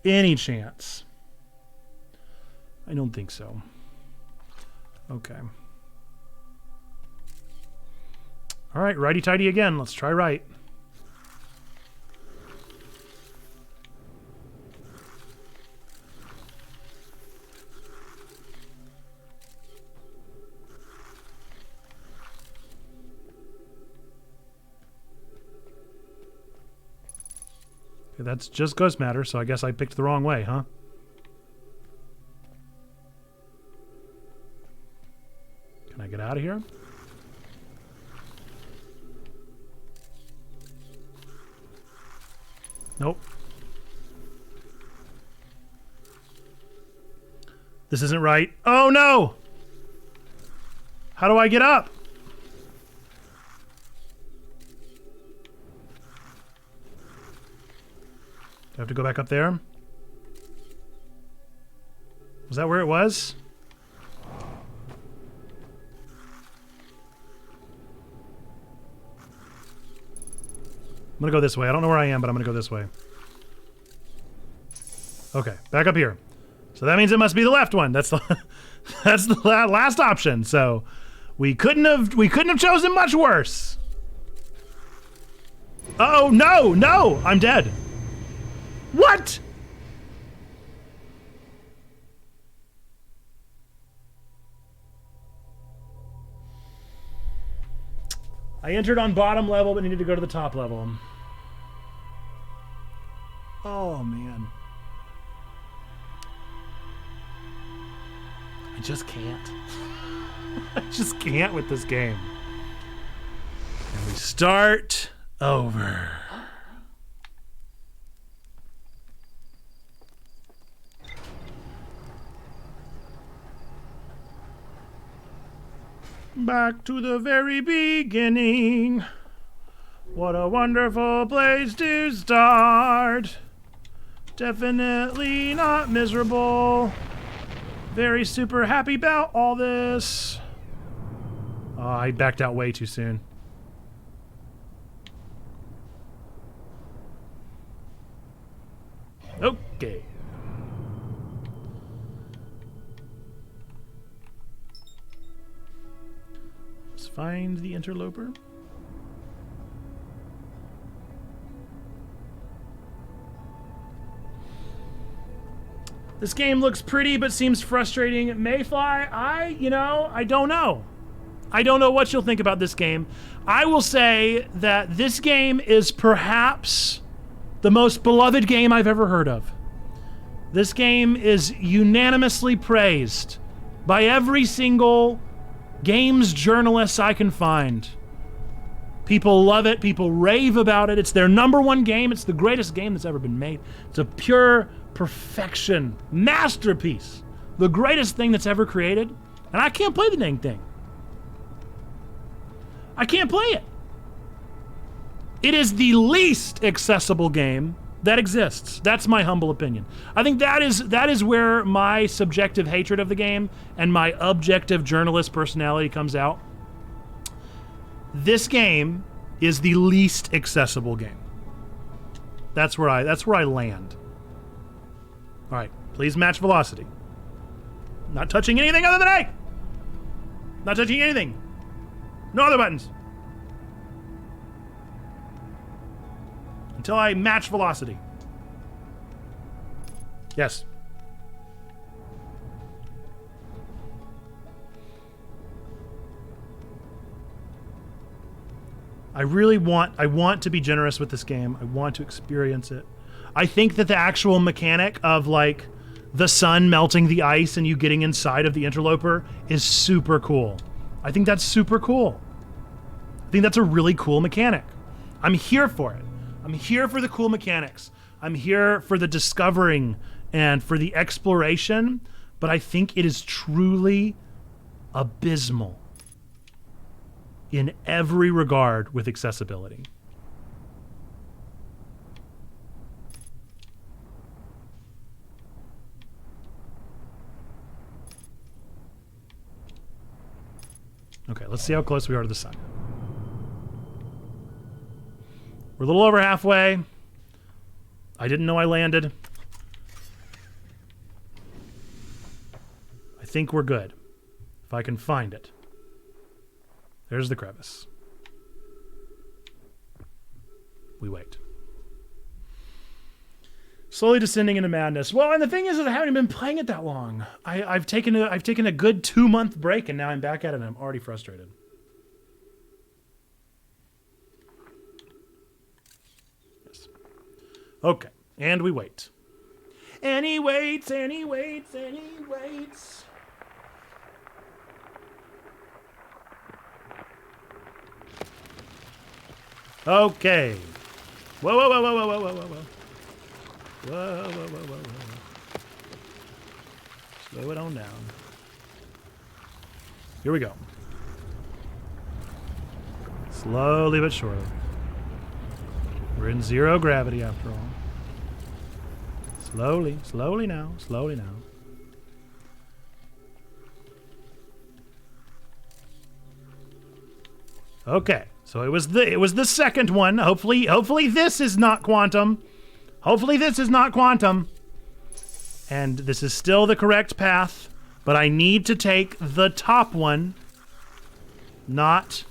Any chance? I don't think so. Okay. All right, righty-tighty again. Let's try right. That's just ghost matter, so I guess I picked the wrong way, huh? Can I get out of here? Nope. This isn't right. Oh no! How do I get up? Do I have to go back up there? Was that where it was? I'm gonna go this way. I don't know where I am, but I'm gonna go this way. Okay, back up here. So that means it must be the left one. That's the that's the last option. So we couldn't have chosen much worse. Uh-oh, no, I'm dead. What? I entered on bottom level, but needed to go to the top level. Oh, man. I just can't. I just can't with this game. And we start over. Back to the very beginning. What a wonderful place to start. Definitely not miserable. Very super happy about all this. Oh, I backed out way too soon. Okay. Let's find the interloper. This game looks pretty but seems frustrating. Mayfly, I don't know. I don't know what you'll think about this game. I will say that this game is perhaps the most beloved game I've ever heard of. This game is unanimously praised by every single games journalist I can find. People love it. People rave about it. It's their #1 game. It's the greatest game that's ever been made. It's a pure perfection. Masterpiece. The greatest thing that's ever created. And I can't play the dang thing. I can't play it. It is the least accessible game that exists. That's my humble opinion. I think that is where my subjective hatred of the game and my objective journalist personality comes out. This game is the least accessible game. That's where I land. All right, please match velocity. Not touching anything other than A. Not touching anything. No other buttons. Until I match velocity. Yes. I want to be generous with this game. I want to experience it. I think that the actual mechanic of like the sun melting the ice and you getting inside of the interloper is super cool. I think that's super cool. I think that's a really cool mechanic. I'm here for it. I'm here for the cool mechanics. I'm here for the discovering and for the exploration, but I think it is truly abysmal in every regard with accessibility. Okay, let's see how close we are to the sun. We're a little over halfway. I didn't know I landed. I think we're good. If I can find it. There's the crevice. We wait. Slowly descending into madness. Well, and the thing is that I haven't even been playing it that long. I've taken a good 2-month break, and now I'm back at it, and I'm already frustrated. Yes. Okay, and we wait. And he waits, and he waits, and he waits. Okay. Whoa, whoa, whoa, whoa, whoa, whoa, whoa, whoa, whoa. Whoa, whoa, whoa, whoa, whoa. Slow it on down. Here we go. Slowly but surely. We're in zero gravity after all. Slowly, slowly now, slowly now. Okay. So it was the second one. Hopefully this is not quantum. Hopefully this is not quantum. And this is still the correct path, but I need to take the top one, not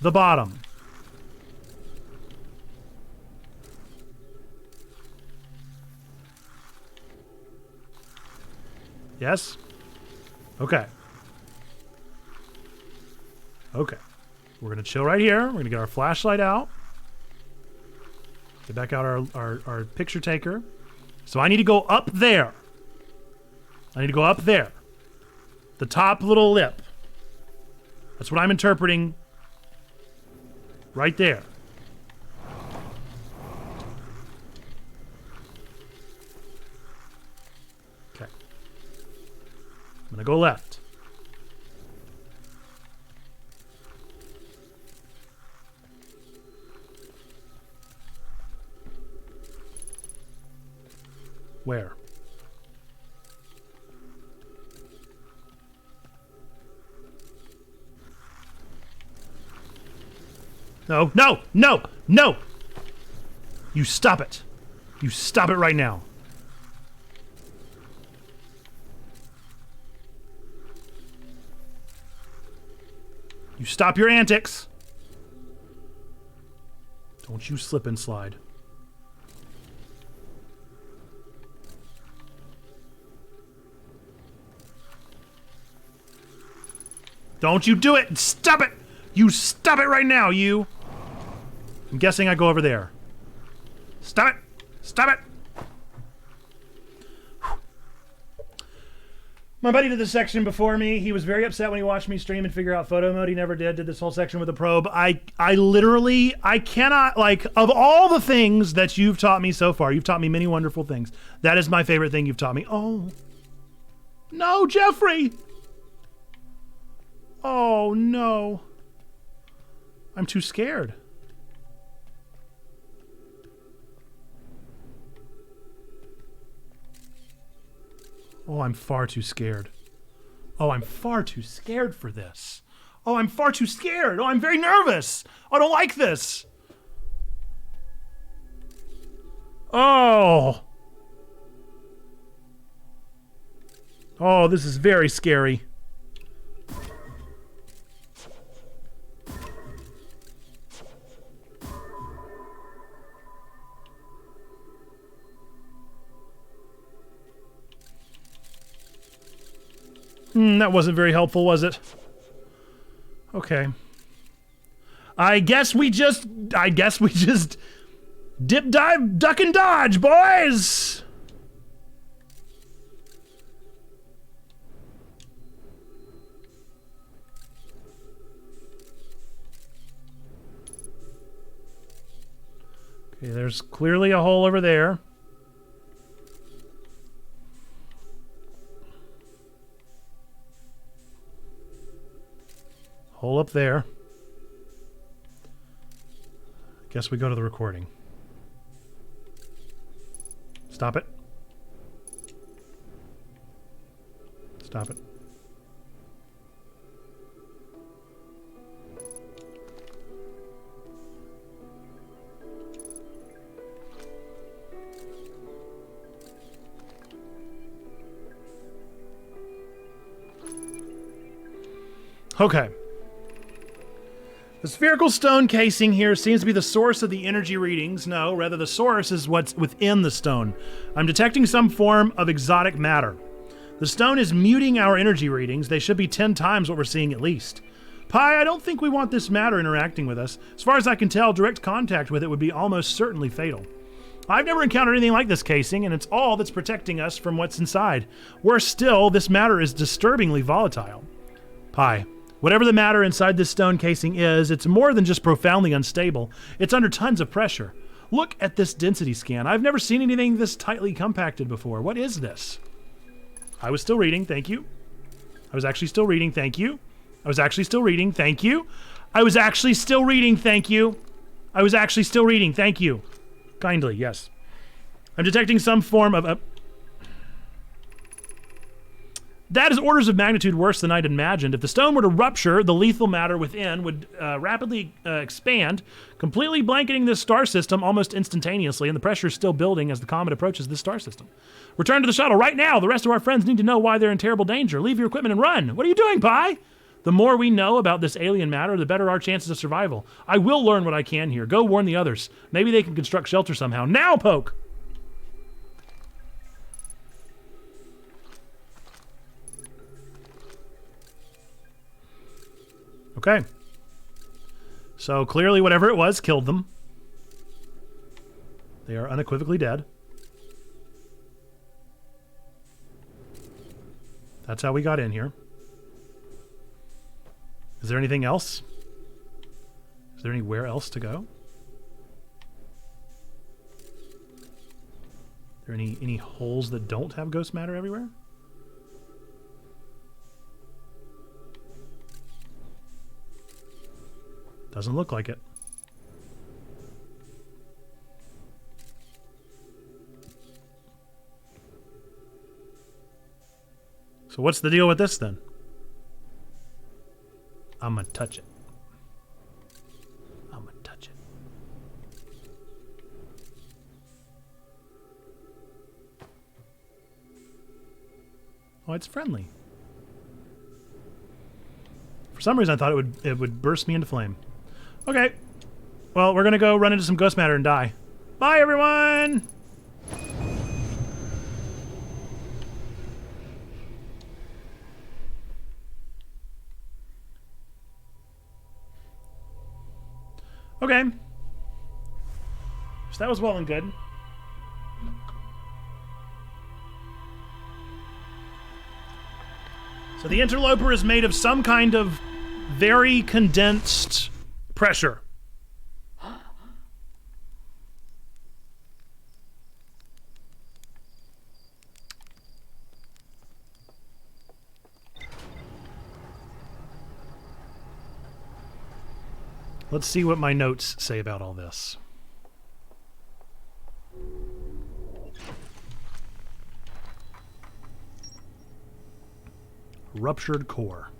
the bottom. Yes? Okay. Okay. We're going to chill right here. We're going to get our flashlight out. Get back out our picture taker. So I need to go up there. I need to go up there. The top little lip. That's what I'm interpreting. Right there. Okay. I'm going to go left. Where? No, no, no, no! You stop it. You stop it right now. You stop your antics. Don't you slip and slide. Don't you do it! Stop it! You stop it right now, you! I'm guessing I go over there. Stop it! Stop it! My buddy did this section before me. He was very upset when he watched me stream and figure out photo mode. He never did this whole section with a probe. I literally, I cannot, like, of all the things that you've taught me so far, you've taught me many wonderful things. That is my favorite thing you've taught me. Oh, no, Jeffrey. Oh, no. I'm too scared. Oh, I'm far too scared. Oh, I'm far too scared for this. Oh, I'm far too scared. Oh, I'm very nervous. I don't like this. Oh. Oh, this is very scary. That wasn't very helpful, was it? Okay. I guess we just dip, dive, duck, and dodge, boys! Okay, there's clearly a hole over there. Hole up there. Guess we go to the recording. Stop it. Stop it. Okay. The spherical stone casing here seems to be the source of the energy readings. No, rather the source is what's within the stone. I'm detecting some form of exotic matter. The stone is muting our energy readings. They should be 10 times what we're seeing at least. Pi, I don't think we want this matter interacting with us. As far as I can tell, direct contact with it would be almost certainly fatal. I've never encountered anything like this casing, and it's all that's protecting us from what's inside. Worse still, this matter is disturbingly volatile. Pi, whatever the matter inside this stone casing is, it's more than just profoundly unstable. It's under tons of pressure. Look at this density scan. I've never seen anything this tightly compacted before. What is this? I was still reading, thank you. I was actually still reading, thank you. I was actually still reading, thank you. I was actually still reading, thank you. I was actually still reading, thank you. Kindly, yes. I'm detecting some form of... That is orders of magnitude worse than I'd imagined. If the stone were to rupture, the lethal matter within would rapidly expand, completely blanketing this star system almost instantaneously, and the pressure is still building as the comet approaches this star system. Return to the shuttle right now. The rest of our friends need to know why they're in terrible danger. Leave your equipment and run. What are you doing, Pi? The more we know about this alien matter, the better our chances of survival. I will learn what I can here. Go warn the others. Maybe they can construct shelter somehow. Now, Poke! Okay. So clearly whatever it was killed them. They are unequivocally dead. That's how we got in here. Is there anything else? Is there anywhere else to go? Are there any holes that don't have ghost matter everywhere? Doesn't look like it. So what's the deal with this then? I'm gonna touch it. I'm gonna touch it. Oh, it's friendly. For some reason I thought it would burst me into flame. Okay. Well, we're gonna go run into some ghost matter and die. Bye, everyone! Okay. So that was well and good. So the interloper is made of some kind of very condensed pressure. Let's see what my notes say about all this. Ruptured core.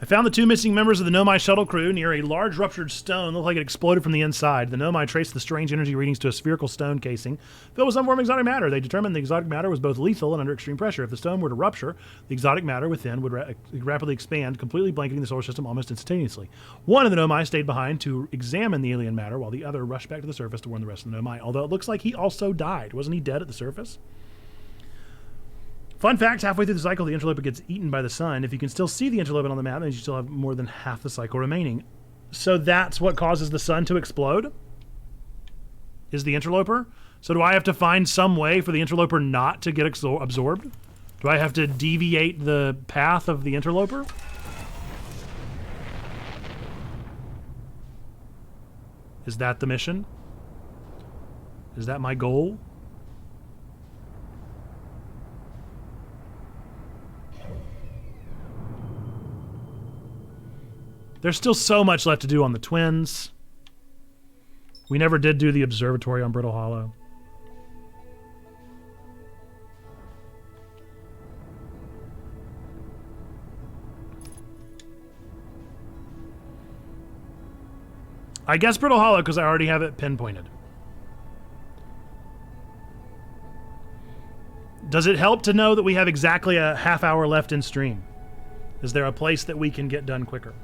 I found the two missing members of the Nomai shuttle crew near a large ruptured stone. Looked like it exploded from the inside. The Nomai traced the strange energy readings to a spherical stone casing filled with some form of exotic matter. They determined the exotic matter was both lethal and under extreme pressure. If the stone were to rupture, the exotic matter within would rapidly expand, completely blanketing the solar system almost instantaneously. One of the Nomai stayed behind to examine the alien matter, while the other rushed back to the surface to warn the rest of the Nomai. Although it looks like he also died. Wasn't he dead at the surface? Fun fact, halfway through the cycle, the interloper gets eaten by the sun. If you can still see the interloper on the map, then you still have more than half the cycle remaining. So that's what causes the sun to explode? Is the interloper? So do I have to find some way for the interloper not to get absorbed? Do I have to deviate the path of the interloper? Is that the mission? Is that my goal? There's still so much left to do on the twins. We never did do the observatory on Brittle Hollow. I guess Brittle Hollow because I already have it pinpointed. Does it help to know that we have exactly a half hour left in stream? Is there a place that we can get done quicker?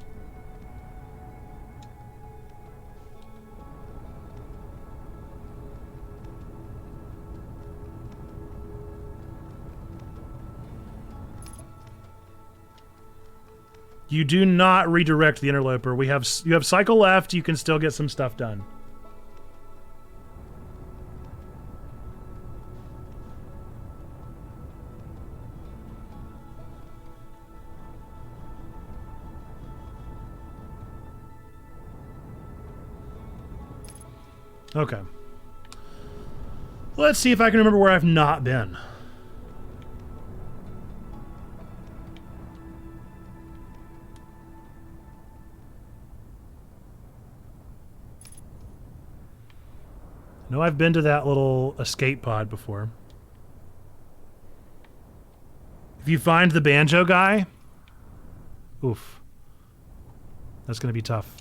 You do not redirect the interloper. You have cycle left. You can still get some stuff done. Okay. Let's see if I can remember where I've not been. No, I've been to that little escape pod before. If you find the banjo guy, oof, that's going to be tough.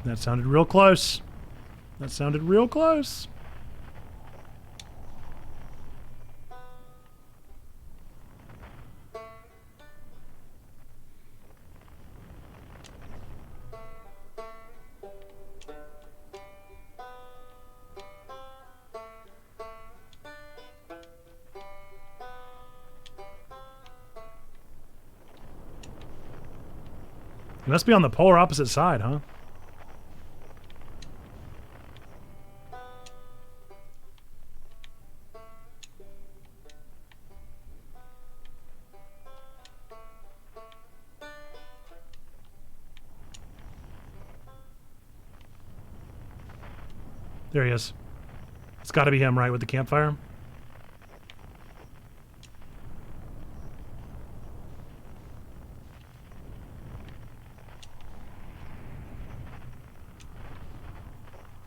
That sounded real close. That sounded real close. You must be on the polar opposite side, huh? There he is. It's got to be him, right, with the campfire?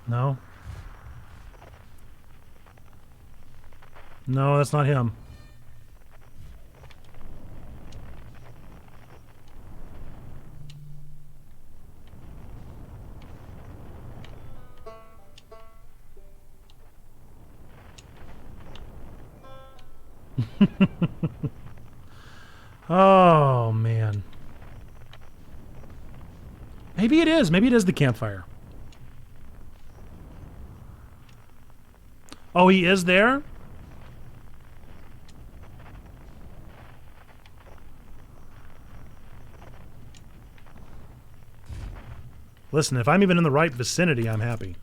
No. No, that's not him. Oh, man. Maybe it is. Maybe it is the campfire. Oh, he is there? Listen, if I'm even in the right vicinity, I'm happy.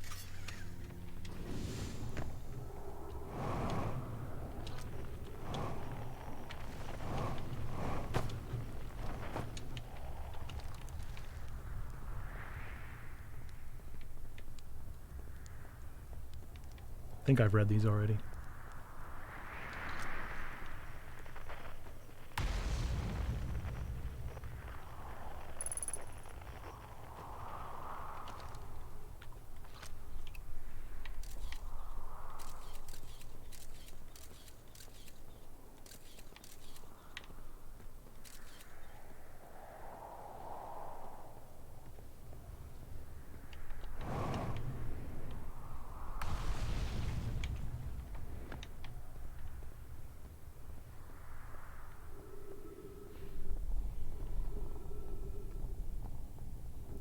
I think I've read these already.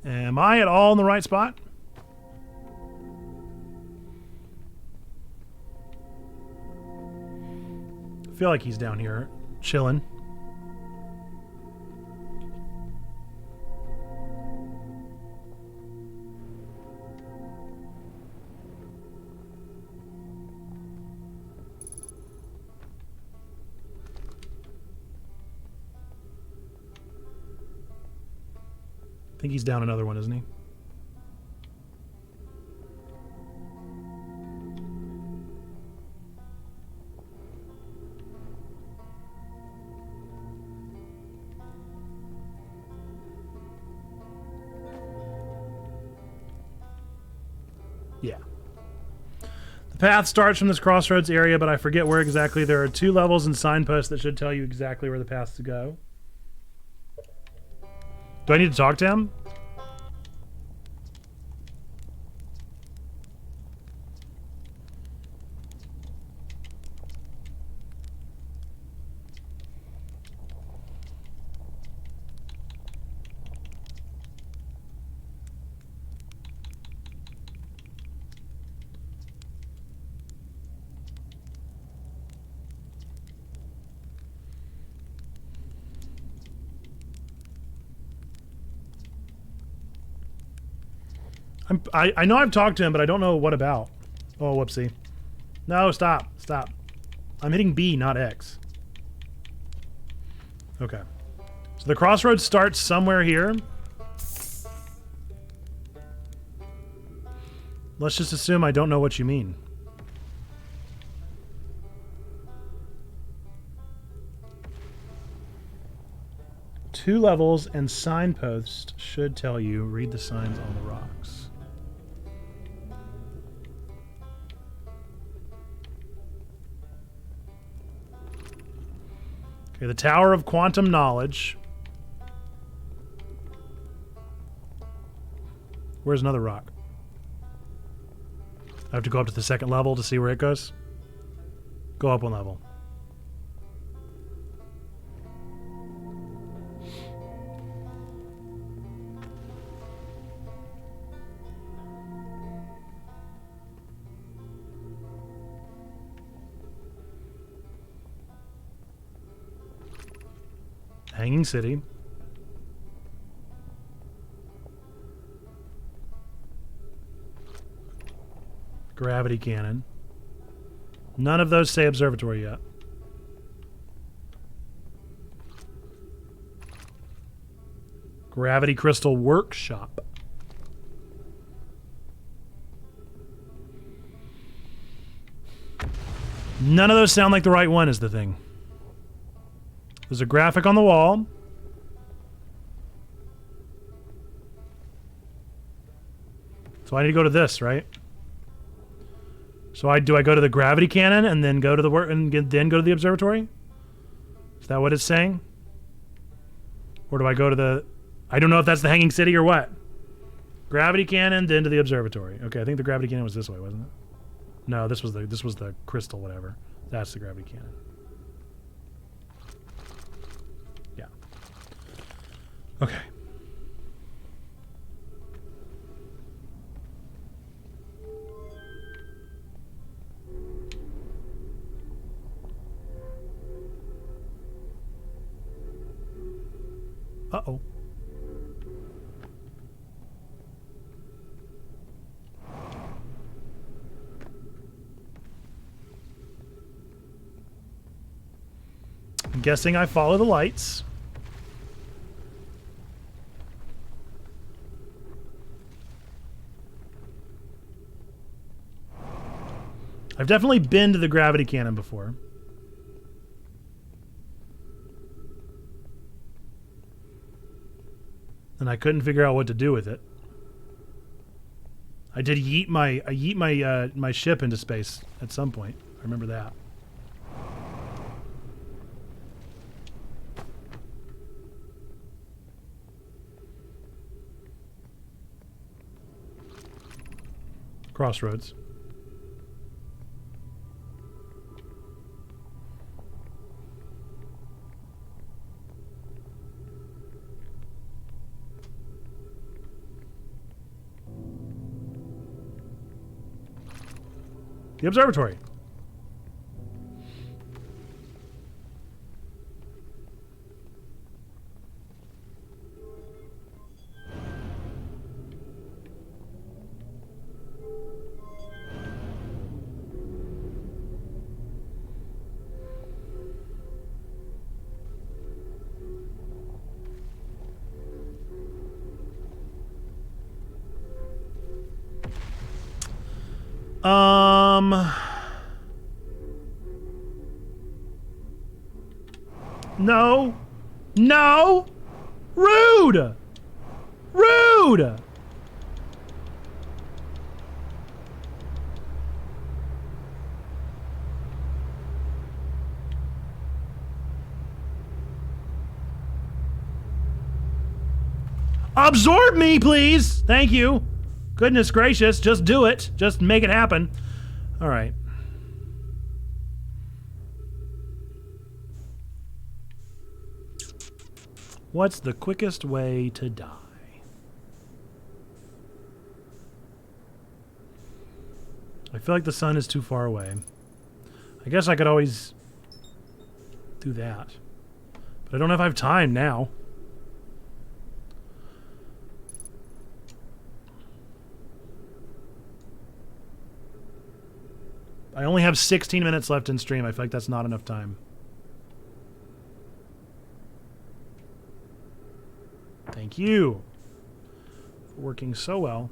Am I at all in the right spot? I feel like he's down here, chilling. I think he's down another one, isn't he? Yeah. The path starts from this crossroads area, but I forget where exactly. There are 2 levels and signposts that should tell you exactly where the path's to go. Do I need to talk to him? I know I've talked to him, but I don't know what about. Oh, whoopsie. No, stop. Stop. I'm hitting B, not X. Okay. So the crossroads starts somewhere here. Let's just assume I don't know what you mean. Two levels and signposts should tell you. Read the signs on the rocks. Okay, the Tower of Quantum Knowledge. Where's another rock? I have to go up to the second level to see where it goes. Go up one level. Hanging City. Gravity Cannon. None of those say observatory yet. Gravity Crystal Workshop. None of those sound like the right one is the thing. There's a graphic on the wall. So I need to go to this, right? So do I go to the gravity cannon and then go to the then go to the observatory? Is that what it's saying? Or do I go to the... I don't know if that's the Hanging City or what. Gravity cannon, then to the observatory. Okay, I think the gravity cannon was this way, wasn't it? No, this was the crystal whatever. That's the gravity cannon. Yeah. Okay. Uh-oh. I'm guessing I follow the lights. I've definitely been to the gravity cannon before. And I couldn't figure out what to do with it. I did yeet my ship into space at some point. I remember that. Crossroads. The observatory. No. No. Rude. Rude. Absorb me, please. Thank you. Goodness gracious, just do it. Just make it happen. All right. What's the quickest way to die? I feel like the sun is too far away. I guess I could always do that. But I don't know if I have time now. I only have 16 minutes left in stream. I feel like that's not enough time. Thank you for working so well.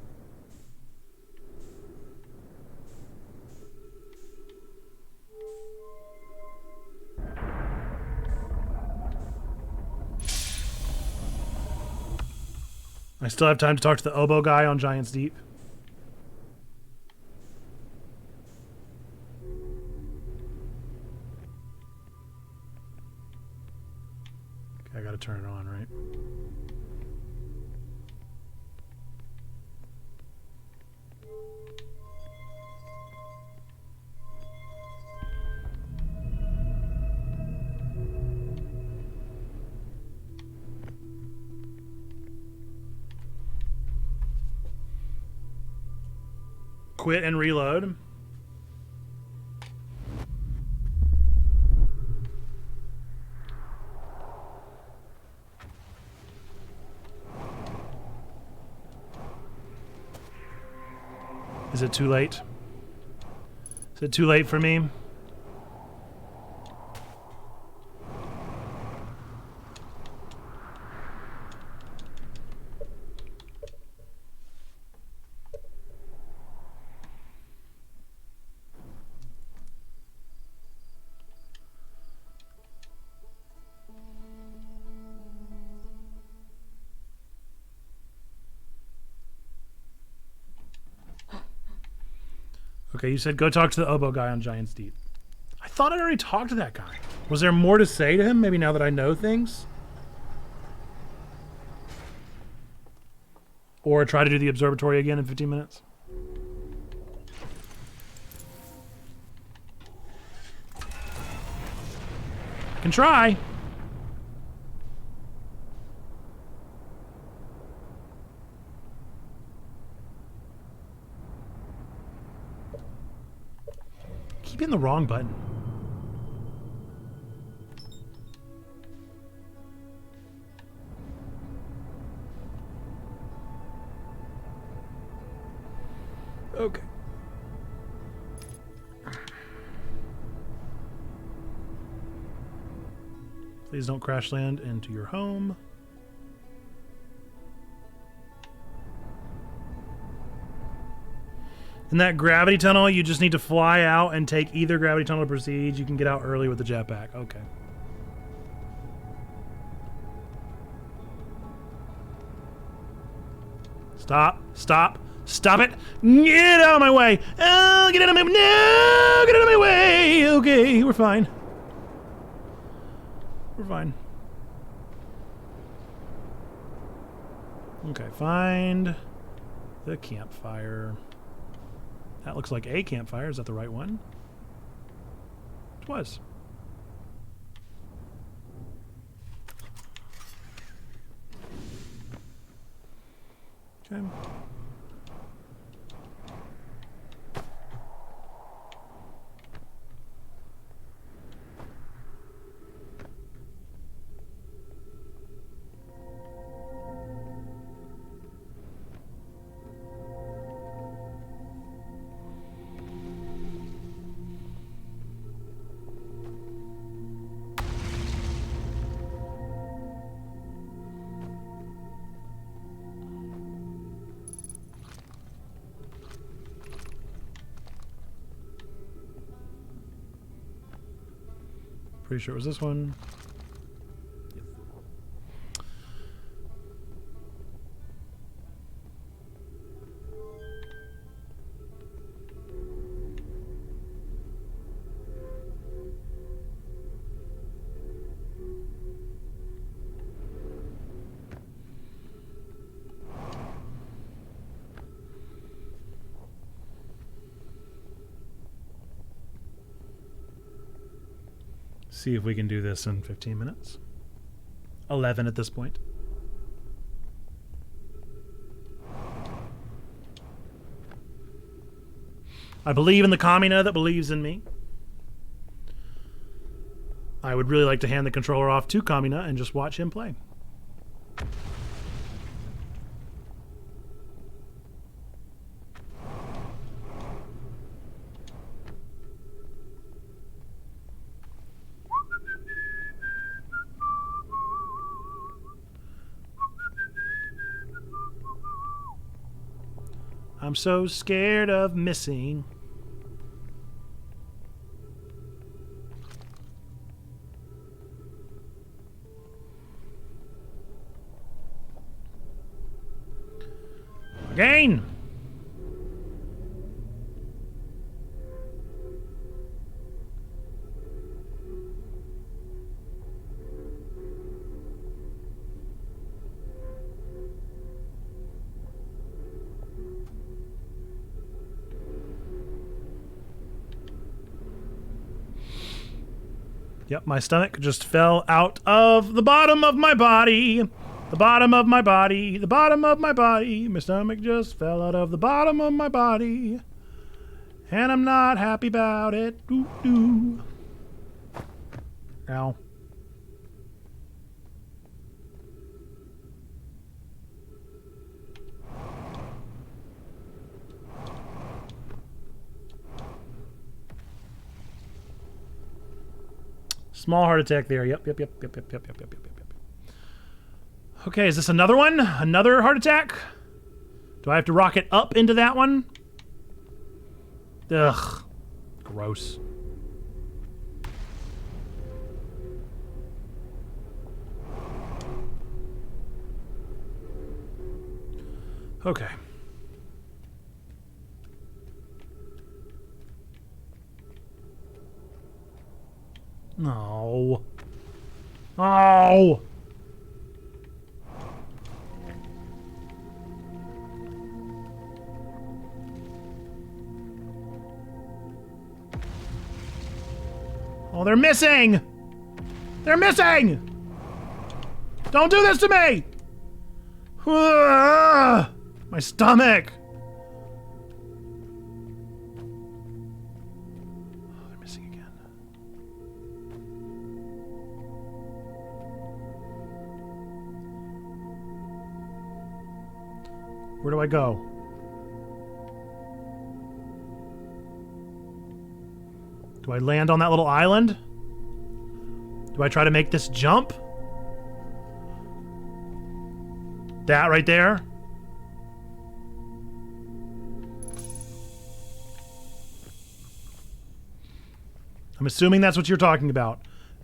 I still have time to talk to the oboe guy on Giants Deep. Okay, I gotta turn it on, right? Quit and reload. Is it too late? Is it too late for me? Okay, you said go talk to the oboe guy on Giants Deep. I thought I'd already talked to that guy. Was there more to say to him, maybe now that I know things? Or try to do the observatory again in 15 minutes? I can try. Keep hitting the wrong button. Okay. Please don't crash land into your home. In that gravity tunnel, you just need to fly out and take either gravity tunnel to proceed. You can get out early with the jetpack. Okay. Stop. Stop. Stop it. Get out of my way. Oh, get out of my... No! Get out of my way. Okay, we're fine. We're fine. Okay, find the campfire. That looks like a campfire. Is that the right one? It was. Okay. Pretty sure it was this one. See if we can do this in 15 minutes. 11 at this point. I believe in the Kamina that believes in me. I would really like to hand the controller off to Kamina and just watch him play. I'm so scared of missing. Again! Yep, my stomach just fell out of the bottom of my body. The bottom of my body. The bottom of my body. My stomach just fell out of the bottom of my body. And I'm not happy about it. Doo doo. Ow. Small heart attack there. Yep. Okay, is this another one? Another heart attack? Do I have to rocket up into that one? Ugh. Gross. Okay. No. Oh. Oh, they're missing. They're missing. Don't do this to me. My stomach. Where do I go? Do I land on that little island? Do I try to make this jump? That right there? I'm assuming that's what you're talking about.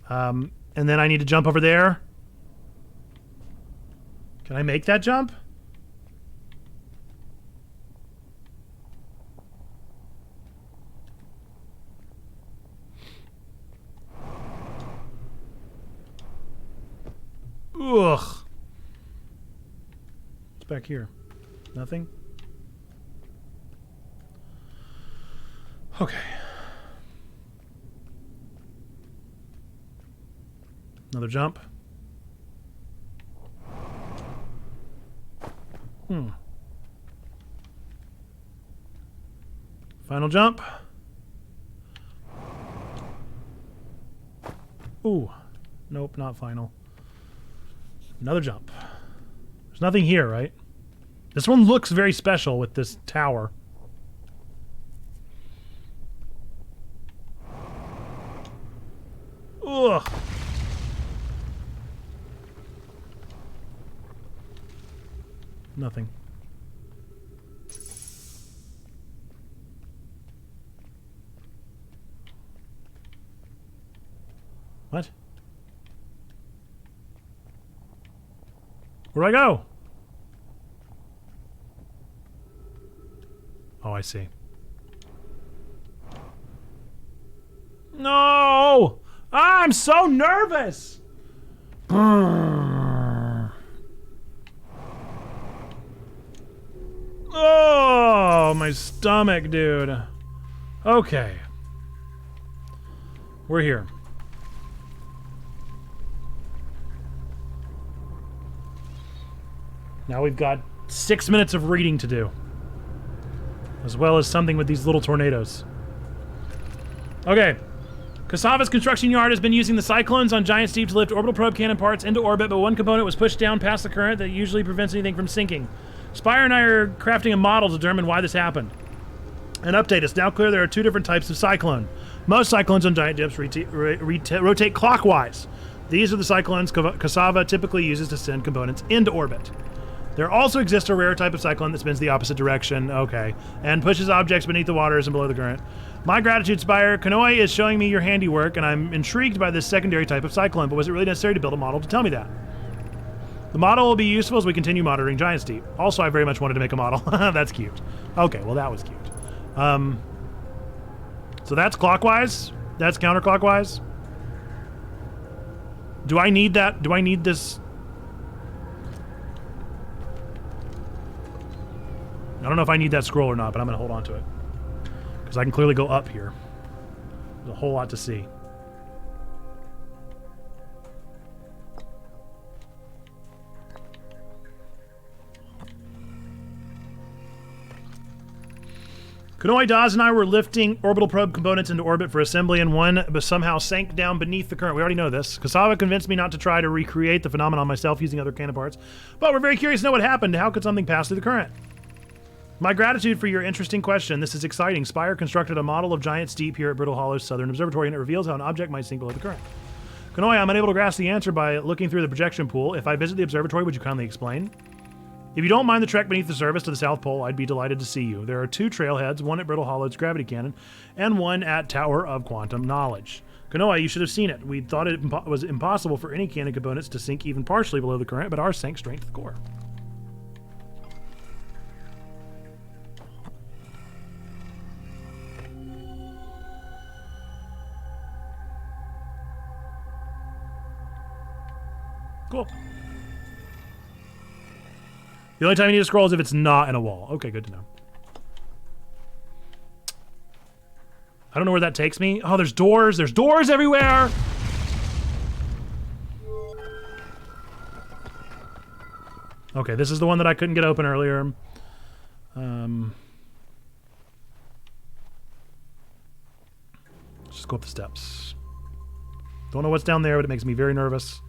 And then I need to jump over there. Can I make that jump? Ugh. What's back here? Nothing? Okay. Another jump. Final jump. Ooh. Nope, not final. Another jump. There's nothing here, right? This one looks very special with this tower. Ugh. Nothing. What? Where'd I go? Oh, I see. No! I'm so nervous! Oh, my stomach, dude. Okay. We're here. Now we've got 6 minutes of reading to do. As well as something with these little tornadoes. Okay. Cassava's construction yard has been using the cyclones on Giant Steep to lift orbital probe cannon parts into orbit, but one component was pushed down past the current that usually prevents anything from sinking. Spire and I are crafting a model to determine why this happened. An update. It's now clear there are two different types of cyclone. Most cyclones on giant dips rotate clockwise. These are the cyclones Cassava typically uses to send components into orbit. There also exists a rare type of cyclone that spins the opposite direction, okay, and pushes objects beneath the waters and below the current. My gratitude, Spire. Kanoi is showing me your handiwork, and I'm intrigued by this secondary type of cyclone, but was it really necessary to build a model to tell me that? The model will be useful as we continue monitoring Giant Steep. Also, I very much wanted to make a model. That's cute. Okay, well, that was cute. So that's clockwise? That's counterclockwise? Do I need that? Do I need this? I don't know if I need that scroll or not, but I'm going to hold on to it. Because I can clearly go up here. There's a whole lot to see. Kanoi, Daz, and I were lifting orbital probe components into orbit for assembly, and one somehow sank down beneath the current. We already know this. Cassava convinced me not to try to recreate the phenomenon myself using other cannon parts, but we're very curious to know what happened. How could something pass through the current? My gratitude for your interesting question. This is exciting. Spire constructed a model of Giant Steep here at Brittle Hollow's Southern Observatory, and it reveals how an object might sink below the current. Kanoi, I'm unable to grasp the answer by looking through the projection pool. If I visit the observatory, would you kindly explain? If you don't mind the trek beneath the surface to the South Pole, I'd be delighted to see you. There are two trailheads, one at Brittle Hollow's Gravity Cannon, and one at Tower of Quantum Knowledge. Kanoi, you should have seen it. We thought it was impossible for any cannon components to sink even partially below the current, but ours sank straight to the core. Cool. The only time you need to scroll is if it's not in a wall. Okay, good to know. I don't know where that takes me. Oh, there's doors. There's doors everywhere. Okay, this is the one that I couldn't get open earlier. Let's just go up the steps. Don't know what's down there, but it makes me very nervous.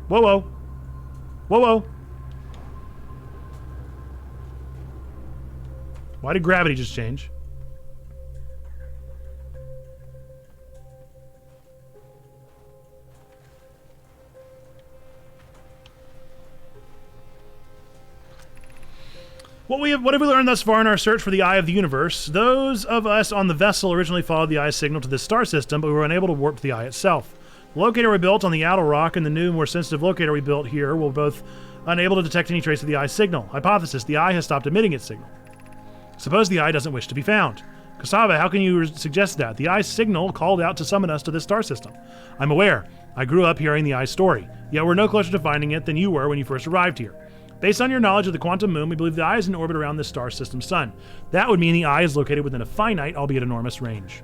Whoa, whoa. Whoa, whoa. Why did gravity just change? What have we learned thus far in our search for the eye of the universe? Those of us on the vessel originally followed the eye signal to this star system, but we were unable to warp to the eye itself. The locator we built on the outer rock and the new, more sensitive locator we built here were both unable to detect any trace of the eye signal. Hypothesis: the eye has stopped emitting its signal. Suppose the eye doesn't wish to be found. Kasava, how can you suggest that? The eye's signal called out to summon us to this star system. I'm aware. I grew up hearing the eye's story. Yet we're no closer to finding it than you were when you first arrived here. Based on your knowledge of the quantum moon, we believe the eye is in orbit around this star system's sun. That would mean the eye is located within a finite, albeit enormous, range.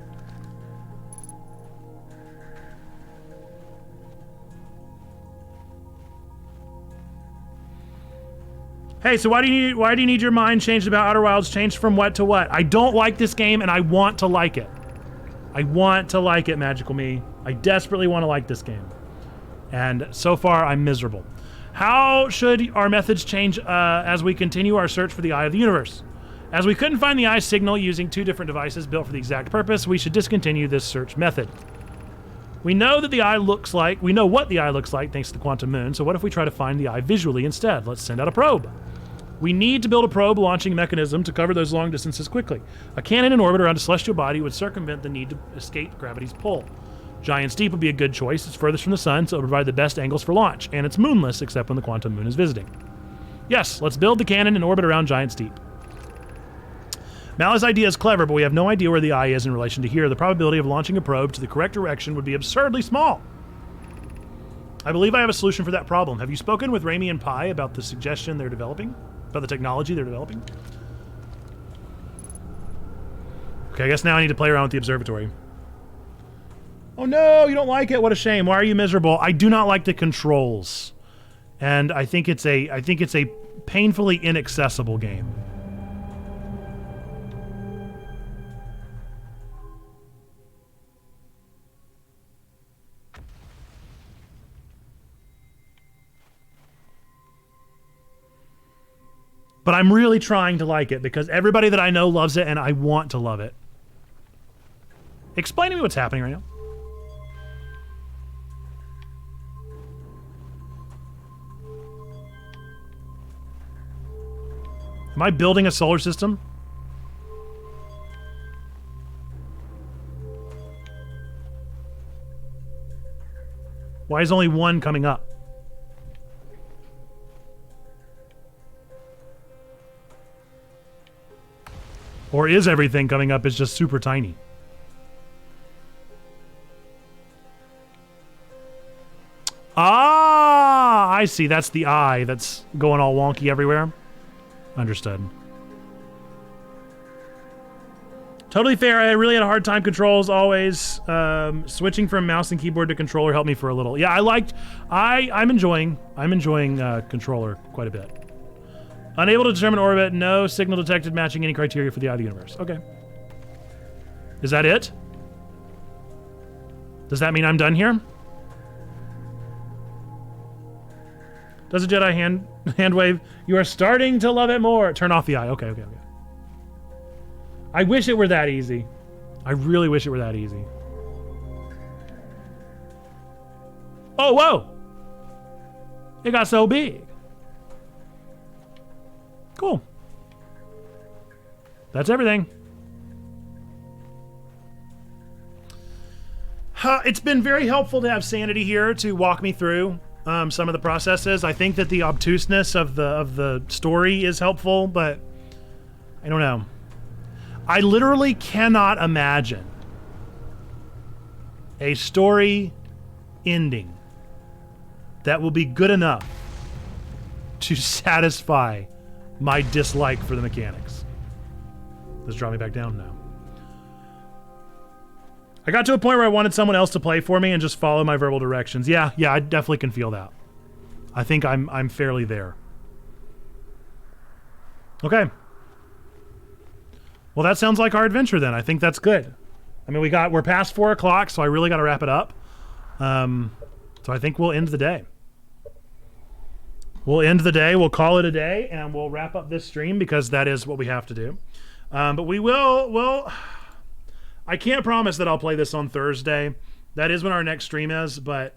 Hey, so why do you need your mind changed about Outer Wilds? Changed from what to what? I don't like this game, and I want to like it. I want to like it, Magical Me. I desperately want to like this game. And so far, I'm miserable. How should our methods change as we continue our search for the eye of the universe? As we couldn't find the eye signal using two different devices built for the exact purpose, we should discontinue this search method. We know what the eye looks like thanks to the quantum moon, so what if we try to find the eye visually instead? Let's send out a probe. We need to build a probe launching mechanism to cover those long distances quickly. A cannon in orbit around a celestial body would circumvent the need to escape gravity's pull. Giant's Deep would be a good choice. It's furthest from the sun, so it would provide the best angles for launch, and it's moonless except when the quantum moon is visiting. Yes, let's build the cannon in orbit around Giant's Deep. Mal's idea is clever, but we have no idea where the eye is in relation to here. The probability of launching a probe to the correct direction would be absurdly small. I believe I have a solution for that problem. Have you spoken with Rami and Pi about the suggestion they're developing? About the technology they're developing? Okay, I guess now I need to play around with the observatory. Oh no, you don't like it? What a shame. Why are you miserable? I do not like the controls. And I think it's a painfully inaccessible game. But I'm really trying to like it because everybody that I know loves it and I want to love it. Explain to me what's happening right now. Am I building a solar system? Why is only one coming up? Or is everything coming up is just super tiny? Ah, I see. That's the eye that's going all wonky everywhere. Understood. Totally fair. I really had a hard time controls always. Switching from mouse and keyboard to controller helped me for a little. Yeah, I'm enjoying controller quite a bit. Unable to determine orbit, no signal detected matching any criteria for the eye of the universe. Okay. Is that it? Does that mean I'm done here? Does a Jedi hand wave? You are starting to love it more. Turn off the eye. Okay. I wish it were that easy. I really wish it were that easy. Oh, whoa! It got so big. Cool. That's everything. It's been very helpful to have Sanity here to walk me through some of the processes. I think that the obtuseness of the story is helpful, but I don't know. I literally cannot imagine a story ending that will be good enough to satisfy my dislike for the mechanics. Let's draw me back down now. I got to a point where I wanted someone else to play for me and just follow my verbal directions. Yeah, I definitely can feel that. I think I'm fairly there. Okay. Well, that sounds like our adventure then. I think that's good. I mean, we're past 4 o'clock, so I really got to wrap it up. So I think we'll end the day. We'll call it a day, and we'll wrap up this stream because that is what we have to do. But we will, I can't promise that I'll play this on Thursday. That is when our next stream is, but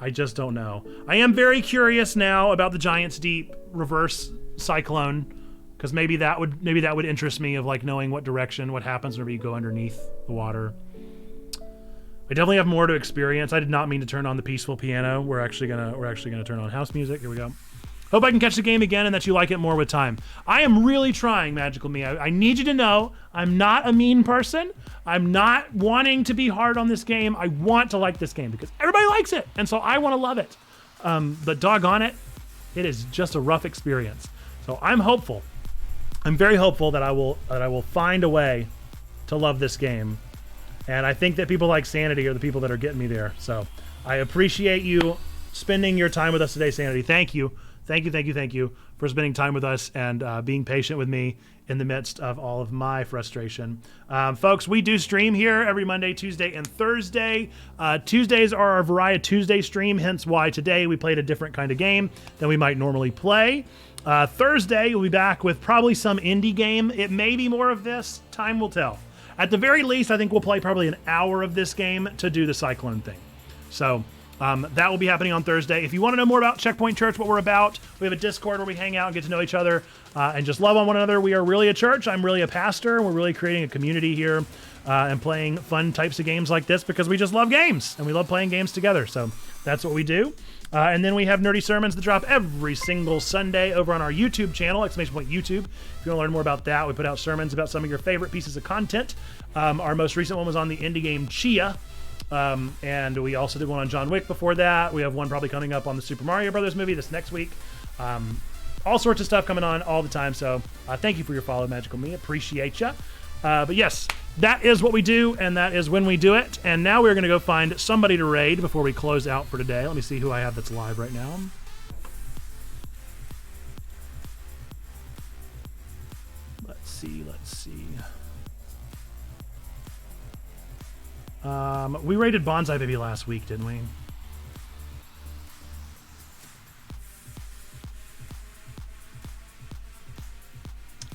I just don't know. I am very curious now about the Giant's Deep reverse cyclone because maybe that would interest me, of like knowing what happens whenever you go underneath the water. I definitely have more to experience. I did not mean to turn on the peaceful piano. We're actually gonna turn on house music. Here we go. Hope I can catch the game again and that you like it more with time. I am really trying, Magical Me. I need you to know I'm not a mean person. I'm not wanting to be hard on this game. I want to like this game because everybody likes it, and so I want to love it. But doggone it, it is just a rough experience. So I'm hopeful. I'm very hopeful that I will find a way to love this game. And I think that people like Sanity are the people that are getting me there. So I appreciate you spending your time with us today, Sanity. Thank you. Thank you for spending time with us and being patient with me in the midst of all of my frustration. Folks, we do stream here every Monday, Tuesday, and Thursday. Tuesdays are our VarieTuesday stream, hence why today we played a different kind of game than we might normally play. Thursday, we'll be back with probably some indie game. It may be more of this. Time will tell. At the very least, I think we'll play probably an hour of this game to do the Cyclone thing. So that will be happening on Thursday. If you want to know more about Checkpoint Church, what we're about, we have a Discord where we hang out and get to know each other and just love on one another. We are really a church. I'm really a pastor. We're really creating a community here and playing fun types of games like this because we just love games and we love playing games together. So that's what we do. And then we have nerdy sermons that drop every single Sunday over on our YouTube channel, ! YouTube. If you want to learn more about that, we put out sermons about some of your favorite pieces of content. Our most recent one was on the indie game Chia. And we also did one on John Wick before that. We have one probably coming up on the Super Mario Brothers movie this next week. All sorts of stuff coming on all the time. So thank you for your follow, Magical Me. Appreciate ya. But yes, that is what we do, and that is when we do it. And now we're going to go find somebody to raid before we close out for today. Let me see who I have that's live right now. Let's see. We raided Bonsai Baby last week, didn't we?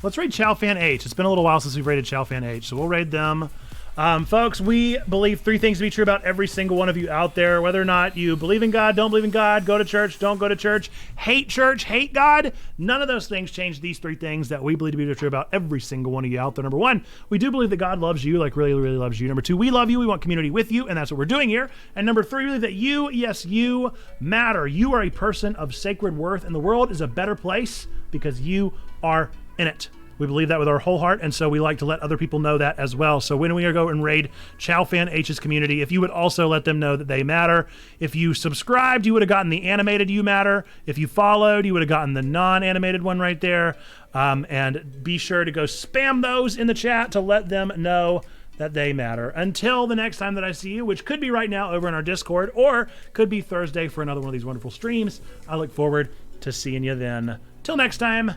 Let's raid Chowfan H. It's been a little while since we've raided Chowfan H, so we'll raid them. Folks, we believe 3 things to be true about every single one of you out there, whether or not you believe in God, don't believe in God, go to church, don't go to church, hate God. None of those things change these 3 things that we believe to be true about every single one of you out there. Number 1, we do believe that God loves you, like really, really loves you. Number 2, we love you. We want community with you, and that's what we're doing here. And number 3, we believe that you, yes, you matter. You are a person of sacred worth, and the world is a better place because you are in it. We believe that with our whole heart, and so we like to let other people know that as well. So when we go and raid Chowfan H's community, if you would also let them know that they matter. If you subscribed, you would have gotten the animated You Matter. If you followed, you would have gotten the non-animated one right there. And be sure to go spam those in the chat to let them know that they matter. Until the next time that I see you, which could be right now over in our Discord, or could be Thursday for another one of these wonderful streams. I look forward to seeing you then. Till next time.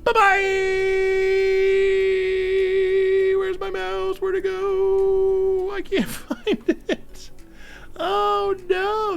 Bye-bye! Where's my mouse? Where'd it go? I can't find it. Oh, no.